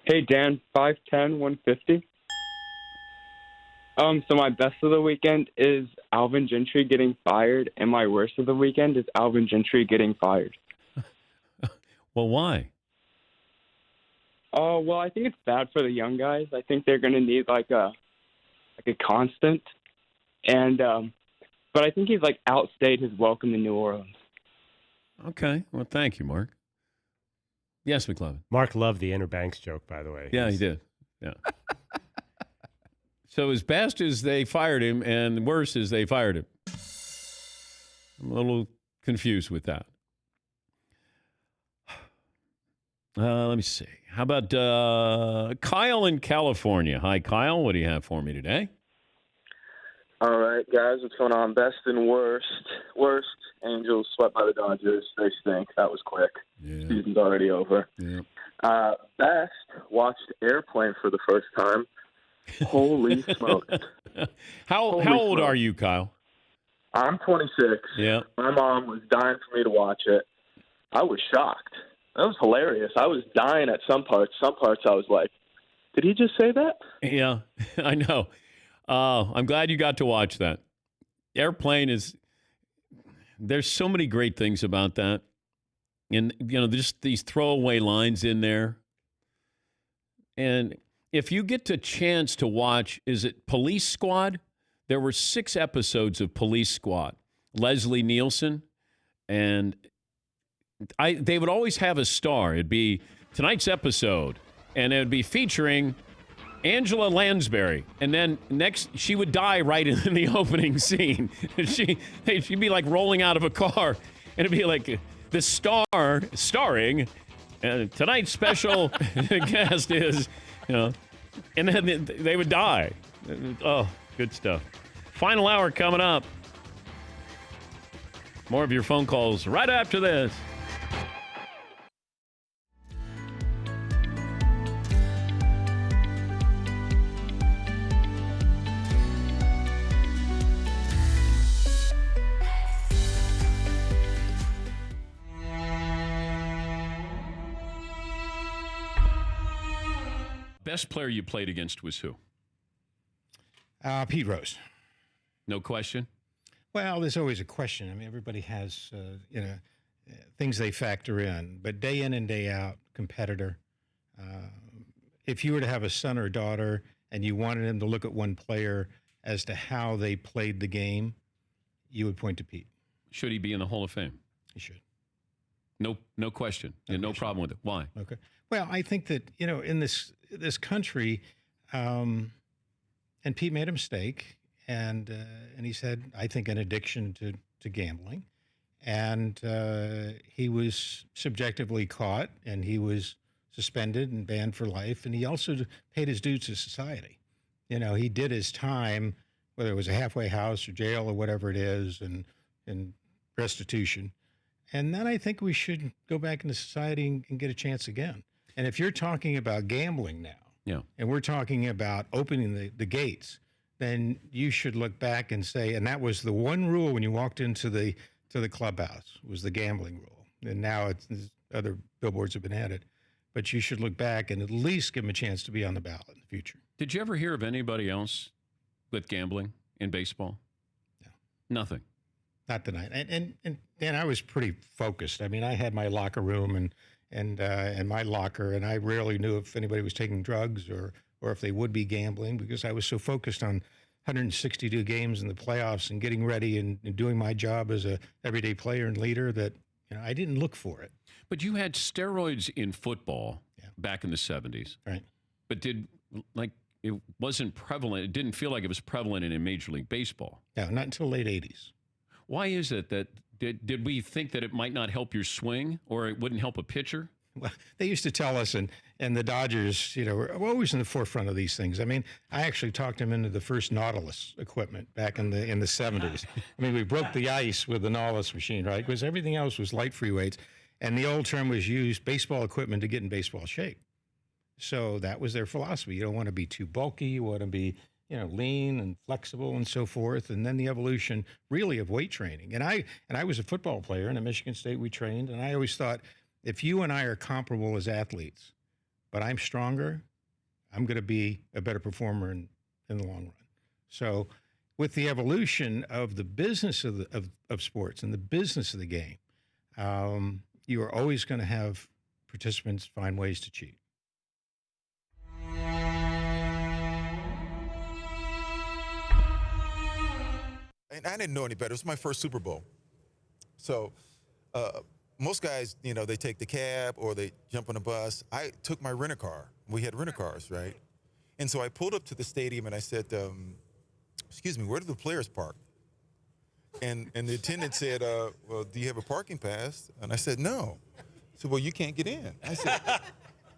Hey, Dan, 5'10", 150. So my best of the weekend is Alvin Gentry getting fired, and my worst of the weekend is Alvin Gentry getting fired. Well, why? Well, I think it's bad for the young guys. I think they're going to need like a constant, and but I think he's outstayed his welcome to New Orleans. Okay, well, thank you, Mark. Yes, McLovin. Mark loved the Inner Banks joke, by the way. Yeah, he did. Yeah. So as best as they fired him, and worse as they fired him. I'm a little confused with that. Let me see. How about Kyle in California? Hi, Kyle. What do you have for me today? All right, guys. What's going on? Best and worst. Worst, Angels swept by the Dodgers. They stink. That was quick. Yeah. Season's already over. Yeah. Best, watched Airplane for the first time. Holy smokes. How old are you, Kyle? I'm 26. Yeah. My mom was dying for me to watch it. I was shocked. That was hilarious. I was dying at some parts. Some parts I was like, did he just say that? Yeah, I know. I'm glad you got to watch that. Airplane is, there's so many great things about that. And, just these throwaway lines in there. And if you get the chance to watch, is it Police Squad? There were 6 episodes of Police Squad. Leslie Nielsen. And they would always have a star. It'd be tonight's episode. And it would be featuring Angela Lansbury. And then next, she would die right in the opening scene. She'd be like rolling out of a car. And it'd be like the starring tonight's special guest is, and then they would die. Oh, good stuff. Final hour coming up. More of your phone calls right after this. Best player you played against was who? Pete Rose. No question? Well, there's always a question. I mean, everybody has, things they factor in. But day in and day out, competitor. If you were to have a son or daughter and you wanted them to look at one player as to how they played the game, you would point to Pete. Should he be in the Hall of Fame? He should. No question. No problem with it. Why? Okay. Well, I think that, in this country, and Pete made a mistake, and he's had, I think, an addiction to gambling. And he was subjectively caught, and he was suspended and banned for life. And he also paid his dues to society. He did his time, whether it was a halfway house or jail or whatever it is, and restitution. And then I think we should go back into society and get a chance again. And if you're talking about gambling now, and we're talking about opening the gates, then you should look back and say, and that was the one rule when you walked into the clubhouse, was the gambling rule. And now other billboards have been added. But you should look back and at least give them a chance to be on the ballot in the future. Did you ever hear of anybody else with gambling in baseball? No. Nothing. Not tonight. And Dan, I was pretty focused. I mean, I had my locker room and my locker, and I rarely knew if anybody was taking drugs or if they would be gambling, because I was so focused on 162 games in the playoffs and getting ready and doing my job as a everyday player and leader that I didn't look for it. But you had steroids in football back in the 70s. Right. But it wasn't prevalent. It didn't feel like it was prevalent in Major League Baseball. No, not until late 80s. Why is it that did we think that it might not help your swing or it wouldn't help a pitcher? Well, they used to tell us, and the Dodgers, were always in the forefront of these things. I mean, I actually talked them into the first Nautilus equipment back in the 70s. I mean, we broke the ice with the Nautilus machine, right? Because everything else was light free weights. And the old term was used, baseball equipment to get in baseball shape. So that was their philosophy. You don't want to be too bulky. You want to be, lean and flexible and so forth. And then the evolution really of weight training. And I was a football player, and at Michigan State we trained. And I always thought, if you and I are comparable as athletes, but I'm stronger, I'm going to be a better performer in the long run. So with the evolution of the business of sports and the business of the game, you are always going to have participants find ways to cheat. And I didn't know any better. It was my first Super Bowl. So most guys, they take the cab or they jump on a bus. I took my rent-a-car. We had rent-a-cars, right? And so I pulled up to the stadium and I said, excuse me, where do the players park? And the attendant said, well, do you have a parking pass? And I said, no. He said, well, you can't get in.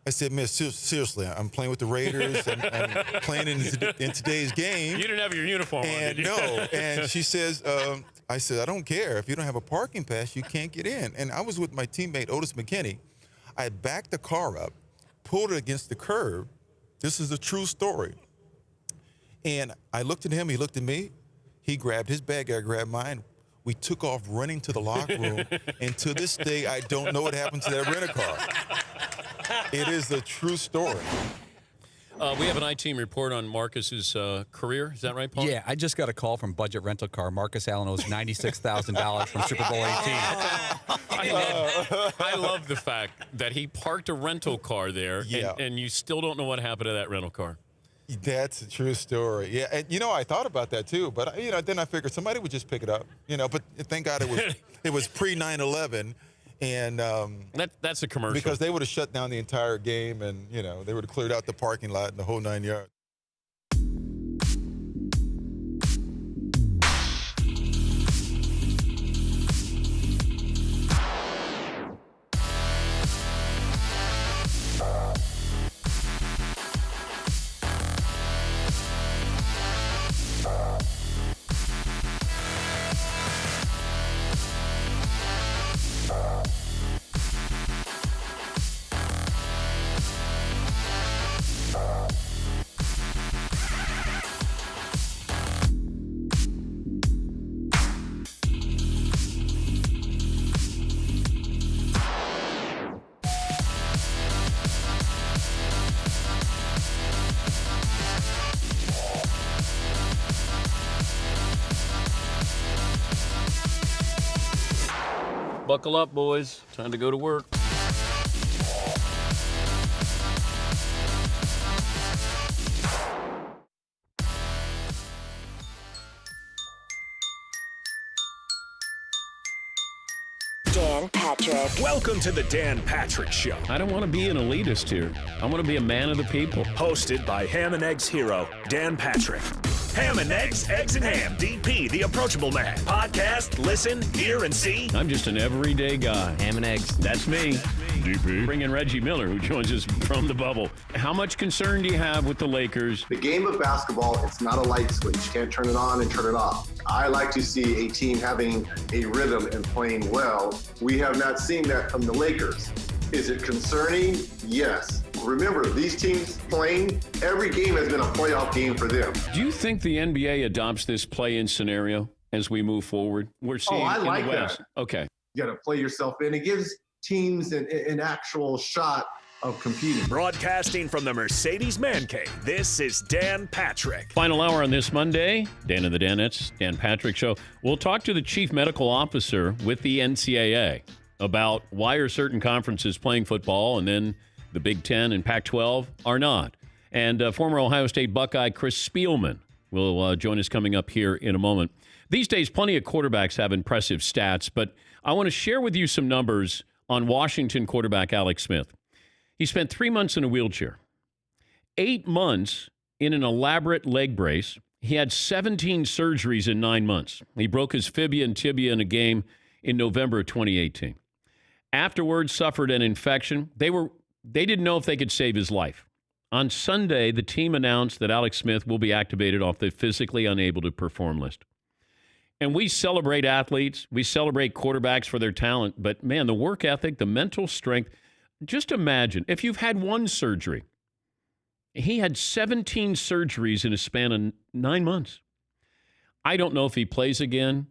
I said, miss, seriously, I'm playing with the Raiders. I'm playing in today's game. You didn't have your uniform on, did you? No. And she says, I said, I don't care. If you don't have a parking pass, you can't get in. And I was with my teammate, Otis McKinney. I backed the car up, pulled it against the curb. This is a true story. And I looked at him. He looked at me. He grabbed his bag. I grabbed mine. We took off running to the locker room. And to this day, I don't know what happened to that rent-a-car. It is a true story. We have an I-Team report on Marcus's career. Is that right, Paul? Yeah, I just got a call from Budget Rental Car. Marcus Allen owes $96,000 from Super Bowl 18. I love the fact that he parked a rental car there, and you still don't know what happened to that rental car. That's a true story. Yeah, and I thought about that too, but then I figured somebody would just pick it up. But thank God it was pre 9/11, and that's a commercial because they would have shut down the entire game, and they would have cleared out the parking lot and the whole 9 yards. Buckle up, boys. Time to go to work. Dan Patrick. Welcome to the Dan Patrick Show. I don't want to be an elitist here. I want to be a man of the people. Hosted by Ham and Eggs hero, Dan Patrick. Ham and Eggs, Eggs and Ham, DP, the approachable man. Podcast, listen, hear, and see. I'm just an everyday guy. Ham and Eggs. That's me. DP. Bring in Reggie Miller, who joins us from the bubble. How much concern do you have with the Lakers? The game of basketball, it's not a light switch. You can't turn it on and turn it off. I like to see a team having a rhythm and playing well. We have not seen that from the Lakers. Is it concerning? Yes. Remember, these teams playing, every game has been a playoff game for them. Do you think the NBA adopts this play-in scenario as we move forward? We're seeing I like in the West. that. Okay. You got to play yourself in. It gives teams an actual shot of competing. Broadcasting from the Mercedes Man Cave, this is Dan Patrick. Final hour on this Monday, Dan and the Danettes, Dan Patrick Show. We'll talk to the chief medical officer with the NCAA about why are certain conferences playing football and then the Big Ten and Pac-12 are not. And former Ohio State Buckeye Chris Spielman will join us coming up here in a moment. These days, plenty of quarterbacks have impressive stats, but I want to share with you some numbers on Washington quarterback Alex Smith. He spent 3 months in a wheelchair, 8 months in an elaborate leg brace. He had 17 surgeries in 9 months. He broke his fibula and tibia in a game in November of 2018. Afterwards, suffered an infection. They didn't know if they could save his life. On Sunday, the team announced that Alex Smith will be activated off the physically unable to perform list. And we celebrate athletes. We celebrate quarterbacks for their talent. But, man, the work ethic, the mental strength. Just imagine if you've had one surgery. He had 17 surgeries in a span of 9 months. I don't know if he plays again.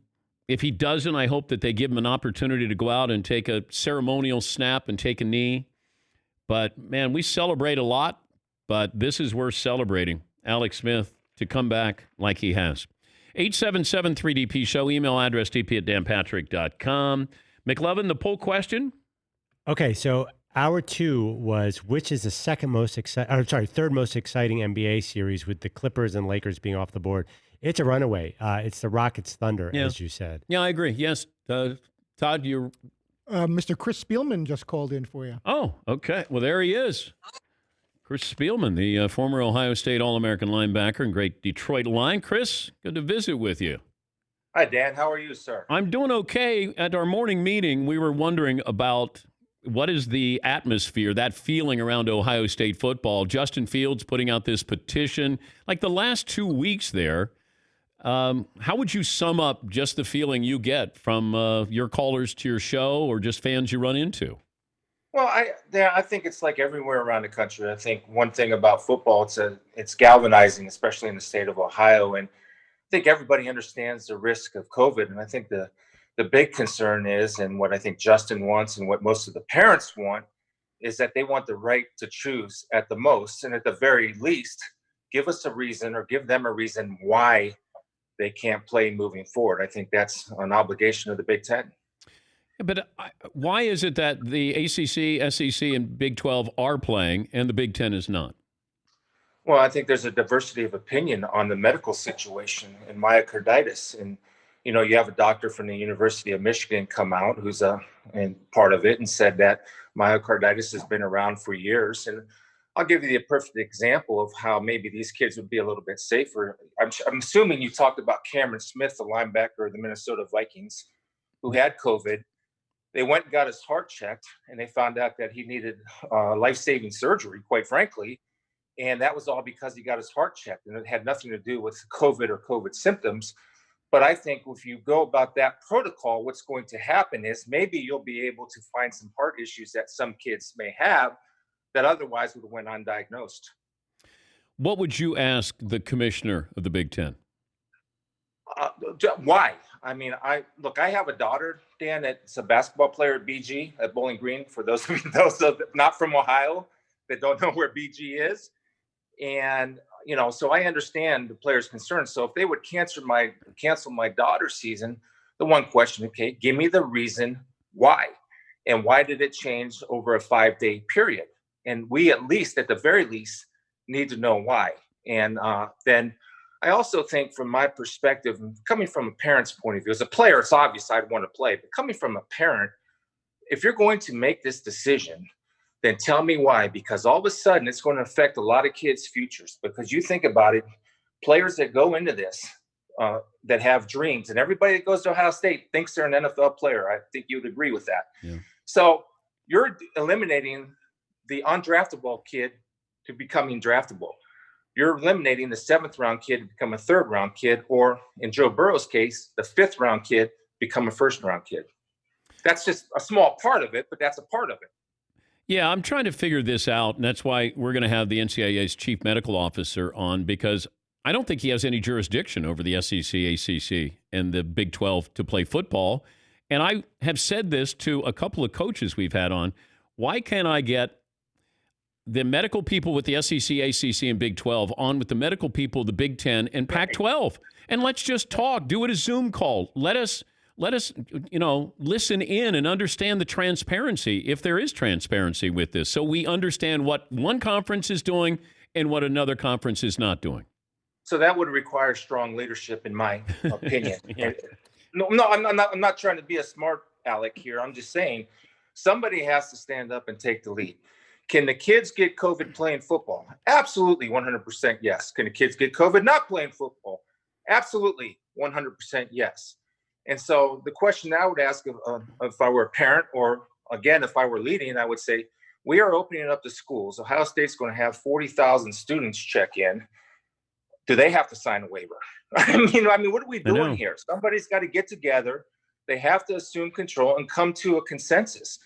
If he doesn't, I hope that they give him an opportunity to go out and take a ceremonial snap and take a knee. But, man, we celebrate a lot, but this is worth celebrating. Alex Smith to come back like he has. 877-3DP Show, email address dp@danpatrick.com. McLovin, the poll question? Okay, so hour 2 was which is the third most exciting NBA series with the Clippers and Lakers being off the board. It's a runaway. It's the Rockets Thunder, as you said. Yeah, I agree. Yes. Todd, you're... Mr. Chris Spielman just called in for you. Oh, okay. Well, there he is. Chris Spielman, the former Ohio State All-American linebacker and great Detroit Lion. Chris, good to visit with you. Hi, Dan. How are you, sir? I'm doing okay. At our morning meeting, we were wondering about what is the atmosphere, that feeling around Ohio State football. Justin Fields putting out this petition. Like the last 2 weeks there, how would you sum up just the feeling you get from your callers to your show or just fans you run into? Well, I think it's like everywhere around the country. I think one thing about football, it's galvanizing, especially in the state of Ohio. And I think everybody understands the risk of COVID. And I think the big concern is, and what I think Justin wants and what most of the parents want, is that they want the right to choose at the most. And at the very least, give us a reason or give them a reason why they can't play moving forward. I think that's an obligation of the Big Ten. But why is it that the ACC, SEC, and Big 12 are playing and the Big Ten is not? Well, I think there's a diversity of opinion on the medical situation and myocarditis. And, you know, you have a doctor from the University of Michigan come out who's and part of it and said that myocarditis has been around for years. And I'll give you the perfect example of how maybe these kids would be a little bit safer. I'm assuming you talked about Cameron Smith, the linebacker of the Minnesota Vikings, who had COVID. They went and got his heart checked, and they found out that he needed life-saving surgery, quite frankly. And that was all because he got his heart checked, and it had nothing to do with COVID or COVID symptoms. But I think if you go about that protocol, what's going to happen is maybe you'll be able to find some heart issues that some kids may have that otherwise would have went undiagnosed. What would you ask the commissioner of the Big Ten? Why? I mean, I have a daughter, Dan, that's a basketball player at BG at Bowling Green. For those of you not from Ohio that don't know where BG is, and you know, so I understand the players' concerns. So if they would cancel my daughter's season, the one question, okay, give me the reason why? And why did it change over a 5-day period? And we, at the very least, need to know why. And then I also think, from my perspective, coming from a parent's point of view, as a player, it's obvious I'd want to play, but coming from a parent, if you're going to make this decision, then tell me why, because all of a sudden it's going to affect a lot of kids' futures. Because you think about it, players that go into this, that have dreams, and everybody that goes to Ohio State thinks they're an NFL player. I think you'd agree with that. Yeah. So you're eliminating the undraftable kid to becoming draftable. You're eliminating the 7th round kid to become a 3rd round kid, or in Joe Burrow's case, the 5th round kid become a 1st round kid. That's just a small part of it, but that's a part of it. Yeah, I'm trying to figure this out, and that's why we're going to have the NCAA's chief medical officer on, because I don't think he has any jurisdiction over the SEC, ACC, and the Big 12 to play football. And I have said this to a couple of coaches we've had on. Why can't I get the medical people with the SEC, ACC, and Big 12 on with the medical people of the Big 10 and Pac-12? And let's just talk. Do it a Zoom call. Let us, listen in and understand the transparency, if there is transparency with this, so we understand what one conference is doing and what another conference is not doing. So that would require strong leadership, in my opinion. Yeah. No, I'm not trying to be a smart aleck here. I'm just saying somebody has to stand up and take the lead. Can the kids get COVID playing football? Absolutely, 100% yes. Can the kids get COVID not playing football? Absolutely, 100% yes. And so the question I would ask if I were a parent, or again, if I were leading, I would say, we are opening up the schools. Ohio State's going to have 40,000 students check in. Do they have to sign a waiver? I mean, what are we doing here? Somebody's got to get together. They have to assume control and come to a consensus.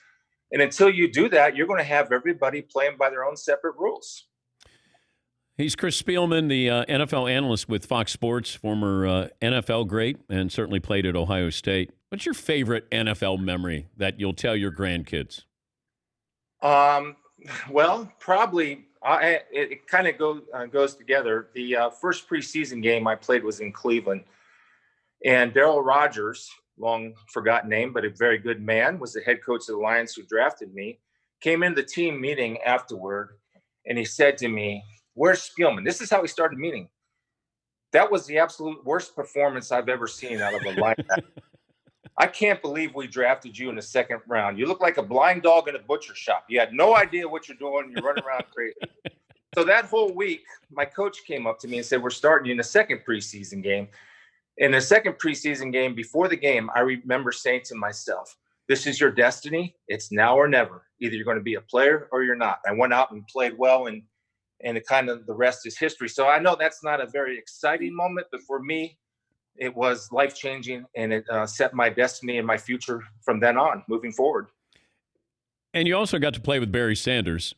And until you do that, you're going to have everybody playing by their own separate rules. He's Chris Spielman, the NFL analyst with Fox Sports, former NFL great, and certainly played at Ohio State. What's your favorite NFL memory that you'll tell your grandkids? Well, probably it kind of goes together. The first preseason game I played was in Cleveland, and Darryl Rogers, long forgotten name, but a very good man, was the head coach of the Lions who drafted me, came into the team meeting afterward, and he said to me, "Where's Spielman?" This is how he started the meeting. That was the absolute worst performance I've ever seen out of a linebacker. I can't believe we drafted you in the 2nd round. You look like a blind dog in a butcher shop. You had no idea what you're doing. You're running around crazy. So that whole week, my coach came up to me and said, "We're starting you in the 2nd preseason game." In the 2nd preseason game, before the game, I remember saying to myself, "This is your destiny. It's now or never. Either you're going to be a player or you're not." I went out and played well, and it kind of, the rest is history. So I know that's not a very exciting moment, but for me, it was life-changing, and it set my destiny and my future from then on, moving forward. And you also got to play with Barry Sanders.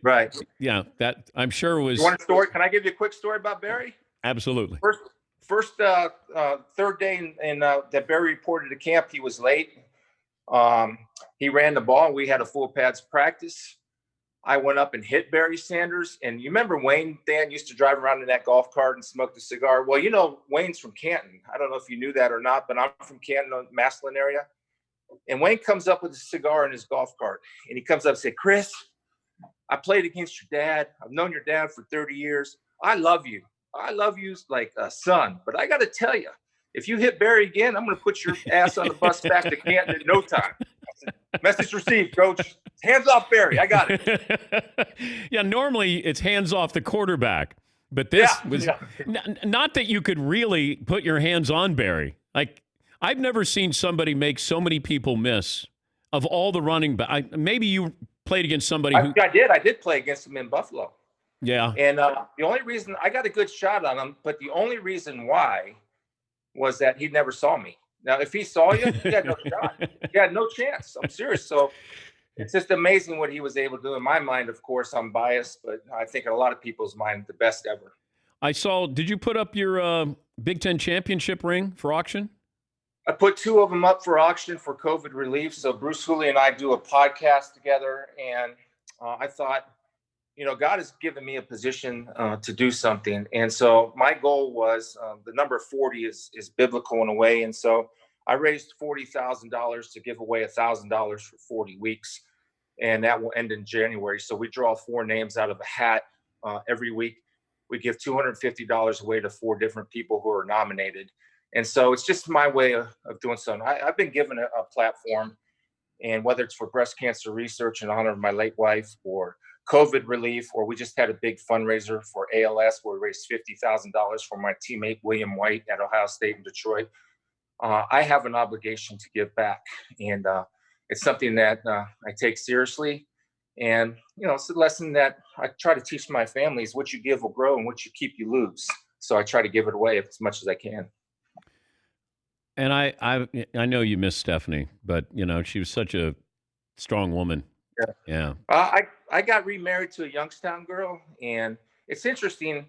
Right. Yeah, that I'm sure was. You want a story? Can I give you a quick story about Barry? Absolutely. First 3rd day in that Barry reported to camp, he was late. He ran the ball. We had a full pads practice. I went up and hit Barry Sanders. And you remember Wayne Dan used to drive around in that golf cart and smoke a cigar. Well, Wayne's from Canton. I don't know if you knew that or not, but I'm from Canton, Massillon area. And Wayne comes up with a cigar in his golf cart. And he comes up and said, "Chris, I played against your dad. I've known your dad for 30 years. I love you. I love you like a son. But I got to tell you, if you hit Barry again, I'm going to put your ass on the bus back to Canton in no time." Message received, coach. Hands off Barry. I got it. Yeah, normally it's hands off the quarterback. But this was not that you could really put your hands on Barry. Like, I've never seen somebody make so many people miss of all the running back. Maybe you played against somebody who. I did play against him in Buffalo. Yeah. And the only reason I got a good shot on him, but the only reason why was that he never saw me. Now, if he saw you, he had no shot. He had no chance. I'm serious. So it's just amazing what he was able to do. In my mind, of course, I'm biased, but I think in a lot of people's mind, the best ever. I saw, did you put up your Big Ten championship ring for auction? I put 2 of them up for auction for COVID relief. So Bruce Hooley and I do a podcast together. And I thought, God has given me a position to do something. And so my goal was the number 40 is biblical in a way. And so I raised $40,000 to give away $1,000 for 40 weeks, and that will end in January. So we draw 4 names out of a hat every week. We give $250 away to 4 different people who are nominated. And so it's just my way of doing something. I've been given a platform, and whether it's for breast cancer research in honor of my late wife, or COVID relief, or we just had a big fundraiser for ALS where we raised $50,000 for my teammate William White at Ohio State and Detroit. I have an obligation to give back, and it's something that I take seriously. And it's a lesson that I try to teach my families: what you give will grow, and what you keep you lose. So I try to give it away as much as I can. And I know you miss Stephanie, but she was such a strong woman. Yeah. I got remarried to a Youngstown girl, and it's interesting.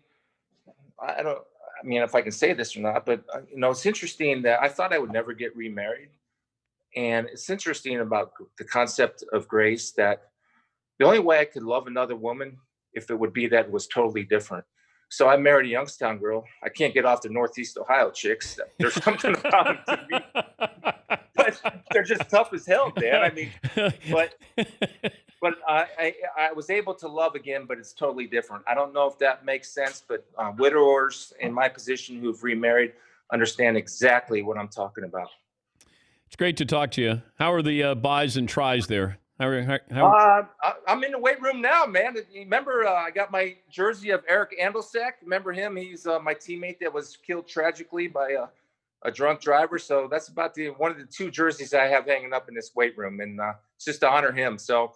I mean, if I can say this or not, but it's interesting that I thought I would never get remarried. And it's interesting about the concept of grace, that the only way I could love another woman if it would be that it was totally different. So I married a Youngstown girl. I can't get off the Northeast Ohio chicks. There's something about them to me, but they're just tough as hell, Dan. I mean, but I was able to love again, but it's totally different. I don't know if that makes sense, but widowers in my position who've remarried understand exactly what I'm talking about. It's great to talk to you. How are the buys and tries there? I'm in the weight room now, man. Remember, I got my jersey of Eric Andelsack. Remember him? He's my teammate that was killed tragically by a drunk driver. So that's about one of the 2 jerseys I have hanging up in this weight room, and it's just to honor him. So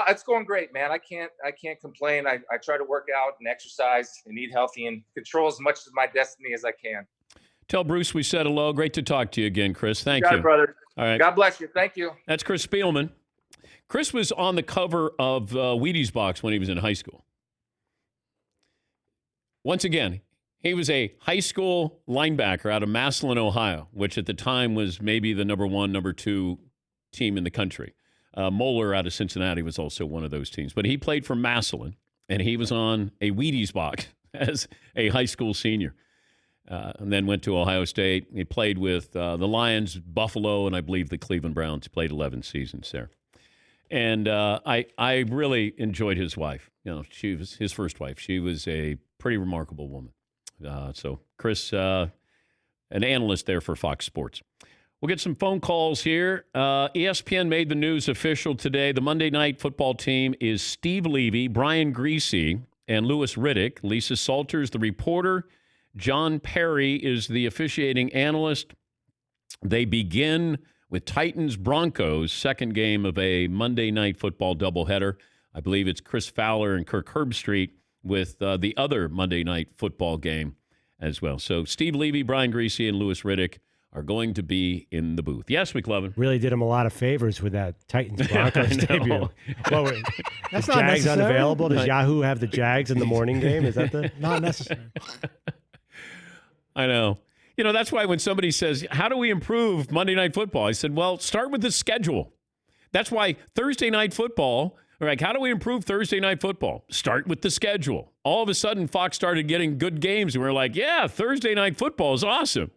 it's going great, man. I can't complain. I try to work out and exercise and eat healthy and control as much of my destiny as I can. Tell Bruce we said hello. Great to talk to you again, Chris. Thank you. Got it, brother. All right. God bless you. Thank you. That's Chris Spielman. Chris was on the cover of Wheaties Box when he was in high school. Once again, he was a high school linebacker out of Massillon, Ohio, which at the time was maybe the number 1, number 2 team in the country. Moeller out of Cincinnati was also one of those teams. But he played for Massillon, and he was on a Wheaties Box as a high school senior. And then went to Ohio State. He played with the Lions, Buffalo, and I believe the Cleveland Browns. Played 11 seasons there. And I really enjoyed his wife. She was his first wife. She was a pretty remarkable woman. So Chris, an analyst there for Fox Sports. We'll get some phone calls here. ESPN made the news official today. The Monday Night Football team is Steve Levy, Brian Griese, and Louis Riddick. Lisa Salters, the reporter. John Perry is the officiating analyst. They begin with Titans-Broncos, second game of a Monday Night Football doubleheader. I believe it's Chris Fowler and Kirk Herbstreit with the other Monday Night Football game as well. So Steve Levy, Brian Griese, and Louis Riddick are going to be in the booth. Yes, McLovin. Really did him a lot of favors with that Titans-Broncos debut. Well, wait, That's the not Jags necessary. unavailable? Does Yahoo have the Jags in the morning game? Is that the... Not necessary. I know. That's why when somebody says, how do we improve Monday Night Football? I said, well, start with the schedule. That's why Thursday Night Football, how do we improve Thursday Night Football? Start with the schedule. All of a sudden, Fox started getting good games, and we're like, yeah, Thursday Night Football is awesome.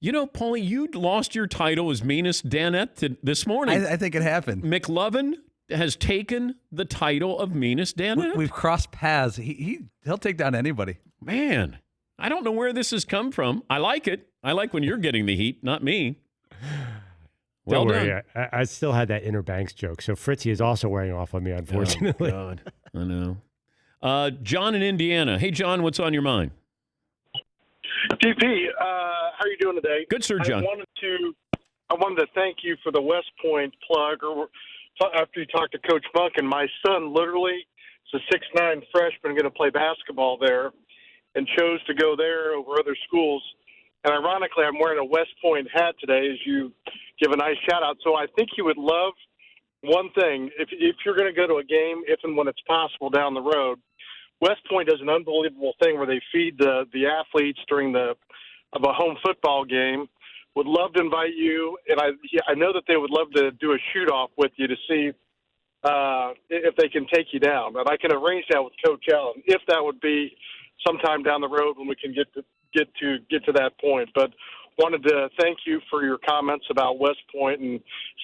Paulie, you lost your title as meanest Danette this morning. I think it happened. McLovin has taken the title of meanest Danette. We've crossed paths. He'll take down anybody. Man, I don't know where this has come from. I like it. I like when you're getting the heat, not me. Well Don't worry. done. I still had that Inner Banks joke. So Fritzy is also wearing off on me, unfortunately. Oh, God. I know. John in Indiana. Hey, John, what's on your mind? DP, how are you doing today? Good, sir, John. I wanted to thank you for the West Point plug. After you talked to Coach Funkin, my son literally is a 6'9" freshman going to play basketball there and chose to go there over other schools. And ironically, I'm wearing a West Point hat today as you give a nice shout-out. So I think you would love one thing. If you're going to go to a game, if and when it's possible down the road, West Point does an unbelievable thing where they feed the athletes during of a home football game. Would love to invite you, and I know that they would love to do a shoot-off with you to see if they can take you down. But I can arrange that with Coach Allen, if that would be sometime down the road when we can get get to that point. But wanted to thank you for your comments about West Point. And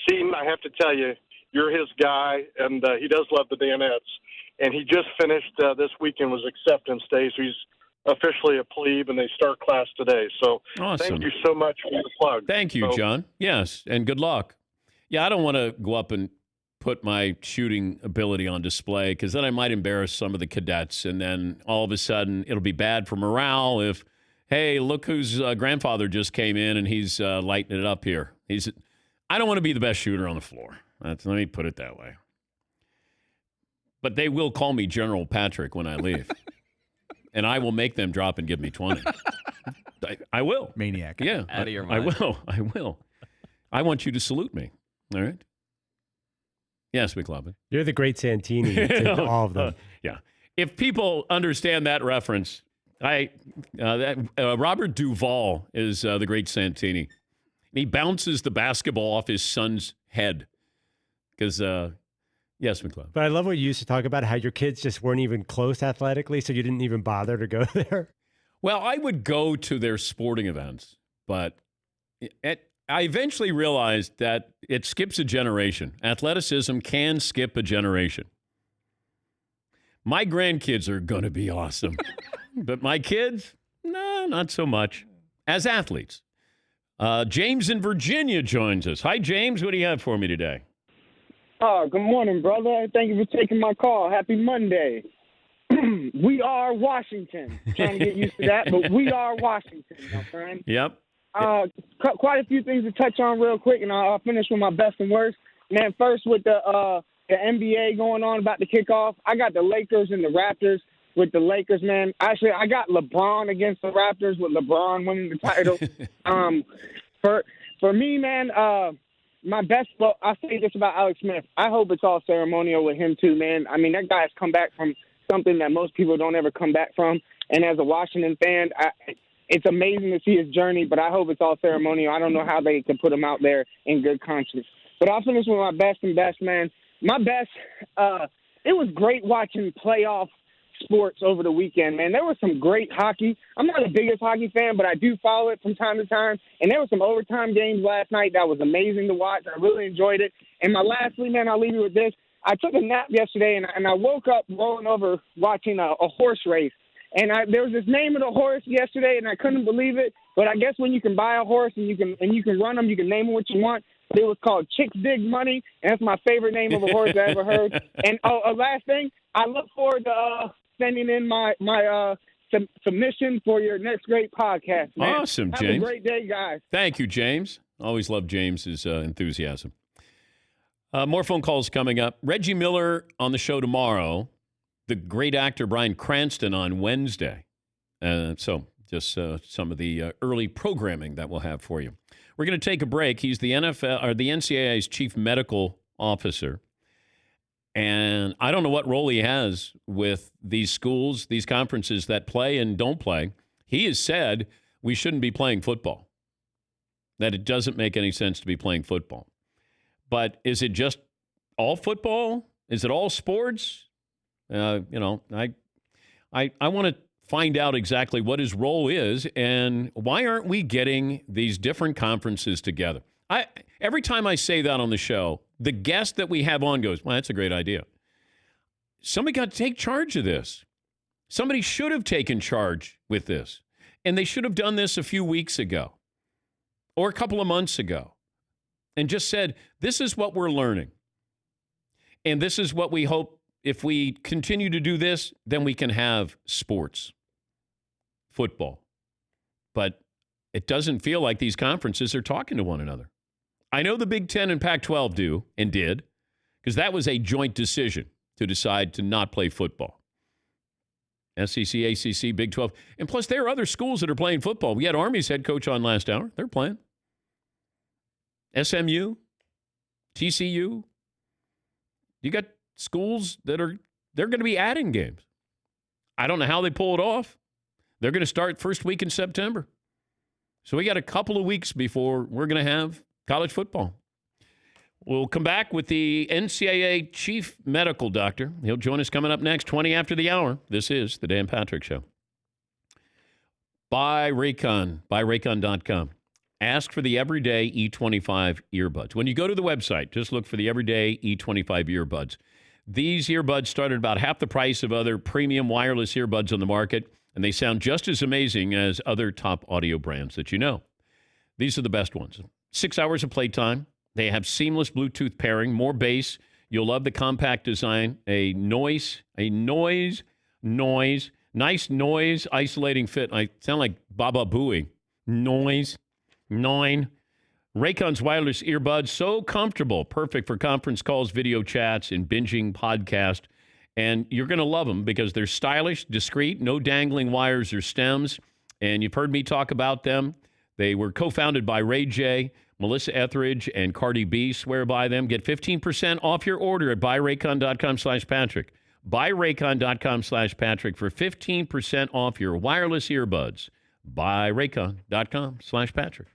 Seton, I have to tell you, you're his guy, and he does love the Danettes. And he just finished this weekend was acceptance day, so he's officially a plebe, and they start class today. So Awesome. Thank you so much for the plug. Thank you, John. Yes, and good luck. Yeah, I don't want to go up and put my shooting ability on display because then I might embarrass some of the cadets, and then all of a sudden it'll be bad for morale if, hey, look whose grandfather just came in and he's lighting it up here. I don't want to be the best shooter on the floor. Let me put it that way. But they will call me General Patrick when I leave. And I will make them drop and give me 20. I will. Maniac. Yeah. Out of your mind. I will. I want you to salute me. All right? Yes, McLovin. You're the great Santini to all of them. Yeah. If people understand that reference, Robert Duvall is the great Santini. He bounces the basketball off his son's head because yes, McLeod. But I love what you used to talk about, how your kids just weren't even close athletically, so you didn't even bother to go there. Well, I would go to their sporting events, but I eventually realized that it skips a generation. Athleticism can skip a generation. My grandkids are going to be awesome, but my kids, no, not so much. As athletes. James in Virginia joins us. Hi, James. What do you have for me today? Good morning, brother. Thank you for taking my call. Happy Monday. We are Washington. Trying to get used to that, but we are Washington, my friend. Yep. Quite a few things to touch on real quick, and I'll finish with my best and worst. Man, first with the NBA going on about the kickoff, I got the Lakers and the Raptors. With the Lakers, man, actually, I got LeBron against the Raptors with LeBron winning the title. For me, man, my best, I'll say this about Alex Smith. I hope it's all ceremonial with him, too, man. I mean, that guy has come back from something that most people don't ever come back from. And as a Washington fan, it's amazing to see his journey, but I hope it's all ceremonial. I don't know how they can put him out there in good conscience. But I'll finish with my best and best, man. My best, it was great watching playoff sports over the weekend, man. There was some great hockey. I'm not the biggest hockey fan, but I do follow it from time to time. And there were some overtime games last night that was amazing to watch. I really enjoyed it. And lastly, man, I'll leave you with this. I took a nap yesterday, and I woke up rolling over watching a horse race. And there was this name of the horse yesterday, and I couldn't believe it. But I guess when you can buy a horse and you can run them, you can name them what you want. But it was called Chicks Dig Money, and that's my favorite name of a horse I ever heard. And last thing, I look forward to sending in my submission for your next great podcast, man. Awesome, Have James. a great day, guys. Thank you, James. Always love James's enthusiasm. More phone calls coming up. Reggie Miller on the show tomorrow. The great actor Bryan Cranston on Wednesday. So just some of the early programming that we'll have for you. We're going to take a break. He's the NCAA's chief medical officer. And I don't know what role he has with these schools, these conferences that play and don't play. He has said we shouldn't be playing football, that it doesn't make any sense to be playing football. But is it just all football? Is it all sports? I want to find out exactly what his role is and why aren't we getting these different conferences together? Every time I say that on the show, the guest that we have on goes, well, that's a great idea. Somebody got to take charge of this. Somebody should have taken charge with this. And they should have done this a few weeks ago or a couple of months ago and just said, this is what we're learning. And this is what we hope, if we continue to do this, then we can have sports, football. But it doesn't feel like these conferences are talking to one another. I know the Big Ten and Pac-12 do and did, because that was a joint decision to decide to not play football. SEC, ACC, Big 12. And plus, there are other schools that are playing football. We had Army's head coach on last hour. They're playing. SMU, TCU. You got schools that they're going to be adding games. I don't know how they pull it off. They're going to start first week in September. So we got a couple of weeks before we're going to have college football. We'll come back with the NCAA chief medical doctor. He'll join us coming up next, 20 after the hour. This is the Dan Patrick Show. Buy Raycon, buyraycon.com. Ask for the Everyday E25 earbuds. When you go to the website, just look for the Everyday E25 earbuds. These earbuds start at about half the price of other premium wireless earbuds on the market, and they sound just as amazing as other top audio brands that you know. These are the best ones. 6 hours of playtime. They have seamless Bluetooth pairing, more bass. You'll love the compact design, nice noise isolating fit. I sound like Baba Booey. Noise. 9. Raycon's wireless earbuds, so comfortable, perfect for conference calls, video chats, and binging podcast. And you're going to love them because they're stylish, discreet, no dangling wires or stems. And you've heard me talk about them. They were co-founded by Ray J, Melissa Etheridge, and Cardi B swear by them. Get 15% off your order at buyraycon.com/Patrick. Buyraycon.com/Patrick for 15% off your wireless earbuds. Buyraycon.com/Patrick.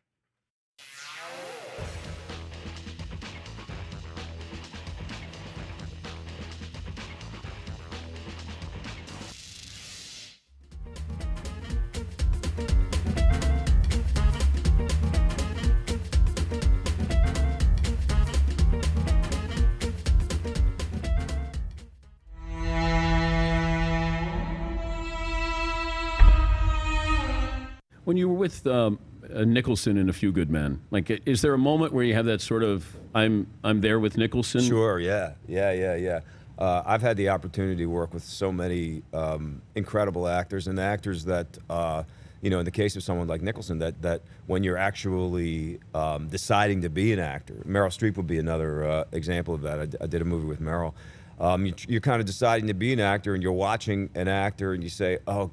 When you were with Nicholson in A Few Good Men, like, is there a moment where you have that sort of I'm there with Nicholson? Sure, yeah. I've had the opportunity to work with so many incredible actors, and actors that, in the case of someone like Nicholson, that when you're actually deciding to be an actor, Meryl Streep would be another example of that. I did a movie with Meryl. You're kind of deciding to be an actor, and you're watching an actor, and you say, oh,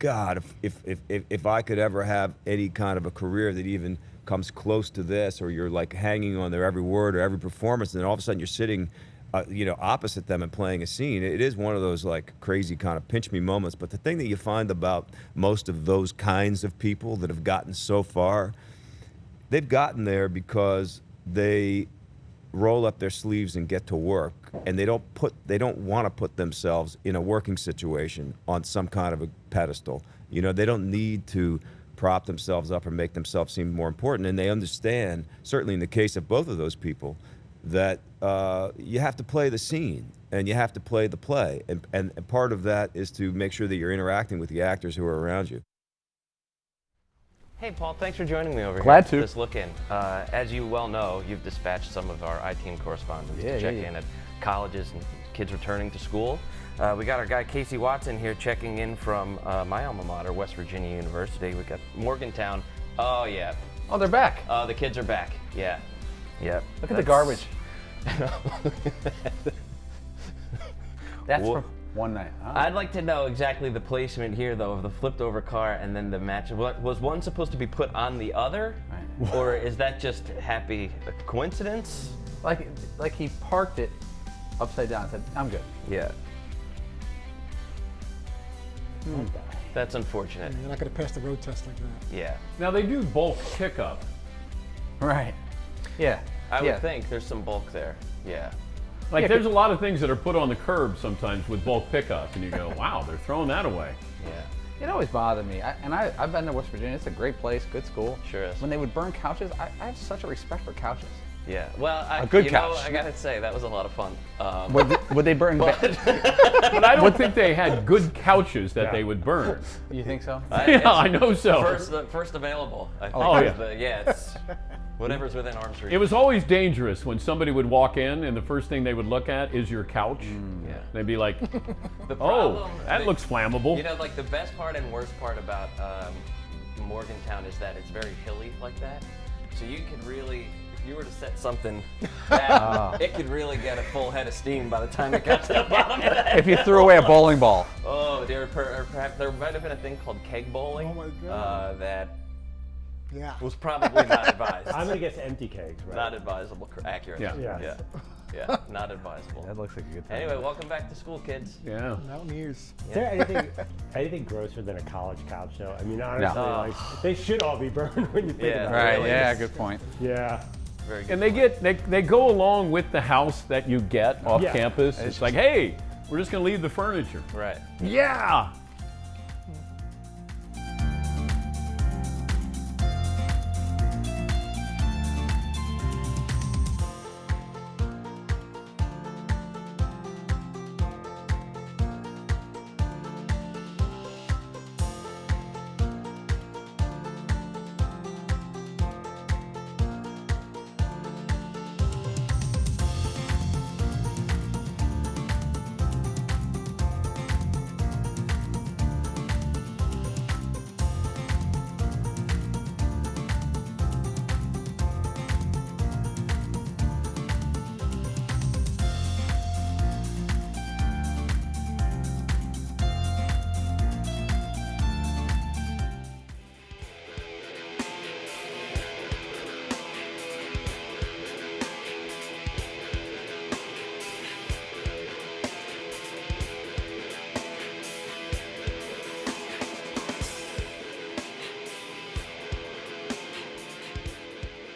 God, if I could ever have any kind of a career that even comes close to this, or you're like hanging on their every word or every performance, and then all of a sudden you're sitting, opposite them and playing a scene. It is one of those like crazy kind of pinch me moments. But the thing that you find about most of those kinds of people that have gotten so far, they've gotten there because they roll up their sleeves and get to work, and they don't want to put themselves in a working situation on some kind of a pedestal. They don't need to prop themselves up or make themselves seem more important, and they understand, certainly in the case of both of those people, that you have to play the scene and you have to play the play, and part of that is to make sure that you're interacting with the actors who are around you. Hey, Paul, thanks for joining me over Glad here. to. This look in. As you well know, you've dispatched some of our I-Team correspondents to check in at colleges and kids returning to school. We got our guy Casey Watson here checking in from my alma mater, West Virginia University. We got Morgantown. Oh, yeah. Oh, they're back. The kids are back. Yeah. Look at the garbage. That's from one night. Oh. I'd like to know exactly the placement here, though, of the flipped over car and then the match. Was one supposed to be put on the other? Right. Or is that just happy coincidence? Like he parked it upside down and said, I'm good. Yeah. That's unfortunate. You're not going to pass the road test like that. Yeah. Now they do bulk pickup. Right. Yeah. I would think there's some bulk there. Yeah. There's a lot of things that are put on the curb sometimes with bulk pickup, and you go, wow, they're throwing that away. Yeah. It always bothered me. I've been to West Virginia. It's a great place, good school. Sure is. When they would burn couches, I have such a respect for couches. Yeah. Well, a good couch. I gotta say that was a lot of fun. Would they burn? But I don't think they had good couches that they would burn. You think so? Yeah, I know so. First available. I think. Oh yeah. It's whatever's within arm's reach. It was always dangerous when somebody would walk in and the first thing they would look at is your couch. Yeah. They'd be like, the problem, that looks flammable. The best part and worst part about Morgantown is that it's very hilly like that. So you could really, if you were to set something that, it could really get a full head of steam by the time it got to the bottom of that. If you threw away a bowling ball. Oh, perhaps there might have been a thing called keg bowling. Oh my God. That was probably not advised. I'm gonna guess empty kegs, right? Not advisable, accurate. Yeah. Yeah, not advisable. That looks like a good time. Anyway, welcome back to school, kids. Yeah. Mountaineers. Is there anything grosser than a college couch, though? I mean, honestly, they should all be burned when you think about it. Right. Really. Yeah. Good point. Yeah. Very good. And they go along with the house that you get off campus. It's like, hey, we're just gonna leave the furniture. Right. Yeah.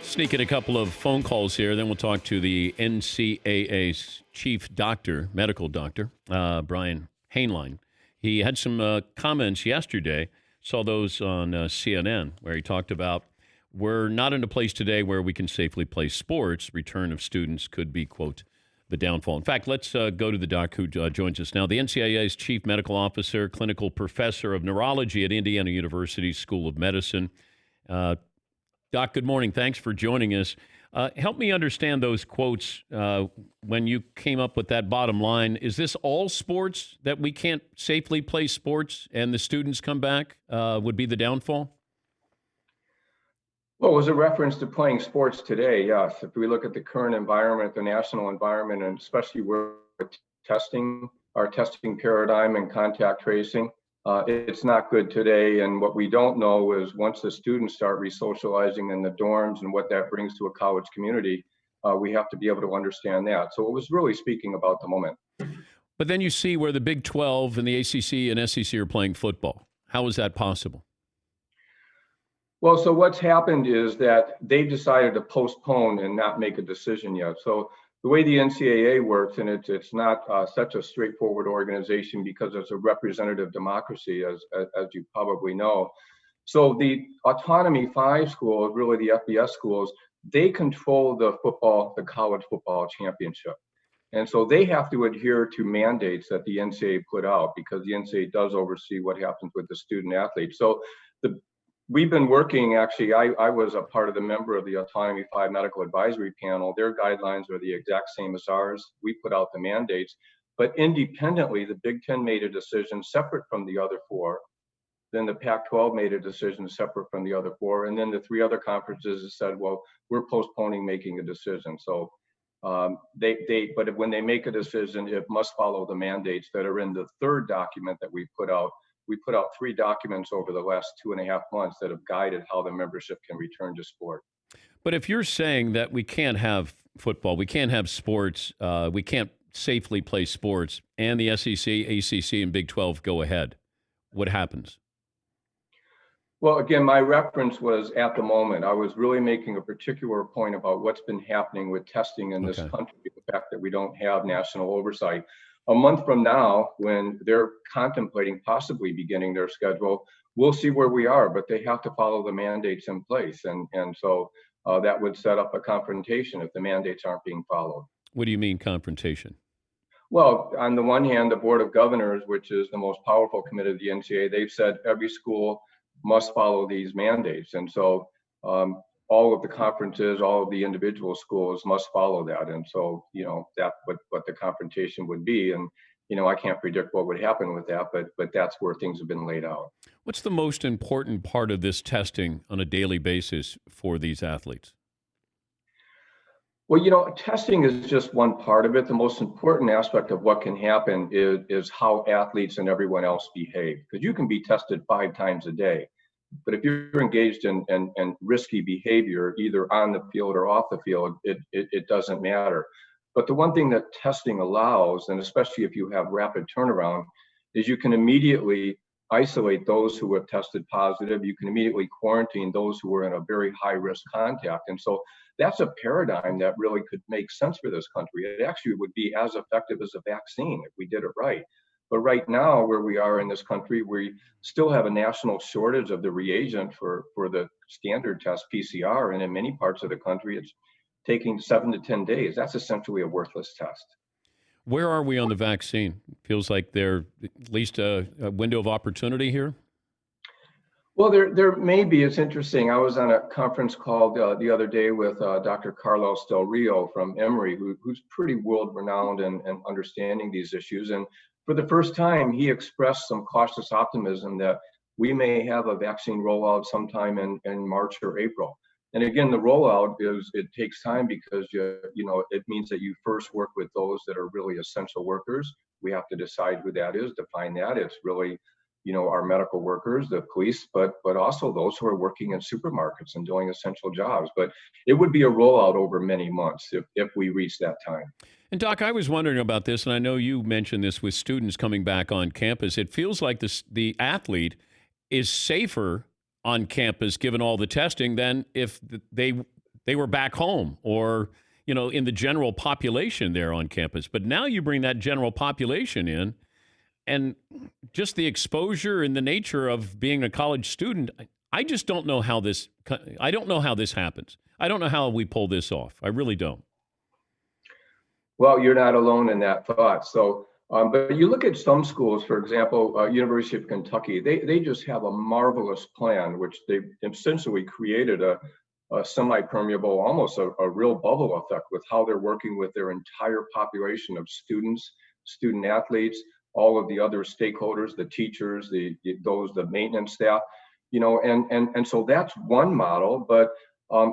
Sneak in a couple of phone calls here, then we'll talk to the NCAA's chief doctor, medical doctor, Brian Hainline. He had some comments yesterday, saw those on CNN, where he talked about we're not in a place today where we can safely play sports. Return of students could be, quote, the downfall. In fact, let's go to the doc who joins us now. The NCAA's chief medical officer, clinical professor of neurology at Indiana University School of Medicine. Doc, good morning. Thanks for joining us. Help me understand those quotes when you came up with that bottom line. Is this all sports, that we can't safely play sports and the students come back would be the downfall? Well, it was a reference to playing sports today, yes. If we look at the current environment, the national environment, and especially where testing, our testing paradigm and contact tracing, it's not good today. And what we don't know is once the students start resocializing in the dorms and what that brings to a college community, we have to be able to understand that. So it was really speaking about the moment. But then you see where the Big 12 and the ACC and SEC are playing football. How is that possible? Well, so what's happened is that they've decided to postpone and not make a decision yet. So the way the NCAA works, and it's not such a straightforward organization because it's a representative democracy, as you probably know. So the Autonomy 5 schools, really the FBS schools, they control the college football championship. And so they have to adhere to mandates that the NCAA put out because the NCAA does oversee what happens with the student athletes. So we've been working, actually, I was a part of the member of the Autonomy 5 Medical Advisory Panel. Their guidelines are the exact same as ours. We put out the mandates, but independently, the Big Ten made a decision separate from the other four. Then the Pac-12 made a decision separate from the other four. And then the three other conferences said, well, we're postponing making a decision. So but when they make a decision, it must follow the mandates that are in the third document that we put out. We put out 3 documents over the last 2.5 months that have guided how the membership can return to sport. But if you're saying that we can't have football, we can't have sports, we can't safely play sports, and the SEC, ACC, and Big 12 go ahead, what happens? Well, again, my reference was at the moment. I was really making a particular point about what's been happening with testing in this country, the fact that we don't have national oversight. A month from now, when they're contemplating possibly beginning their schedule, we'll see where we are, but they have to follow the mandates in place. And so that would set up a confrontation if the mandates aren't being followed. What do you mean confrontation? Well, on the one hand, the Board of Governors, which is the most powerful committee of the NCAA, they've said every school must follow these mandates. And so all of the conferences, all of the individual schools must follow that. And so, that's what the confrontation would be. And, I can't predict what would happen with that, but that's where things have been laid out. What's the most important part of this testing on a daily basis for these athletes? Well, testing is just one part of it. The most important aspect of what can happen is how athletes and everyone else behave. Because you can be tested 5 times a day. But if you're engaged in risky behavior, either on the field or off the field, it doesn't matter. But the one thing that testing allows, and especially if you have rapid turnaround, is you can immediately isolate those who have tested positive. You can immediately quarantine those who are in a very high risk contact. And so that's a paradigm that really could make sense for this country. It actually would be as effective as a vaccine if we did it right. But right now, where we are in this country, we still have a national shortage of the reagent for the standard test PCR. And in many parts of the country, it's taking 7 to 10 days. That's essentially a worthless test. Where are we on the vaccine? Feels like there's at least a window of opportunity here. Well, there may be. It's interesting. I was on a conference call the other day with Dr. Carlos Del Rio from Emory, who's pretty world-renowned in understanding these issues. And for the first time, he expressed some cautious optimism that we may have a vaccine rollout sometime in March or April. And again, the rollout it takes time because it means that you first work with those that are really essential workers. We have to decide who that is, define that. It's really, our medical workers, the police, but also those who are working in supermarkets and doing essential jobs. But it would be a rollout over many months if we reach that time. And Doc, I was wondering about this, and I know you mentioned this with students coming back on campus. It feels like the athlete is safer on campus, given all the testing, than if they they were back home or, in the general population there on campus. But now you bring that general population in, and just the exposure and the nature of being a college student, I just don't know how this happens. I don't know how we pull this off. I really don't. Well, you're not alone in that thought. So, but you look at some schools, for example, University of Kentucky, they just have a marvelous plan, which they essentially created a semi-permeable, almost a real bubble effect with how they're working with their entire population of students, student athletes, all of the other stakeholders, the teachers, the maintenance staff, and so that's one model. But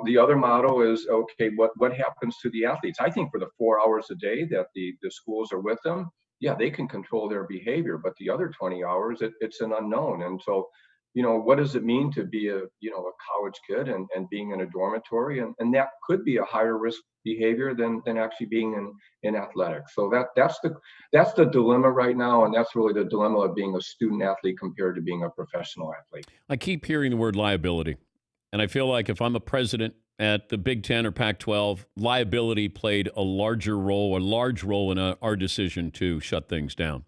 the other model is, okay, what happens to the athletes? I think for the 4 hours a day that the schools are with them, yeah, they can control their behavior, but the other 20 hours, it's an unknown. And so, what does it mean to be a college kid and being in a dormitory? And that could be a higher risk behavior than actually being in athletics. So that's the dilemma right now. And that's really the dilemma of being a student athlete compared to being a professional athlete. I keep hearing the word liability. And I feel like if I'm a president at the Big Ten or Pac-12, liability played a large role in our decision to shut things down.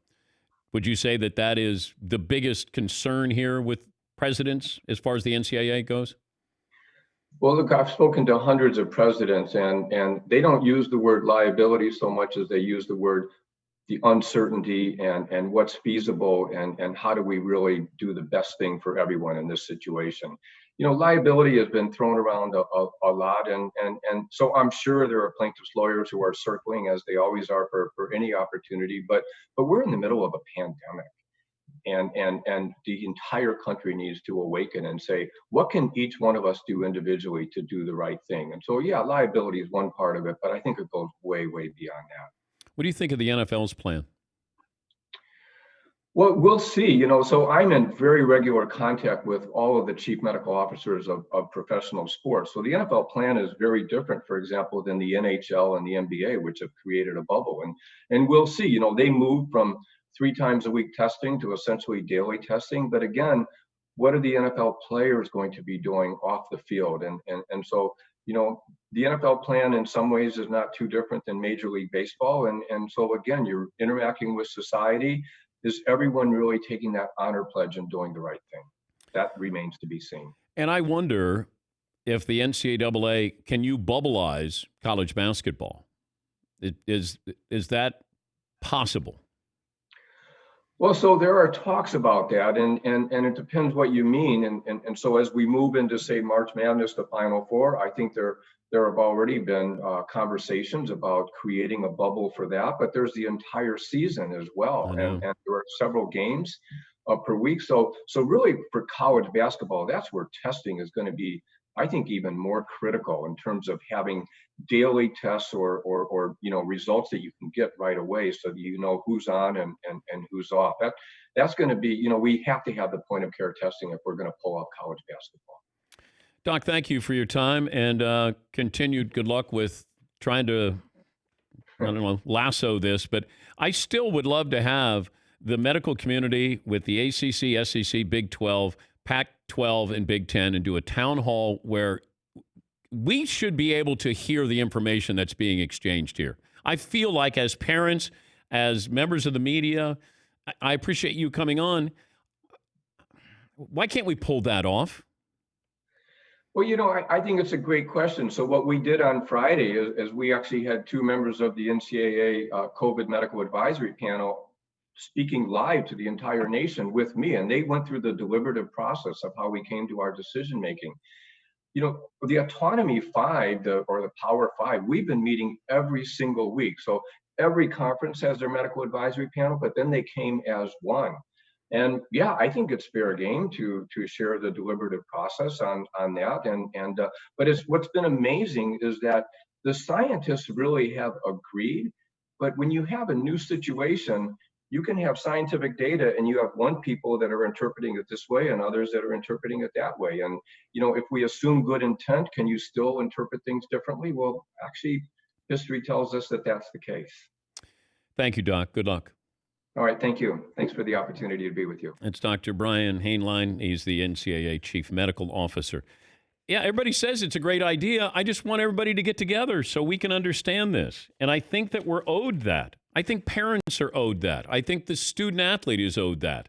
Would you say that is the biggest concern here with presidents as far as the NCAA goes? Well, look, I've spoken to hundreds of presidents, and they don't use the word liability so much as they use the uncertainty and what's feasible and how do we really do the best thing for everyone in this situation. Liability has been thrown around a lot, and so I'm sure there are plaintiffs' lawyers who are circling, as they always are for any opportunity. But we're in the middle of a pandemic, and the entire country needs to awaken and say, what can each one of us do individually to do the right thing? And so, yeah, liability is one part of it, but I think it goes way, way beyond that. What do you think of the NFL's plan? Well, we'll see. So I'm in very regular contact with all of the chief medical officers of professional sports. So the NFL plan is very different, for example, than the NHL and the NBA, which have created a bubble. And we'll see. They moved from 3 times a week testing to essentially daily testing. But again, what are the NFL players going to be doing off the field? And so, the NFL plan in some ways is not too different than Major League Baseball. And so again, you're interacting with society. Is everyone really taking that honor pledge and doing the right thing? That remains to be seen. And I wonder if the NCAA, can you bubbleize college basketball? Is that possible? Well, so there are talks about that, and it depends what you mean. And so as we move into, say, March Madness, the Final Four, I think there have already been conversations about creating a bubble for that, but there's the entire season as well, and there are several games per week. So really for college basketball, that's where testing is going to be, I think, even more critical in terms of having daily tests or results that you can get right away, so that you know who's on and who's off. That's going to be, we have to have the point of care testing if we're going to pull out college basketball. Doc, thank you for your time, and continued good luck with trying to, lasso this. But I still would love to have the medical community with the ACC, SEC, Big 12, Pac-12, and Big 10 and do a town hall where we should be able to hear the information that's being exchanged here. I feel like as parents, as members of the media, I appreciate you coming on. Why can't we pull that off? Well, I think it's a great question. So what we did on Friday is we actually had 2 members of the NCAA COVID Medical Advisory Panel speaking live to the entire nation with me, and they went through the deliberative process of how we came to our decision making. The Autonomy 5, or the Power 5, we've been meeting every single week. So every conference has their medical advisory panel, but then they came as one. And yeah, I think it's fair game to share the deliberative process on that. But what's been amazing is that the scientists really have agreed. But when you have a new situation, you can have scientific data and you have one people that are interpreting it this way and others that are interpreting it that way. And, if we assume good intent, can you still interpret things differently? Well, actually, history tells us that that's the case. Thank you, Doc. Good luck. All right. Thank you. Thanks for the opportunity to be with you. It's Dr. Brian Hainline. He's the NCAA Chief Medical Officer. Yeah, everybody says it's a great idea. I just want everybody to get together so we can understand this. And I think that we're owed that. I think parents are owed that. I think the student athlete is owed that.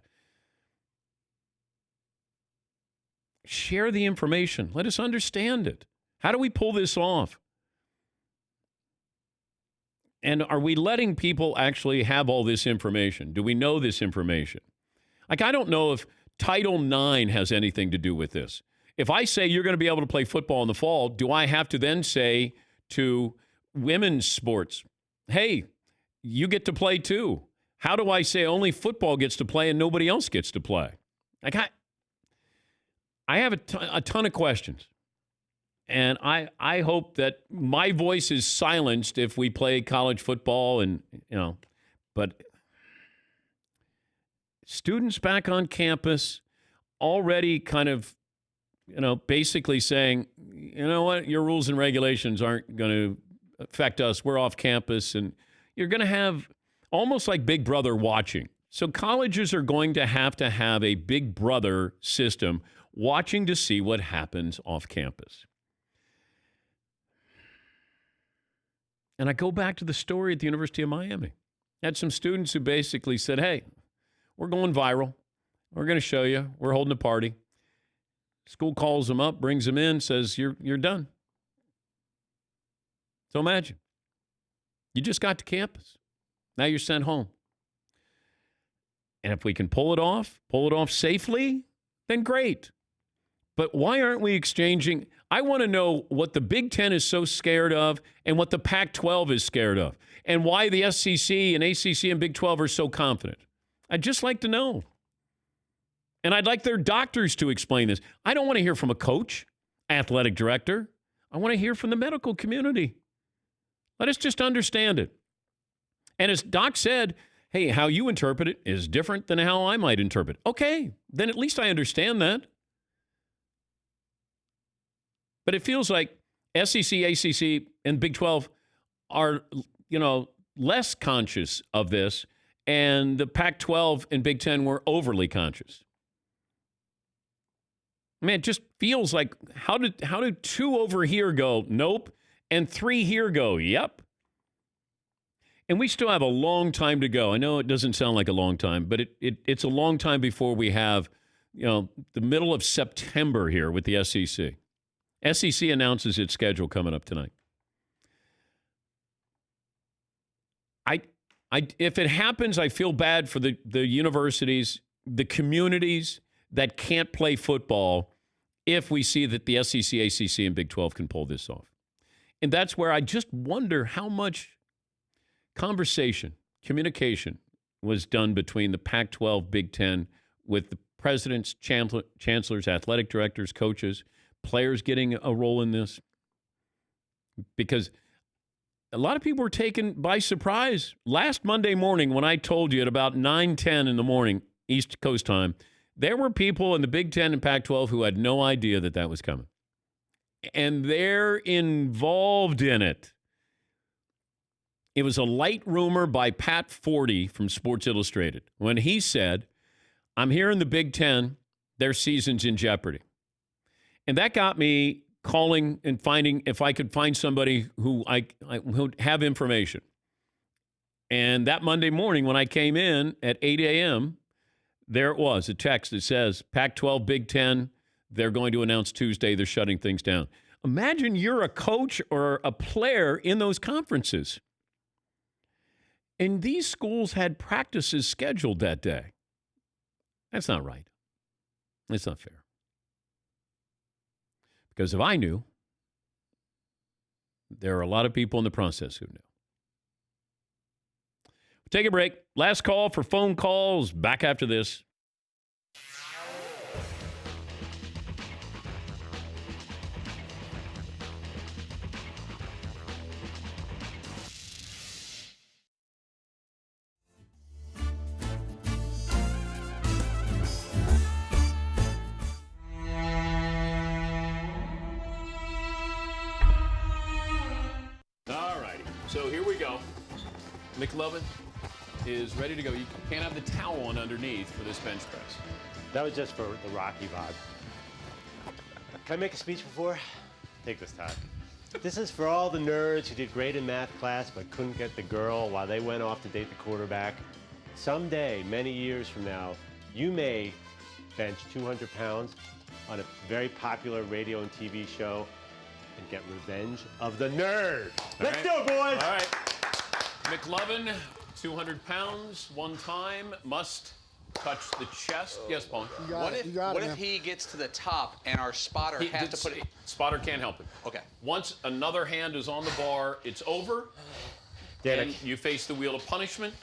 Share the information. Let us understand it. How do we pull this off? And are we letting people actually have all this information? Do we know this information? Like, I don't know if Title IX has anything to do with this. If I say you're going to be able to play football in the fall, do I have to then say to women's sports, hey, you get to play too? How do I say only football gets to play and nobody else gets to play? Like, I have a ton of questions. And I hope that my voice is silenced if we play college football and, but students back on campus already kind of, basically saying, you know what, your rules and regulations aren't going to affect us. We're off campus. And you're going to have almost like Big Brother watching. So colleges are going to have a Big Brother system watching to see what happens off campus. And I go back to the story at the University of Miami. I had some students who basically said, hey, we're going viral. We're going to show you. We're holding a party. School calls them up, brings them in, says, you're done. So imagine. You just got to campus. Now you're sent home. And if we can pull it off safely, then great. But why aren't we exchanging? I want to know what the Big Ten is so scared of and what the Pac-12 is scared of and why the SEC and ACC and Big 12 are so confident. I'd just like to know. And I'd like their doctors to explain this. I don't want to hear from a coach, athletic director. I want to hear from the medical community. Let us just understand it. And as Doc said, hey, how you interpret it is different than how I might interpret it. Okay, then at least I understand that. But it feels like SEC, ACC, and Big 12 are, less conscious of this, and the Pac-12 and Big 10 were overly conscious. Man, it just feels like, how did 2 over here go, nope, and 3 here go, yep. And we still have a long time to go. I know it doesn't sound like a long time, but it's a long time before we have, the middle of September here with the SEC. SEC announces its schedule coming up tonight. If it happens, I feel bad for the universities, the communities that can't play football if we see that the SEC, ACC, and Big 12 can pull this off. And that's where I just wonder how much conversation, communication was done between the Pac-12, Big 10, with the presidents, chancellors, athletic directors, coaches, players getting a role in this. Because a lot of people were taken by surprise. Last Monday morning when I told you at about 9:10 in the morning, East Coast time, there were people in the Big 10 and Pac-12 who had no idea that was coming. And they're involved in it. It was a light rumor by Pat Forty from Sports Illustrated when he said, I'm hearing the Big 10, their season's in jeopardy. And that got me calling and finding if I could find somebody who who'd have information. And that Monday morning when I came in at 8 a.m., there it was, a text that says, Pac-12, Big 10, they're going to announce Tuesday they're shutting things down. Imagine you're a coach or a player in those conferences. And these schools had practices scheduled that day. That's not right. It's not fair. Because if I knew, there are a lot of people in the process who knew. Take a break. Last call for phone calls. Back after this. All righty. So here we go. McLovin is ready to go. You can't have the towel on underneath for this bench press. That was just for the Rocky vibe. Can I make a speech before? Take this time. This is for all the nerds who did great in math class but couldn't get the girl while they went off to date the quarterback. Someday, many years from now, you may bench 200 pounds on a very popular radio and TV show and get revenge of the nerd. Let's go, boys! All right. McLovin, 200 pounds, one time, must touch the chest. Yes, Paul. What if he gets to the top and our spotter has to put it? Spotter can't help it. Okay. Once another hand is on the bar, it's over. Dan, and you face the wheel of punishment.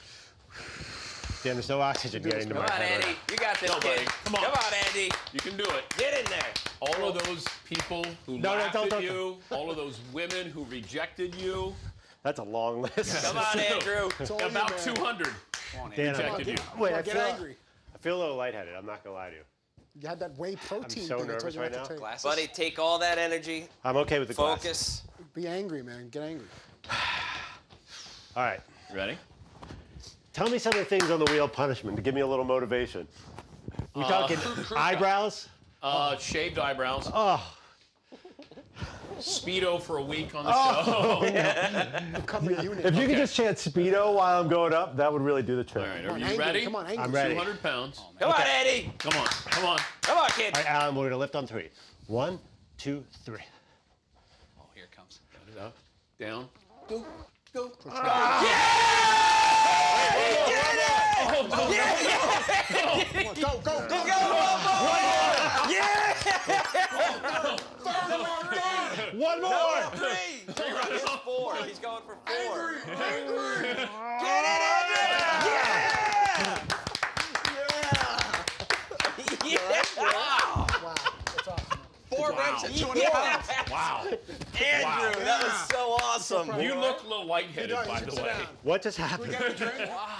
Dan, there's no oxygen getting to my head. Come on, Andy. You got this, Nobody. kid. Come on. Come on, Andy. You can do it. Get in there. All of those people who laughed at you, all of those women who rejected you. That's a long list. Come on, Andrew. About 200 Dan, rejected you. Wait, Get angry. I feel a little lightheaded. I'm not going to lie to you. You had that whey protein. I'm so thing I told nervous you right not to now. take. Buddy, take all that energy. I'm okay with the Focus. Be angry, man. Get angry. All right. Ready? Tell me some of the things on the wheel of punishment to give me a little motivation. We talking eyebrows? Shaved eyebrows. Oh. Speedo for a week on the show. If you could just chant Speedo while I'm going up, that would really do the trick. All right, are you ready? Come on, angry. I'm ready. 200 pounds. Come on, Eddie. Come on, come on. Come on, kid. All right, Alan, we're going to lift on 3. 1, 2, 3. Oh, here it comes. Up, down. Go. Ah! One more. One more. 3. He's 4. He's going for 4. Angry. Get it, Andrew. Yeah. Wow. That's awesome. 4 reps at 200 pounds. Wow. Andrew, that was so awesome. You look a little lightheaded, by the way. What just happened? Wow.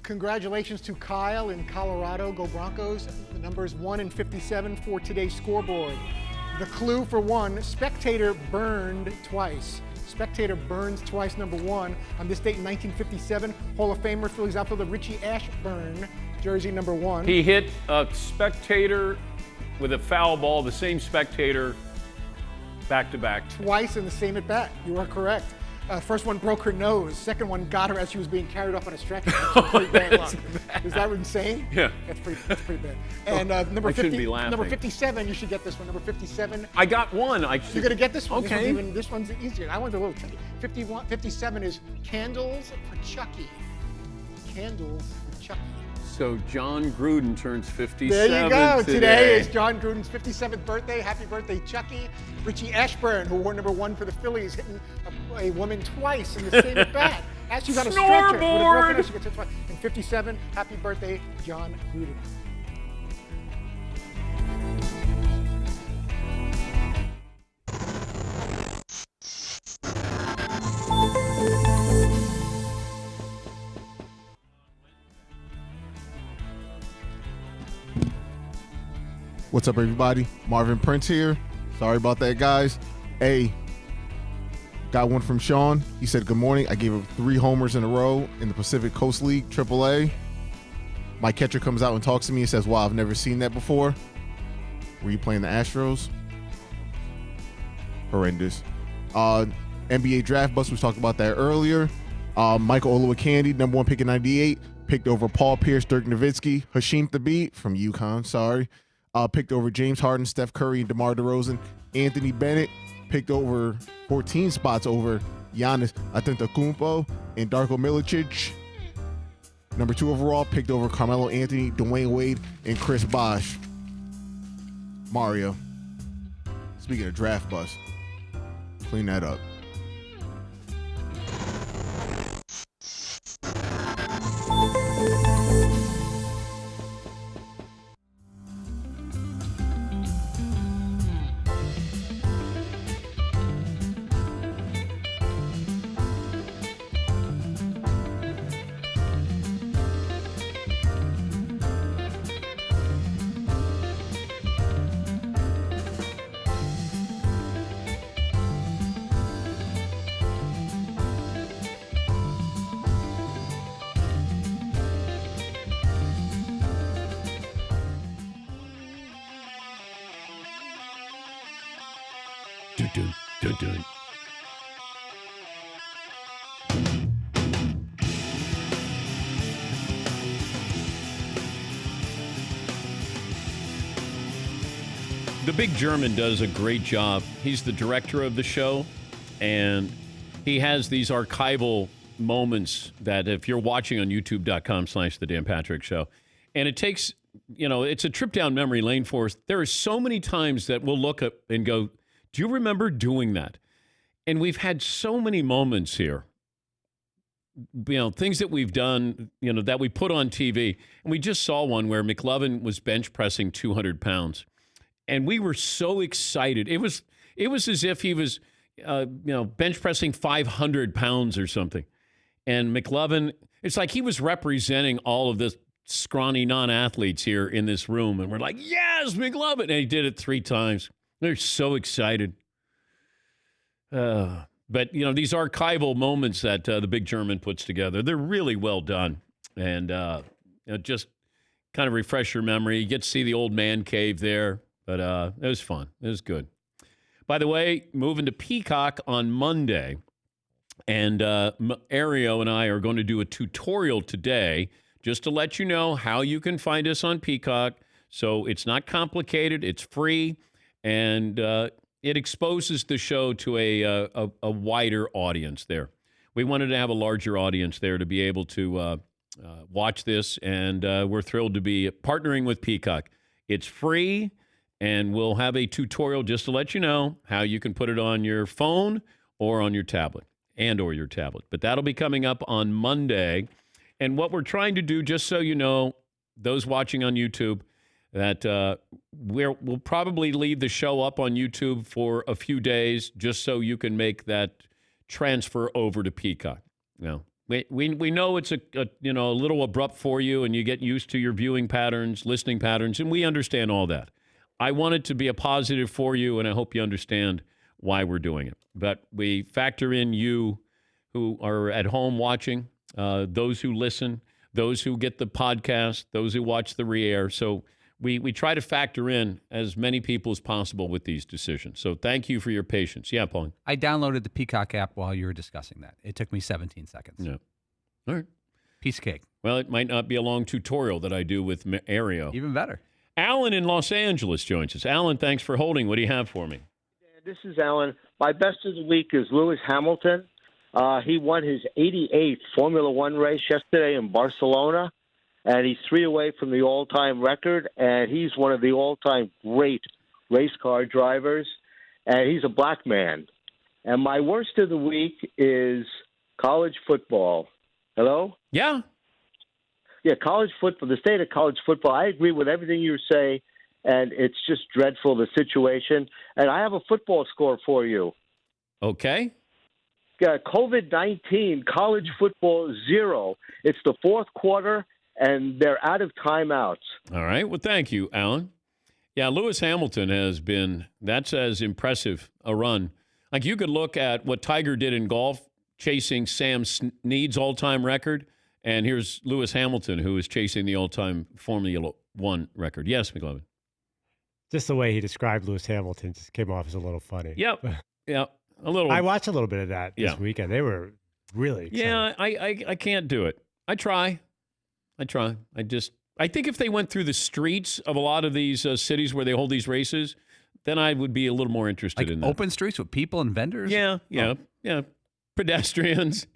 Congratulations to Kyle in Colorado. Go Broncos. The number is 1 and 57 for today's scoreboard. The clue for 1, spectator burned twice. Spectator burns twice, number 1. On this date in 1957, Hall of Famer Phillies outfielder Richie Ashburn, jersey number 1. He hit a spectator with a foul ball, the same spectator, back-to-back. Twice in the same at bat. You are correct. First one broke her nose. Second one got her as she was being carried off on a stretcher. That's pretty bad luck. Is that insane? Yeah. That's pretty bad. And number I shouldn't 50, be laughing. number 57, you should get this one. Number 57. I got one. You're gonna get this one. Okay. This one's easier. I want a little tricky. 57 is Candles for Chucky. Candles for Chucky. So John Gruden turns 57 There you go. Today is today. John Gruden's 57th birthday. Happy birthday, Chucky. Richie Ashburn, who wore number 1 for the Phillies, hitting a woman twice in the same at bat. As she got a stretcher. With a broken nose, she gets hit twice. And 57, happy birthday, John Gruden. What's up, everybody? Marvin Prince here. Sorry about that, guys. Hey, got one from Sean. He said, good morning. I gave him 3 homers in a row in the Pacific Coast League, AAA. My catcher comes out and talks to me and says, wow, I've never seen that before. Were you playing the Astros? Horrendous. NBA draft bust, we talked about that earlier. Michael Olowokandi, number 1 pick in 98, picked over Paul Pierce, Dirk Nowitzki, Hasheem Thabeet from UConn, sorry. Picked over James Harden, Steph Curry, and DeMar DeRozan. Anthony Bennett picked over 14 spots over Giannis Antetokounmpo and Darko Milicic. Number 2 overall, picked over Carmelo Anthony, Dwayne Wade, and Chris Bosh. Mario. Speaking of draft bust, clean that up. Dun, dun, dun. The Big German does a great job. He's the director of the show, and he has these archival moments that if you're watching on youtube.com/The Dan Patrick Show, and it takes, it's a trip down memory lane for us. There are so many times that we'll look up and go, do you remember doing that? And we've had so many moments here, things that we've done, that we put on TV. And we just saw one where McLovin was bench pressing 200 pounds. And we were so excited. It was as if he was, bench pressing 500 pounds or something. And McLovin, it's like he was representing all of the scrawny non-athletes here in this room. And we're like, yes, McLovin. And he did it 3 times. They're so excited. But, these archival moments that the Big German puts together, they're really well done. And just kind of refresh your memory. You get to see the old man cave there. But it was fun. It was good. By the way, moving to Peacock on Monday. And Ario and I are going to do a tutorial today just to let you know how you can find us on Peacock. So it's not complicated. It's free. And it exposes the show to a wider audience there. We wanted to have a larger audience there to be able to watch this. And we're thrilled to be partnering with Peacock. It's free. And we'll have a tutorial just to let you know how you can put it on your phone or on your tablet or your tablet. But that'll be coming up on Monday. And what we're trying to do, just so you know, those watching on YouTube, that we'll probably leave the show up on YouTube for a few days just so you can make that transfer over to Peacock. We know it's a little abrupt for you and you get used to your viewing patterns, listening patterns, and we understand all that. I want it to be a positive for you, and I hope you understand why we're doing it. But we factor in you who are at home watching, those who listen, those who get the podcast, those who watch the re-air. So we try to factor in as many people as possible with these decisions. So thank you for your patience. Yeah, Paul. I downloaded the Peacock app while you were discussing that. It took me 17 seconds. Yeah. All right. Piece of cake. Well, it might not be a long tutorial that I do with Ario. Even better. Alan in Los Angeles joins us. Alan, thanks for holding. What do you have for me? This is Alan. My best of the week is Lewis Hamilton. He won his 88th Formula One race yesterday in Barcelona, and he's 3 away from the all-time record, and he's one of the all-time great race car drivers, and he's a black man. And my worst of the week is college football. Hello? Yeah. Yeah, college football, the state of college football. I agree with everything you say, and it's just dreadful, the situation. And I have a football score for you. Okay. COVID-19, college football 0. It's the fourth quarter, and they're out of timeouts. All right. Well, thank you, Alan. Yeah, Lewis Hamilton that's as impressive a run. Like you could look at what Tiger did in golf, chasing Sam Snead's all-time record. And here's Lewis Hamilton, who is chasing the all-time Formula One record. Yes, McLovin. Just the way he described Lewis Hamilton just came off as a little funny. Yep. Yeah. A little. I watched a little bit of that this weekend. They were really exciting. Yeah, I can't do it. I try. I think if they went through the streets of a lot of these cities where they hold these races, then I would be a little more interested in that. Open streets with people and vendors? Yeah. Pedestrians.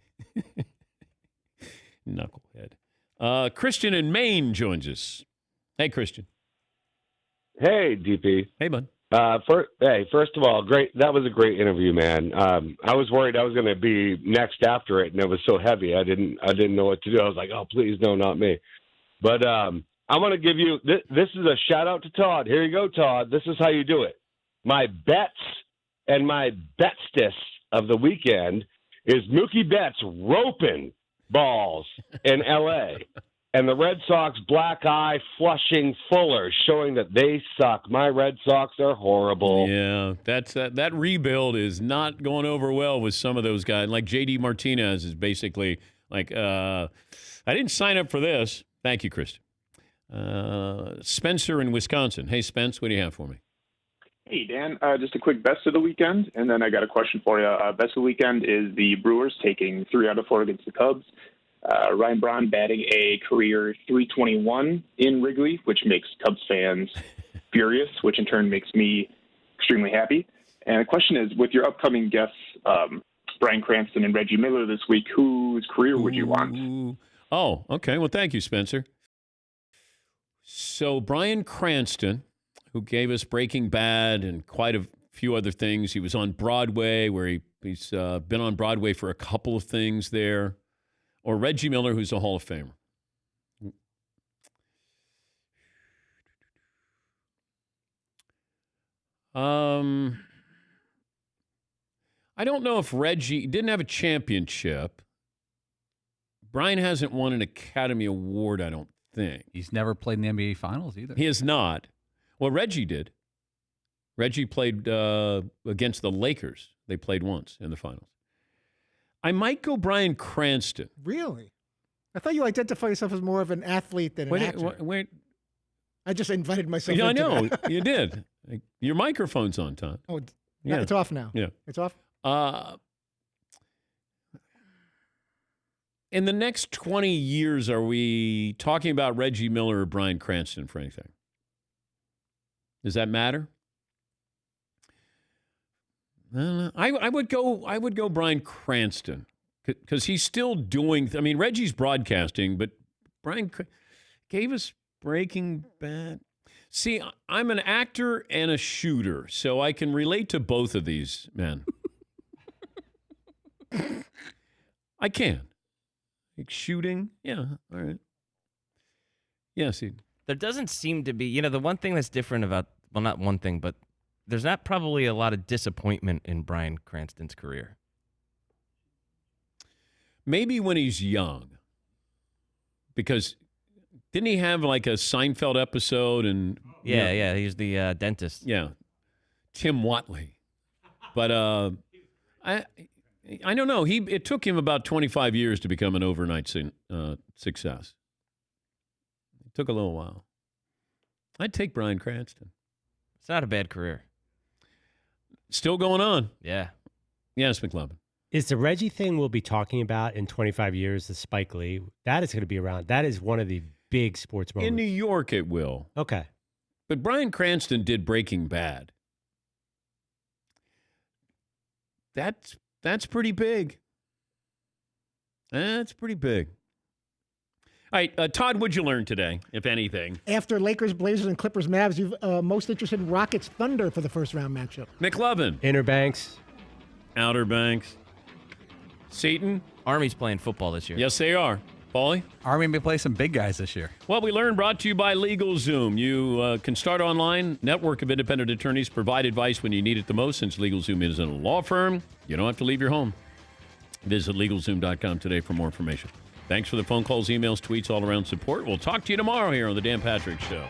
Knucklehead. Christian in Maine joins us. Hey, Christian. Hey, DP. Hey, bud. First of all, great. That was a great interview, man. I was worried I was going to be next after it, and it was so heavy. I didn't know what to do. I was like, oh, please, no, not me. But I want to give you this is a shout out to Todd. Here you go, Todd. This is how you do it. My bets and my bestest of the weekend is Mookie Betts roping balls in L.A. and the Red Sox black eye flushing Fuller, showing that they suck. My Red Sox are horrible. Yeah, that rebuild is not going over well with some of those guys. Like J.D. Martinez is basically like, I didn't sign up for this. Thank you, Kristen. Spencer in Wisconsin. Hey, Spence, what do you have for me? Hey, Dan. Just a quick best of the weekend, and then I got a question for you. Best of the weekend is the Brewers taking 3 out of 4 against the Cubs. Ryan Braun batting a career .321 in Wrigley, which makes Cubs fans furious, which in turn makes me extremely happy. And the question is, with your upcoming guests, Bryan Cranston and Reggie Miller this week, whose career would you want? Oh, okay. Well, thank you, Spencer. So Bryan Cranston, who gave us Breaking Bad and quite a few other things. He was on Broadway, where he's been on Broadway for a couple of things there. Or Reggie Miller, who's a Hall of Famer. I don't know if Reggie didn't have a championship. Bryan hasn't won an Academy Award, I don't think. He's never played in the NBA Finals either. He has not. Well, Reggie did. Reggie played against the Lakers. They played once in the finals. I might go Bryan Cranston. Really? I thought you identify yourself as more of an athlete than an actor. Wait. I just invited myself Yeah, I into know. that. You did. Your microphone's on, Todd. Oh, Yeah. it's off now. Yeah. It's off? In the next 20 years, are we talking about Reggie Miller or Bryan Cranston for anything? Does that matter? I would go Bryan Cranston because he's still doing. I mean, Reggie's broadcasting, but Bryan gave us Breaking Bad. See, I'm an actor and a shooter, so I can relate to both of these men. I can. Like shooting, yeah, all right. Yeah, see. There doesn't seem to be, the one thing that's different about, well, not one thing, but there's not probably a lot of disappointment in Bryan Cranston's career. Maybe when he's young. Because didn't he have like a Seinfeld episode? And Yeah, he's the dentist. Yeah, Tim Watley. But I don't know. It took him about 25 years to become an overnight success. It took a little while. I'd take Bryan Cranston. It's not a bad career. Still going on. Yeah. Yes, McLovin. Is the Reggie thing we'll be talking about in 25 years, the Spike Lee, that is going to be around. That is one of the big sports moments. In New York, it will. Okay. But Bryan Cranston did Breaking Bad. That's pretty big. That's pretty big. All right, Todd, what'd you learn today, if anything? After Lakers, Blazers, and Clippers, Mavs, you've most interested in Rockets, Thunder for the first round matchup. McLovin. Inner Banks. Outer Banks. Seton. Army's playing football this year. Yes, they are. Paulie? Army may play some big guys this year. What we learned brought to you by LegalZoom. You can start online. Network of independent attorneys provide advice when you need it the most. Since LegalZoom isn't a law firm, you don't have to leave your home. Visit LegalZoom.com today for more information. Thanks for the phone calls, emails, tweets, all around support. We'll talk to you tomorrow here on The Dan Patrick Show.